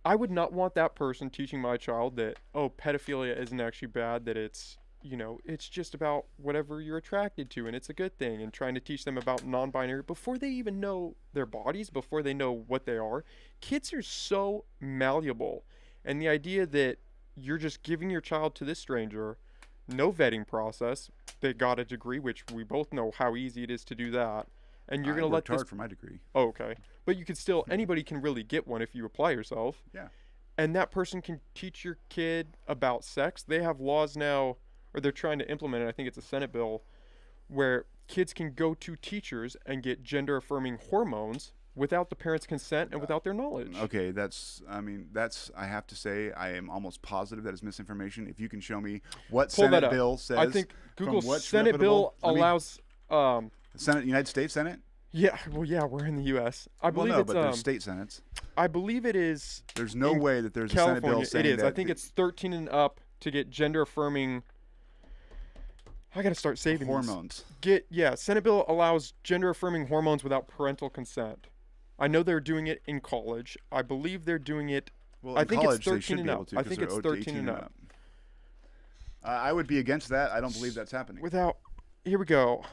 I would not want that person teaching my child that, oh, pedophilia isn't actually bad, that it's, you know, it's just about whatever you're attracted to and it's a good thing, and trying to teach them about non-binary before they even know their bodies, before they know what they are. Kids are so malleable. And the idea that you're just giving your child to this stranger, no vetting process, they got a degree, which we both know how easy it is to do that. And you're I going to let worked this hard for my degree. Oh, okay. But you could still, anybody can really get one if you apply yourself. Yeah. And that person can teach your kid about sex. They have laws now, or they're trying to implement it. I think it's a Senate bill where kids can go to teachers and get gender affirming hormones without the parents' consent and without their knowledge. Okay, I have to say, I am almost positive that is misinformation. If you can show me what Pull that Senate up. bill says. I think from Google what's Senate bill reputable- allows, Senate, United States Senate? yeah, well, yeah, we're in the U.S. I believe well, no, it's, but there's state senates. I believe it is There's no in way that there's a Senate bill California. saying It is. that I think it's 13 and up to get gender affirming. I gotta start saving these. hormones. Senate bill allows gender affirming hormones without parental consent. I know they're doing it in college. I believe they're doing it. Well, I in think college, it's they 13 should and be up. able to I 'cause think they're it's owed to 13 and up. I would be against that. I don't believe that's happening. Without, here we go.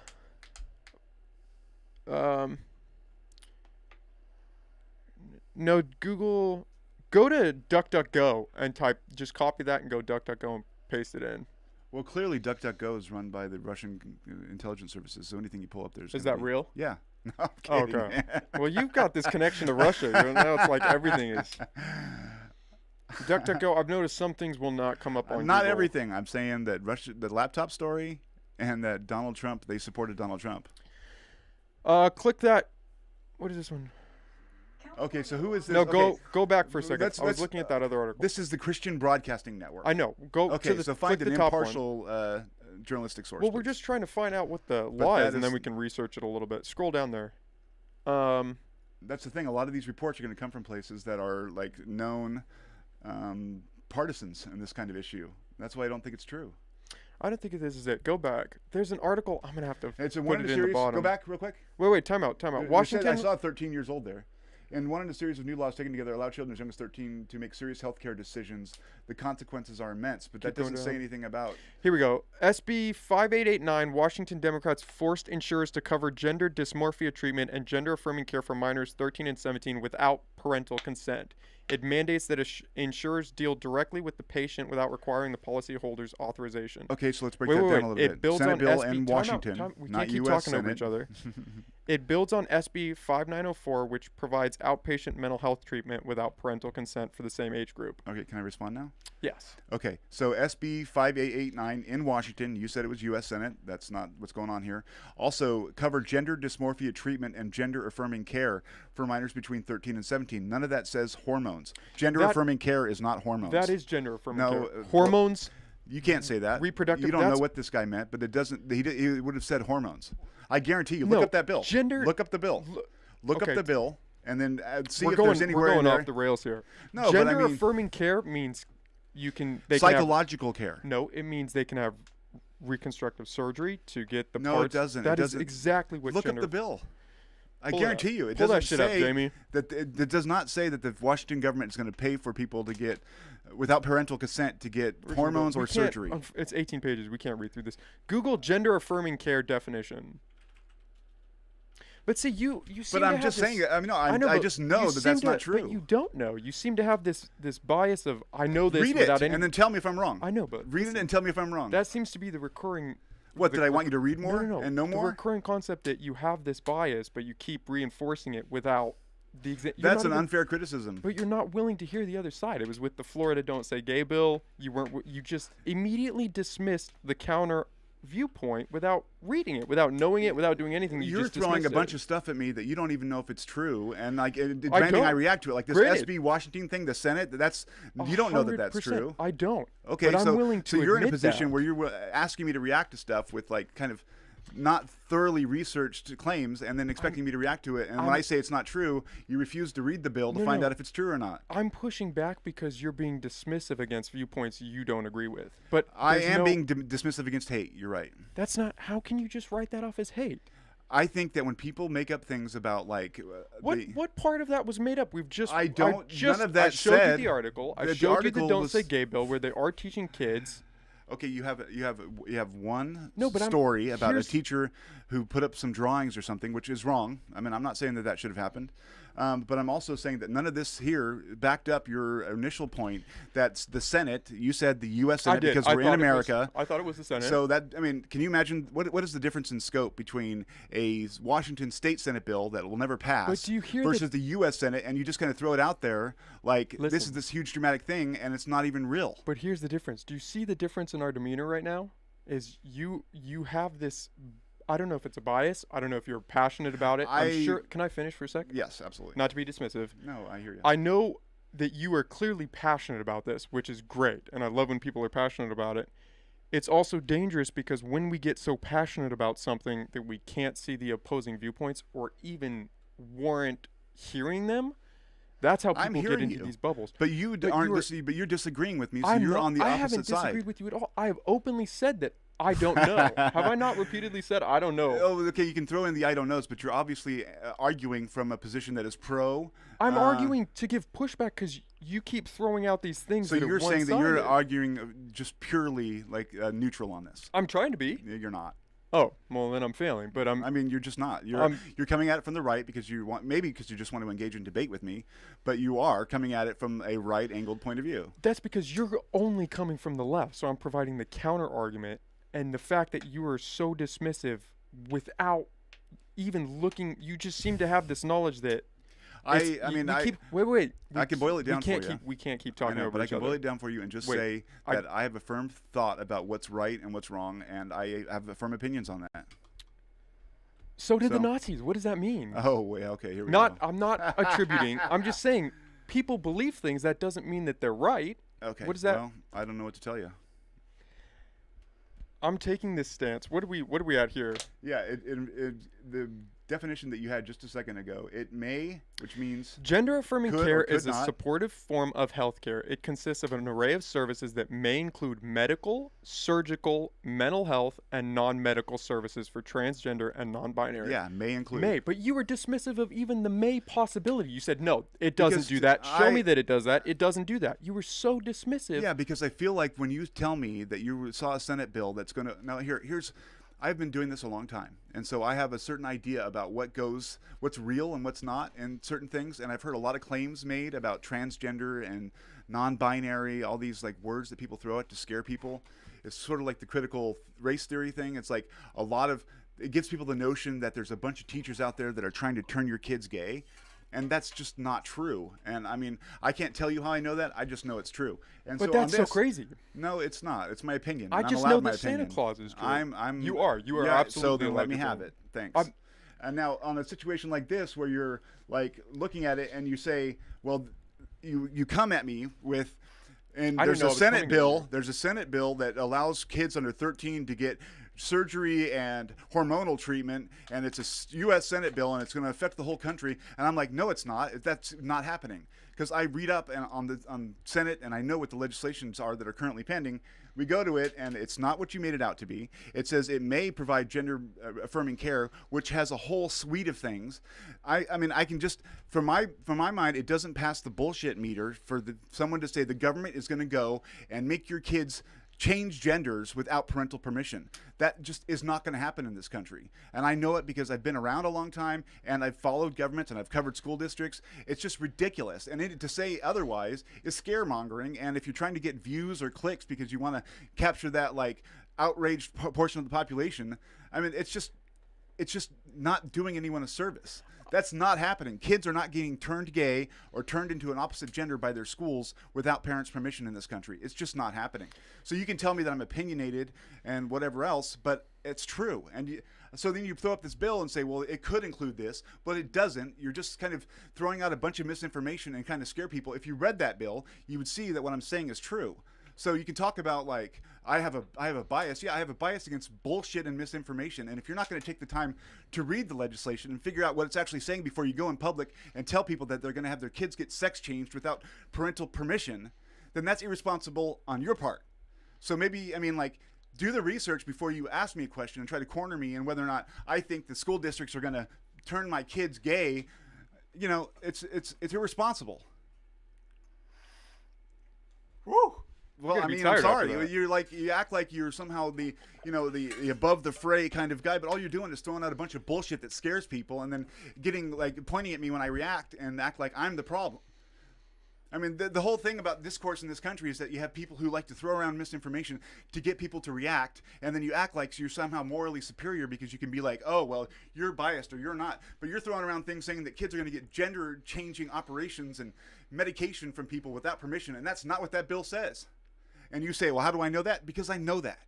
No, Google. Go to DuckDuckGo and just copy that and go DuckDuckGo and paste it in. Well, clearly, DuckDuckGo is run by the Russian intelligence services, so anything you pull up there Is that real? Yeah. No, I'm Oh, kidding. okay. Well, you've got this connection to Russia. You know, it's like everything is. DuckDuckGo, I've noticed some things will not come up on Not Google. everything. I'm saying that Russia, the laptop story, and that Donald Trump, they supported Donald Trump. Click that. What is this one? Okay, so who is this? No, Okay, go back for a second. Let's- I was let's, looking at that other article. This is the Christian Broadcasting Network. I know. Go Okay, to the so find click an the top one. impartial journalistic source. Well, we're please. just trying to find out what the law that is, and then is- we can research it a little bit. Scroll down there. That's the thing. A lot of these reports are going to come from places that are like known partisans in this kind of issue. That's why I don't think it's true. I don't think this is it. Go back. There's an article. I'm gonna have to It's a put one it in a in the series. bottom. Go back real quick. Wait. Time out. It said- Washington. I saw 13 years old there. And one in a series of new laws taken together allow children as young as 13 to make serious healthcare decisions. The consequences are immense, but that Keep going doesn't say down. anything about. Here we go. SB 5889. Washington Democrats forced insurers to cover gender dysmorphia treatment and gender affirming care for minors 13 and 17 without parental consent. It mandates that insurers deal directly with the patient without requiring the policyholder's authorization. Okay, so let's break Wait, that wait, down wait. a little It bit. builds Senate on bill SB in time out, Washington, time- we not can't keep U.S. talking over Senate. each other. It builds on SB 5904, which provides outpatient mental health treatment without parental consent for the same age group. Okay, can I respond now? Yes. Okay, so SB 5889 in Washington, you said it was U.S. Senate. That's not what's going on here. Also, covered gender dysmorphia treatment and gender affirming care for minors between 13 and 17. None of that says hormones. Gender affirming care is not hormones. That is gender affirming No, care. Hormones. You can't say that. Reproductive. You don't know what this guy meant, but it doesn't. He would have said hormones. I guarantee you. Look No, up that bill. gender- Look up the bill. Look okay. up the bill, and then see We're if going, there's anywhere we're in going there. off the rails here. No, but gender I mean, affirming care means they can have, psychological care. no, it means they can have reconstructive surgery to get the No, parts. it doesn't. That It is doesn't. exactly what Look gender. up the bill. I Pull it guarantee up. you, it Pull that doesn't shit up, say Jamie. that. It does not say that the Washington government is going to pay for people to get, without parental consent, to get hormones or surgery. It's 18 pages. We can't read through this. Google gender affirming care definition. But see, you seem But to I'm have just this, saying. I mean, no, I know, I but just know you that seem that's to- not true. But you don't know. You seem to have this bias of I know this Read without it any. and then tell me if I'm wrong. I know, but Read it and tell me if I'm wrong. that seems to be the recurring. What, the did I want you to read more no, and no the more? recurring concept that you have this bias, but you keep reinforcing it without the exact. That's an unfair criticism. But you're not willing to hear the other side. It was with the Florida Don't Say Gay bill. You weren't. You just immediately dismissed the counter viewpoint without reading it, without knowing it, without doing anything. You're just throwing a dismissed bunch it. of stuff at me that you don't even know if it's true, and like demanding I don't. react to it. Like this Granted. SB Washington thing, the Senate. That's you don't know that that's 100%. true. I don't. Okay, but so I'm willing to so you're in a admit position that. where you're asking me to react to stuff with like kind of not thoroughly researched claims, and then expecting me to react to it. And when I say it's not true, you refuse to read the bill to No, find no. out if it's true or not. I'm pushing back because you're being dismissive against viewpoints you don't agree with. But I there's am no- being dismissive against hate. You're right. That's not. How can you just write that off as hate? I think that when people make up things about like What part of that was made up? I don't- none of that I showed said you the article. I that the showed you article the Don't was- Say Gay bill where they are teaching kids. Okay, you have one No, but story about a here's- teacher who put up some drawings or something, which is wrong. I mean, I'm not saying that that should have happened, but I'm also saying that none of this here backed up your initial point. That's the Senate. You said the U.S. I Senate did. because I we're in thought it was- America. I thought it was the Senate. So that, I mean, can you imagine what is the difference in scope between a Washington State Senate bill that will never pass But do you hear versus the U.S. Senate, and you just kind of throw it out there like this Listen. is this huge dramatic thing, and it's not even real. But here's the difference. Do you see the difference in our demeanor right now? Is you have this. I don't know if it's a bias. I don't know if you're passionate about it. I'm sure. Can I finish for a sec? Yes, absolutely. Not to be dismissive. No, I hear you. I know that you are clearly passionate about this, which is great, and I love when people are passionate about it. It's also dangerous because when we get so passionate about something that we can't see the opposing viewpoints or even warrant hearing them, that's how I'm people get hearing into you. these bubbles. But you But aren't. you are- But you're disagreeing with me, so I'm you're not- on the I opposite haven't side. disagreed with you at all. I have openly said that I don't know. Have I not repeatedly said I don't know? Oh, okay. You can throw in the I don't knows, but you're obviously arguing from a position that is pro. I'm arguing to give pushback because you keep throwing out these things. So that you're are saying that you're one-sided. arguing just purely like neutral on this. I'm trying to be. You're not. Oh, well then I'm failing. But I mean, you're just not. You're coming at it from the right because you want, maybe because you just want to engage in debate with me, but you are coming at it from a right-angled point of view. that's because you're only coming from the left. So I'm providing the counter argument, and the fact that you are so dismissive without even looking, you just seem to have this knowledge that. I Wait. I can boil it down for you. We can't keep I talking know, over but I each can other. boil it down for you and just Wait, say that I have a firm thought about what's right and what's wrong, and I have firm opinions on that. So did the So- Nazis. What does that mean? Oh, yeah, okay, here we go. I'm not attributing. I'm just saying people believe things. That doesn't mean that they're right. Okay. What is that? Well, I don't know what to tell you. I'm taking this stance. What are we at here? Yeah, the definition that you had just a second ago, it may, which means Gender affirming Could or care could is a not. supportive form of healthcare. It consists of an array of services that may include medical, surgical, mental health, and non-medical services for transgender and non-binary. yeah, may include. May, but you were dismissive of even the may possibility. You said no, it doesn't Because do that. Show me I- that it does that. It doesn't do that. You were so dismissive. Yeah, because I feel like when you tell me that you saw a Senate bill that's going to now here's I've been doing this a long time, And so I have a certain idea about what's real and what's not in certain things. And I've heard a lot of claims made about transgender and non-binary, all these like words that people throw out to scare people. It's sort of like the critical race theory thing. It's like it gives people the notion that there's a bunch of teachers out there that are trying to turn your kids gay. And that's just not true. And I mean, I can't tell you how I know that. I just know it's true. And But so that's so crazy. No, it's not. It's my opinion. I and just I'm know allowed my that Santa opinion. Claus is true. You are yeah, absolutely so then allowed let me to have feel it. Thanks. I'm- And now on a situation like this where you're like looking at it and you say, well, you come at me with, and I didn't there's know a it was Senate coming to bill. you. There's a Senate bill that allows kids under 13 to get surgery and hormonal treatment, and it's a U.S. Senate bill, and it's going to affect the whole country. And I'm like, no, it's not. That's not happening. Because I read up on Senate, and I know what the legislations are that are currently pending. We go to it, and it's not what you made it out to be. It says it may provide gender-affirming care, which has a whole suite of things. I mean, I can just, from my mind, it doesn't pass the bullshit meter for someone to say the government is going to go and make your kids change genders without parental permission. That just is not going to happen in this country. And I know it because I've been around a long time and I've followed governments and I've covered school districts. It's just ridiculous. And to say otherwise is scaremongering. And if you're trying to get views or clicks because you want to capture that like outraged portion of the population, I mean, it's just not doing anyone a service. That's not happening. Kids are not getting turned gay or turned into an opposite gender by their schools without parents' permission in this country. It's just not happening. So you can tell me that I'm opinionated and whatever else, but it's true. And so then you throw up this bill and say, well, it could include this, but it doesn't. You're just kind of throwing out a bunch of misinformation and kind of scare people. If you read that bill, you would see that what I'm saying is true. So you can talk about like, I have a bias. Yeah, I have a bias against bullshit and misinformation. And if you're not going to take the time to read the legislation and figure out what it's actually saying before you go in public and tell people that they're going to have their kids get sex changed without parental permission, then that's irresponsible on your part. So maybe, I mean, like, do the research before you ask me a question and try to corner me in whether or not I think the school districts are going to turn my kids gay. You know, it's irresponsible. Woo! Well, I mean, I'm sorry. You act like you're somehow the above the fray kind of guy, but all you're doing is throwing out a bunch of bullshit that scares people, and then pointing at me when I react and act like I'm the problem. I mean, the whole thing about discourse in this country is that you have people who like to throw around misinformation to get people to react, and then you act like you're somehow morally superior because you can be like, oh, well, you're biased or you're not. But you're throwing around things saying that kids are going to get gender-changing operations and medication from people without permission, and that's not what that bill says. And you say, well, how do I know that? Because I know that.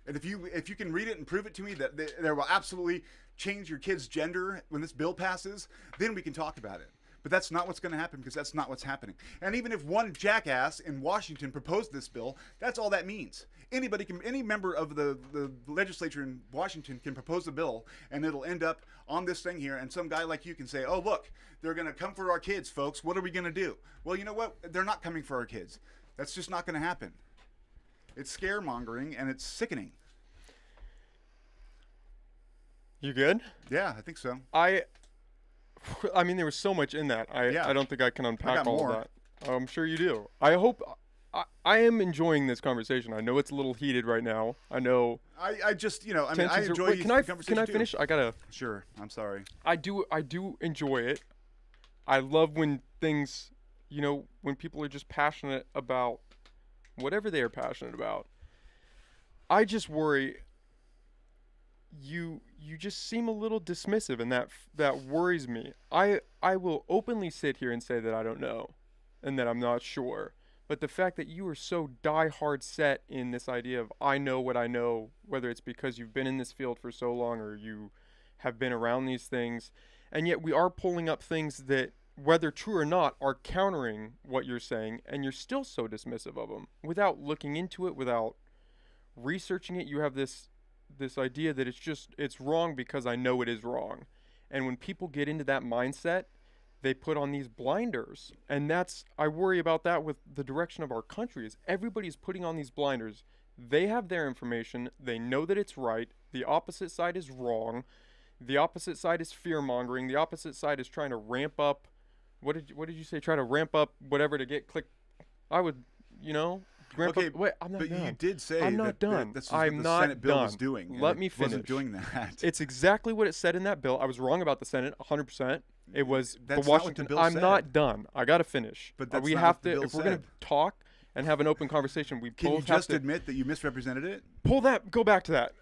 And if you can read it and prove it to me that they will absolutely change your kid's gender when this bill passes, then we can talk about it. But that's not what's going to happen because that's not what's happening. And even if one jackass in Washington proposed this bill, that's all that means. Any member of the legislature in Washington can propose a bill, and it'll end up on this thing here, and some guy like you can say, oh, look, they're going to come for our kids, folks. What are we going to do? Well, you know what? They're not coming for our kids. That's just not going to happen. It's scaremongering, and it's sickening. You good? Yeah, I think so. I mean, there was so much in that. I don't think I can unpack all more. of that. I'm sure you do. I hope. I am enjoying this conversation. I know it's a little heated right now. I know. I just, I mean, I enjoy Wait, the conversation Can I too. finish? I gotta. Sure. I'm sorry. I do enjoy it. I love when things, when people are just passionate about whatever they are passionate about. I just worry. You just seem a little dismissive, and that worries me. I will openly sit here and say that I don't know, and that I'm not sure. But the fact that you are so die-hard set in this idea of I know what I know, whether it's because you've been in this field for so long or you have been around these things, and yet we are pulling up things that, whether true or not, are countering what you're saying, and you're still so dismissive of them without looking into it, without researching it. You have this idea that it's wrong because I know it is wrong. And when people get into that mindset, they put on these blinders. And I worry about that with the direction of our country, is everybody's putting on these blinders. They have their information. They know that it's right. The opposite side is wrong. The opposite side is fear-mongering. The opposite side is trying to ramp up. What did you say? Try to ramp up whatever to get click. I would, Grandpa, Okay, wait, I'm not but done. you did say I'm not that, done. that's I'm what the not Senate bill done. was doing. and Let it me finish. wasn't doing that. It's exactly what it said in that bill. I was wrong about the Senate 100%. It was That's the not what the Washington. bill I'm said. not done. I got to finish. But that's we not have what the to bill if we're going to said. talk and have an open conversation, we Can you both have just to admit that you misrepresented it? go back to that.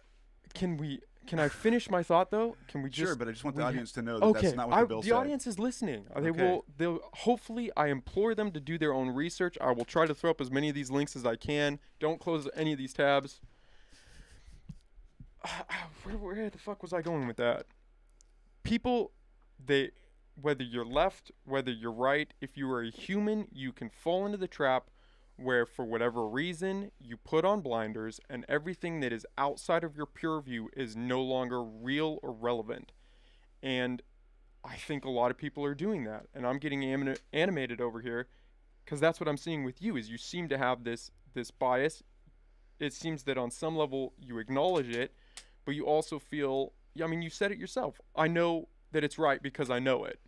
Can I finish my thought though? Can we just Sure, but I just want the we- audience to know that Okay, that's not what the bill the said. audience is listening. Okay. They'll hopefully. I implore them to do their own research. I will try to throw up as many of these links as I can. Don't close any of these tabs. Where the fuck was I going with that? People, whether you're left, whether you're right, if you are a human, you can fall into the trap where, for whatever reason, you put on blinders and everything that is outside of your pure view is no longer real or relevant. And I think a lot of people are doing that. And I'm getting animated over here because that's what I'm seeing with you is you seem to have this bias. It seems that on some level you acknowledge it, but you also feel, I mean, you said it yourself. I know that it's right because I know it.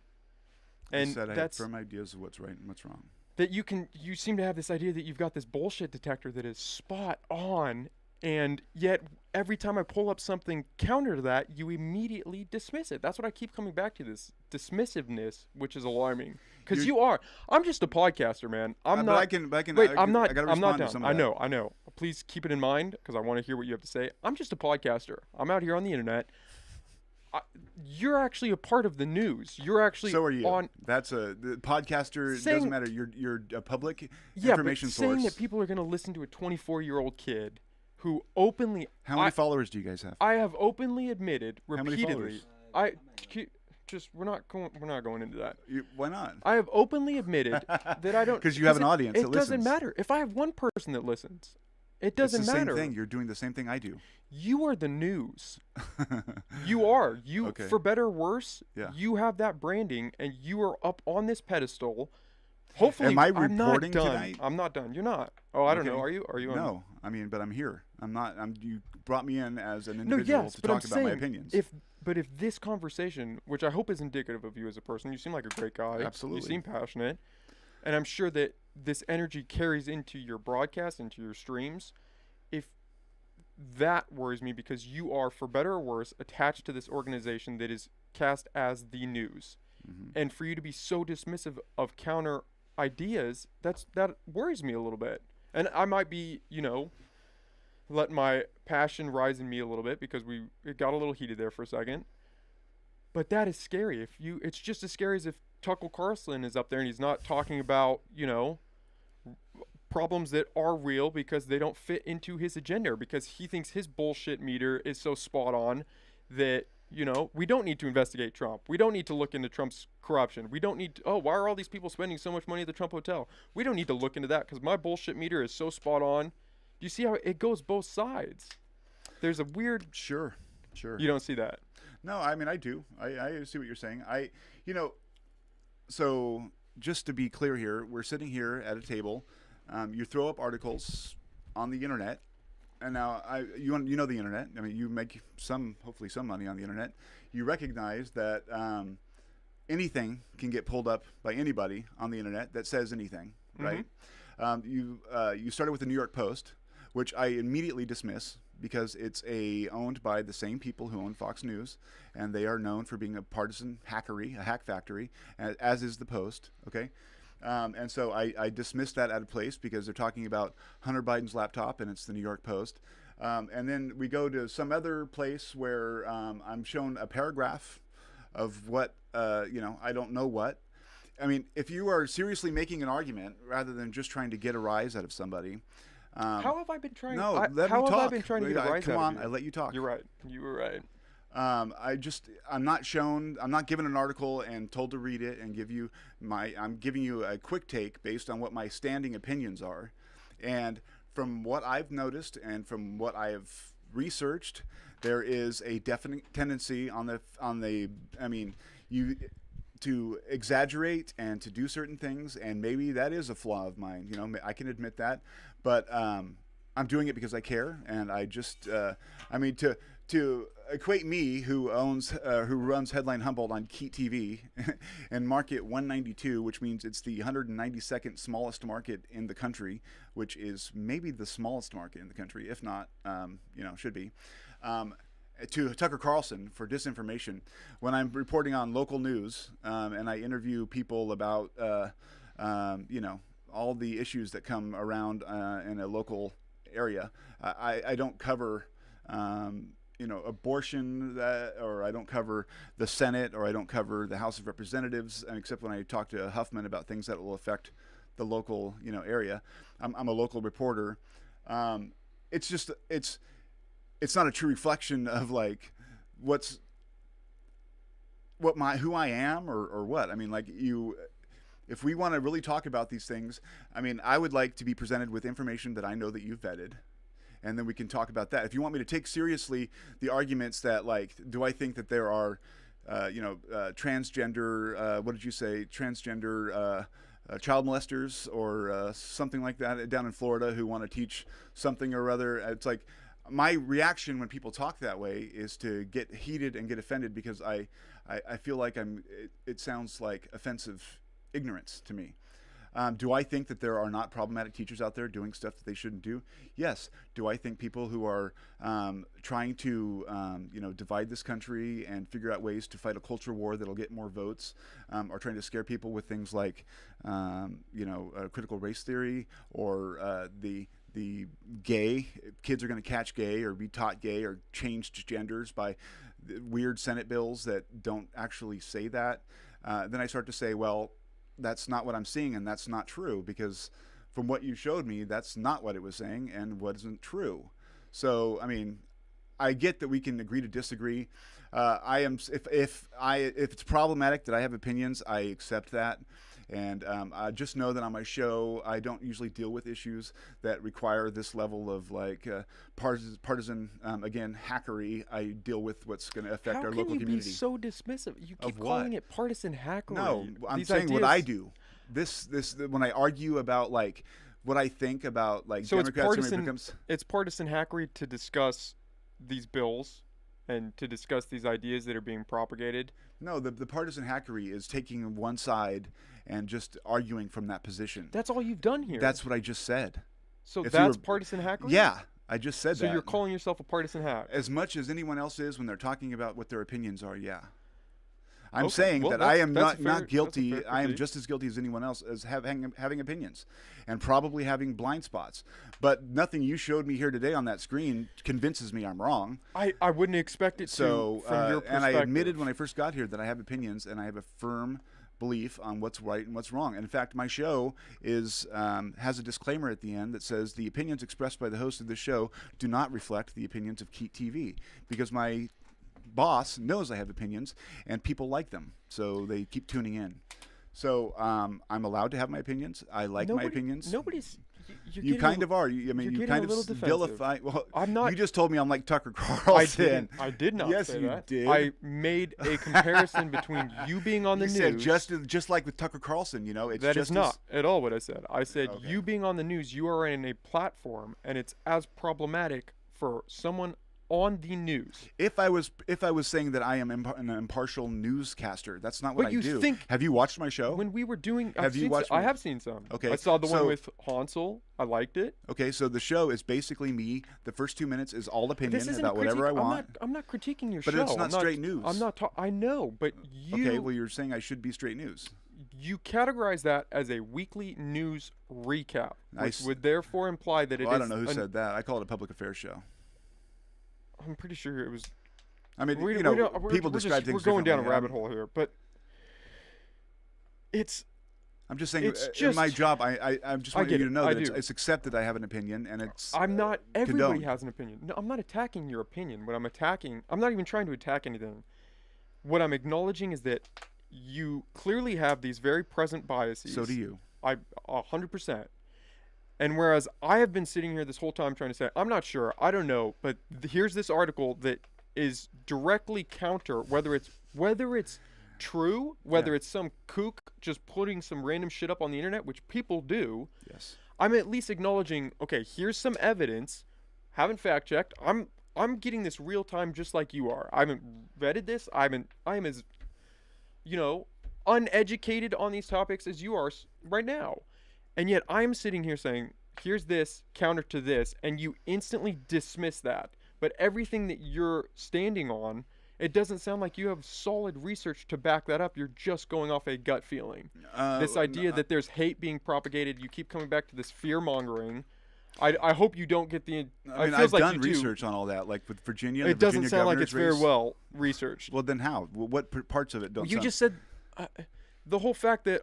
And I said I have that's firm ideas of what's right and what's wrong. that you seem to have this idea that you've got this bullshit detector that is spot on, and yet every time I pull up something counter to that, you immediately dismiss it. That's what I keep coming back to, this dismissiveness, which is alarming. Because you are. I'm just a podcaster, man. I'm not. But I can. Wait, I I'm not. gotta I'm not respond to done. some of I that. know. Please keep it in mind because I want to hear what you have to say. I'm just a podcaster. I'm out here on the internet. You're actually a part of the news. You're actually So are you. on. The podcaster. Saying- Doesn't matter. You're a public Yeah, information but source. saying that people are going to listen to a 24-year-old kid who openly. How many followers do you guys have? I have openly admitted many repeatedly. followers? We're not going into that. Why not? I have openly admitted that I don't. 'Cause you have an audience It that doesn't listens. matter if I have one person that listens. It It's doesn't the same matter. thing. You're doing the same thing I do. You are the news. You are. You, Okay. for better or worse, Yeah. you have that branding, and you are up on this pedestal. Hopefully, Am I I'm not reporting done. tonight? I'm not done. You're not. Oh, I don't Okay. know. Are you? Are you? On? No, I mean, but I'm here. I'm not. You brought me in as an No, individual yes, to but talk I'm about saying my opinions. if this conversation, which I hope is indicative of you as a person, you seem like a great guy. Absolutely. You seem passionate, and I'm sure that this energy carries into your broadcast, into your streams. If that worries me because you are, for better or worse, attached to this organization that is cast as the news, and for you to be so dismissive of counter ideas, that worries me a little bit. And I might be, let my passion rise in me a little bit because it got a little heated there for a second. But that is scary. It's just as scary as if Tucker Carlson is up there and he's not talking about, problems that are real because they don't fit into his agenda, or because he thinks his bullshit meter is so spot on that, we don't need to investigate Trump. We don't need to look into Trump's corruption. We don't need to, why are all these people spending so much money at the Trump Hotel? We don't need to look into that because my bullshit meter is so spot on. Do you see how it goes both sides? There's a weird... Sure. You don't see that? No, I mean, I do. I see what you're saying. So just to be clear here, we're sitting here at a table. You throw up articles on the internet, and now you know the internet. I mean, you make hopefully some money on the internet. You recognize that anything can get pulled up by anybody on the internet that says anything, right? You started with the New York Post, which I immediately dismiss because it's owned by the same people who own Fox News, and they are known for being a partisan hackery, a hack factory, as is the Post. Okay. And so I dismissed that out of place because they're talking about Hunter Biden's laptop and it's the New York Post. And then we go to some other place where I'm shown a paragraph of what, I don't know what. I mean, if you are seriously making an argument rather than just trying to get a rise out of somebody. How have I been trying? No, let me talk. How have I been trying to get a rise Come out on, of you? I let you talk. You're right. You were right. I'm not given an article and told to read it and I'm giving you a quick take based on what my standing opinions are. And from what I've noticed and from what I have researched, there is a definite tendency to exaggerate and to do certain things. And maybe that is a flaw of mine. I can admit that, but, I'm doing it because I care, and I just, to equate me, who runs Headline Humboldt on Keat TV, and market 192, which means it's the 192nd smallest market in the country, which is maybe the smallest market in the country, if not, should be. To Tucker Carlson for disinformation, when I'm reporting on local news and I interview people about, all the issues that come around in a local area, I don't cover. Abortion, or I don't cover the Senate, or I don't cover the House of Representatives, except when I talk to Huffman about things that will affect the local, area. I'm a local reporter. It's not a true reflection of like who I am or what. I mean, like if we want to really talk about these things, I mean, I would like to be presented with information that I know that you've vetted. And then we can talk about that. If you want me to take seriously the arguments that, like, do I think that there are, transgender, what did you say, transgender child molesters or something like that down in Florida who want to teach something or other? It's like my reaction when people talk that way is to get heated and get offended because I feel like it sounds like offensive ignorance to me. Do I think that there are not problematic teachers out there doing stuff that they shouldn't do? Yes. Do I think people who are trying to, divide this country and figure out ways to fight a culture war that'll get more votes, are trying to scare people with things like, critical race theory or the gay kids are going to catch gay or be taught gay or changed genders by weird Senate bills that don't actually say that? Then I start to say, well, that's not what I'm seeing, and that's not true, because from what you showed me, that's not what it was saying and wasn't true. So, I mean, I get that we can agree to disagree. If it's problematic that I have opinions, I accept that. And I just know that on my show, I don't usually deal with issues that require this level of partisan again, hackery. I deal with what's going to affect our local community. How can you be so dismissive? You keep calling it partisan hackery. No, I'm saying what I do. This when I argue about like what I think about like so Democrats, it's partisan hackery to discuss these bills and to discuss these ideas that are being propagated. No, the partisan hackery is taking one side and just arguing from that position. That's all you've done here. That's what I just said. So that's partisan hackery? Yeah, I just said that. So you're calling yourself a partisan hack? As much as anyone else is when they're talking about what their opinions are, yeah. I'm Okay, saying well, that I am not guilty. That's a fair I am critique. just as guilty as anyone else as having opinions and probably having blind spots. But nothing you showed me here today on that screen convinces me I'm wrong. I wouldn't expect it to from your perspective. And I admitted when I first got here that I have opinions and I have a firm belief on what's right and what's wrong. And in fact, my show has a disclaimer at the end that says the opinions expressed by the host of the show do not reflect the opinions of Keat TV, because my boss knows I have opinions and people like them, so they keep tuning in. So I'm allowed to have my opinions. I like my opinions. Nobody's. You kind of are. You kind of vilify. Well, I'm not. You just told me I'm like Tucker Carlson. I did not. Yes, say you that. did. I made a comparison between you being on the you news. said just like with Tucker Carlson. It's that just is not at all what I said. I said Okay. you being on the news, you are in a platform, and it's as problematic for someone on the news. If I was saying that I am an impartial newscaster, that's not what But I you do. think- Have you watched my show? When we were doing, Have you watched I me? have seen some. Okay, I saw the one so- with Hansel. I liked it. Okay, so the show is basically me. The first 2 minutes is all opinion This isn't about a whatever I critique. want. I'm not critiquing your But show. it's not straight news. I'm not. I know, but you. Okay, well you're saying I should be straight news. You categorize that as a weekly news recap, which Nice. would therefore imply that it is. Well, I don't know who said that. I call it a public affairs show. I'm pretty sure it was. I mean, We- people describe things We're going down a differently. rabbit hole here, but it's. I'm just saying, It's in my just- job, I just I want get you to it. know I that do. it's accepted I have an opinion, and it's. I'm not. Everybody condoned. has an opinion. No, I'm not attacking your opinion. What I'm attacking. I'm not even trying to attack anything. What I'm acknowledging is that you clearly have these very present biases. So do you. 100%. And whereas I have been sitting here this whole time trying to say, I'm not sure, I don't know, but here's this article that is directly counter, whether it's true, whether it's some kook just putting some random shit up on the internet, which people do. Yes. I'm at least acknowledging, okay, here's some evidence. Haven't fact checked. I'm I'm getting this real time just like you are. I haven't vetted this. I am as, you know, uneducated on these topics as you are right now. And yet I'm sitting here saying, here's this counter to this, and you instantly dismiss that. But everything that you're standing on, it doesn't sound like you have solid research to back that up. You're just going off a gut feeling. This idea that there's hate being propagated, you keep coming back to this fear mongering. I hope you don't get the. I mean, I've done research on all that, like with Virginia. It doesn't sound like it's very well researched. Well, then how? What parts of it don't? You just said the whole fact that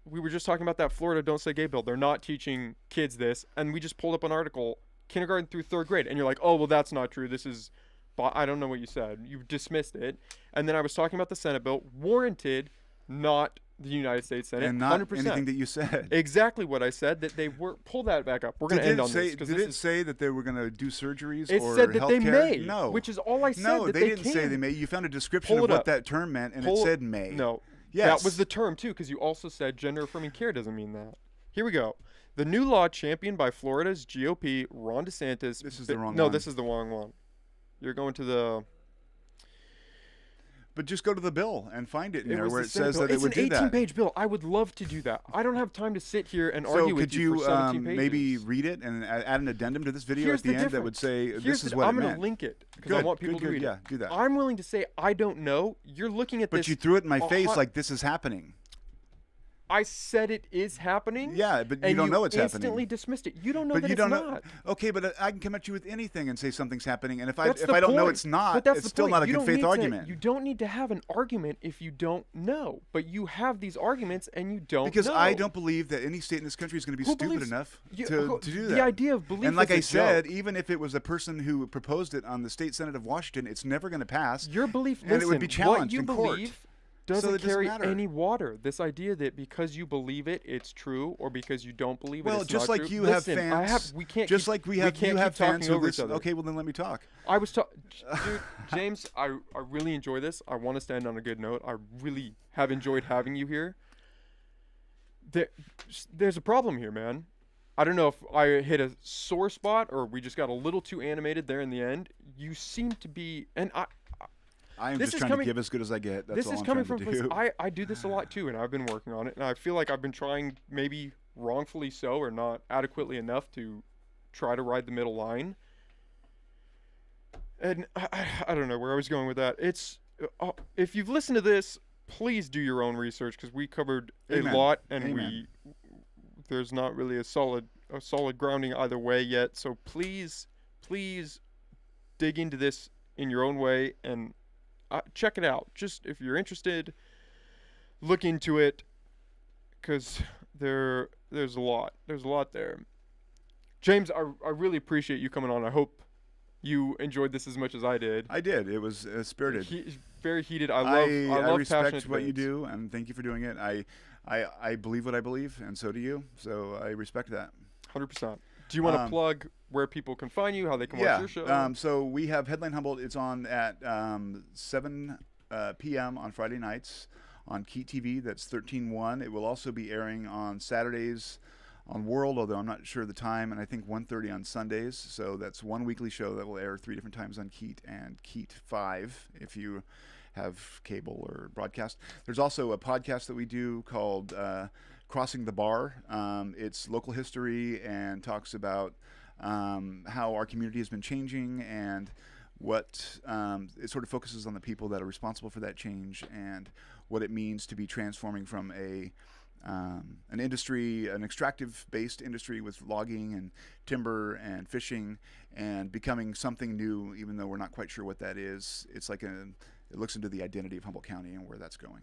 we were just talking about that Florida Don't Say Gay bill. They're not teaching kids this, and we just pulled up an article, kindergarten through third grade, and you're like, oh well, that's not true. This is. I don't know what you said. You dismissed it. And then I was talking about the Senate bill, warranted, not the United States Senate. And not 100%. Anything that you said. Exactly what I said, that they were. Pull that back up. We're going to end on this. Did it say that they were going to do surgeries it or said that healthcare? they may. No. Which is all I said. No, that they didn't say they may. You found a description of what that term meant, and it said may. No. Yes. That was the term, too, because you also said gender-affirming care doesn't mean that. Here we go. The new law championed by Florida's GOP, Ron DeSantis. This is the wrong one. No, this is the wrong one. You're going to the... But just go to the bill and find it in there where it says that it would do that. It's an 18-page bill. I would love to do that. I don't have time to sit here and argue with you for 17 pages. So could you maybe read it and add an addendum to this video at the end that would say this is what it meant? I'm going to link it because I want people to read it. Yeah, do that. I'm willing to say I don't know. You're looking at this. But you threw it in my face like this is happening. I said it is happening. Yeah, but you don't know it's happening. You instantly dismissed it. You don't know that it's not. Okay, but I can come at you with anything and say something's happening, and if I don't know it's not, it's still not a good faith argument. You don't need to have an argument if you don't know, but you have these arguments and you don't know. Because I don't believe that any state in this country is going to be stupid enough to do that. The idea of belief. And like I said, even if it was a person who proposed it on the state Senate of Washington, it's never going to pass. Your belief, and it would be challenged in court. Doesn't carry any water. This idea that because you believe it, it's true, or because you don't believe it, it's just not like true. you have fans. We can't. Just like you have fans who listen. Okay, well then let me talk. Dude, James, I really enjoy this. I want us to end on a good note. I really have enjoyed having you here. There's a problem here, man. I don't know if I hit a sore spot or we just got a little too animated there in the end. You seem to be, and I am just trying to give as good as I get. That's this all is I'm coming trying from to do. I do this a lot too, and I've been working on it, and I feel like I've been trying, maybe wrongfully so, or not adequately enough to try to ride the middle line. And I don't know where I was going with that. It's if you've listened to this, please do your own research because we covered a lot, and there's not really a solid grounding either way yet. So please dig into this in your own way and check it out. Just if you're interested, look into it because there's a lot. There's a lot there. James, I really appreciate you coming on. I hope you enjoyed this as much as I did. I did. It was spirited. Very heated. I love respect what you do, and thank you for doing it. I believe what I believe, and so do you. So I respect that. 100%. Do you want to plug where people can find you, how they can watch your show? So we have Headline Humboldt. It's on at 7 p.m. on Friday nights on Keat TV. That's 13.1. It will also be airing on Saturdays on World, although I'm not sure the time, and I think 1:30 on Sundays. So that's one weekly show that will air 3 different times on Keat and Keat 5 if you have cable or broadcast. There's also a podcast that we do called Crossing the Bar. It's local history and talks about how our community has been changing and what it sort of focuses on the people that are responsible for that change and what it means to be transforming from an industry, an extractive-based industry with logging and timber and fishing, and becoming something new, even though we're not quite sure what that is. It's like it looks into the identity of Humboldt County and where that's going.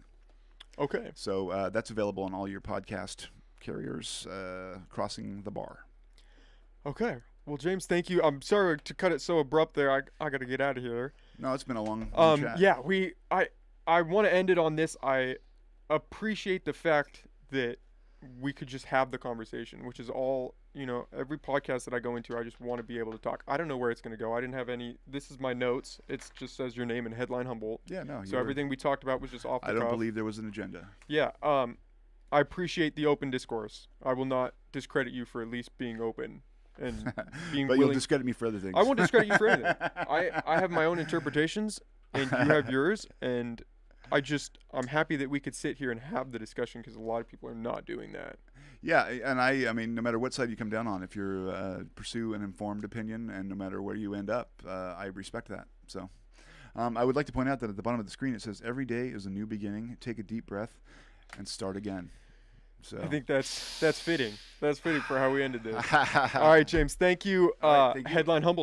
Okay. So that's available on all your podcast carriers, Crossing the Bar. Okay. Well, James, thank you. I'm sorry to cut it so abrupt there. I got to get out of here. No, it's been a long chat. Yeah, I want to end it on this. I appreciate the fact that we could just have the conversation, which is all, every podcast that I go into, I just want to be able to talk. I don't know where it's going to go. I didn't have any, this is my notes. It just says your name and Headline Humboldt. Yeah, no. So everything we talked about was just off the cuff. I don't believe there was an agenda. Yeah. I appreciate the open discourse. I will not discredit you for at least being open. and being But you'll willing. discredit me for other things. I won't discredit you for anything. I have my own interpretations, and you have yours, and I'm happy that we could sit here and have the discussion because a lot of people are not doing that. Yeah, and I mean, no matter what side you come down on, if you pursue an informed opinion, and no matter where you end up, I respect that. So, I would like to point out that at the bottom of the screen it says, "Every day is a new beginning. Take a deep breath, and start again." So I think that's fitting. That's fitting for how we ended this. All right, James. Thank you. All right, thank you. Headline Humboldt.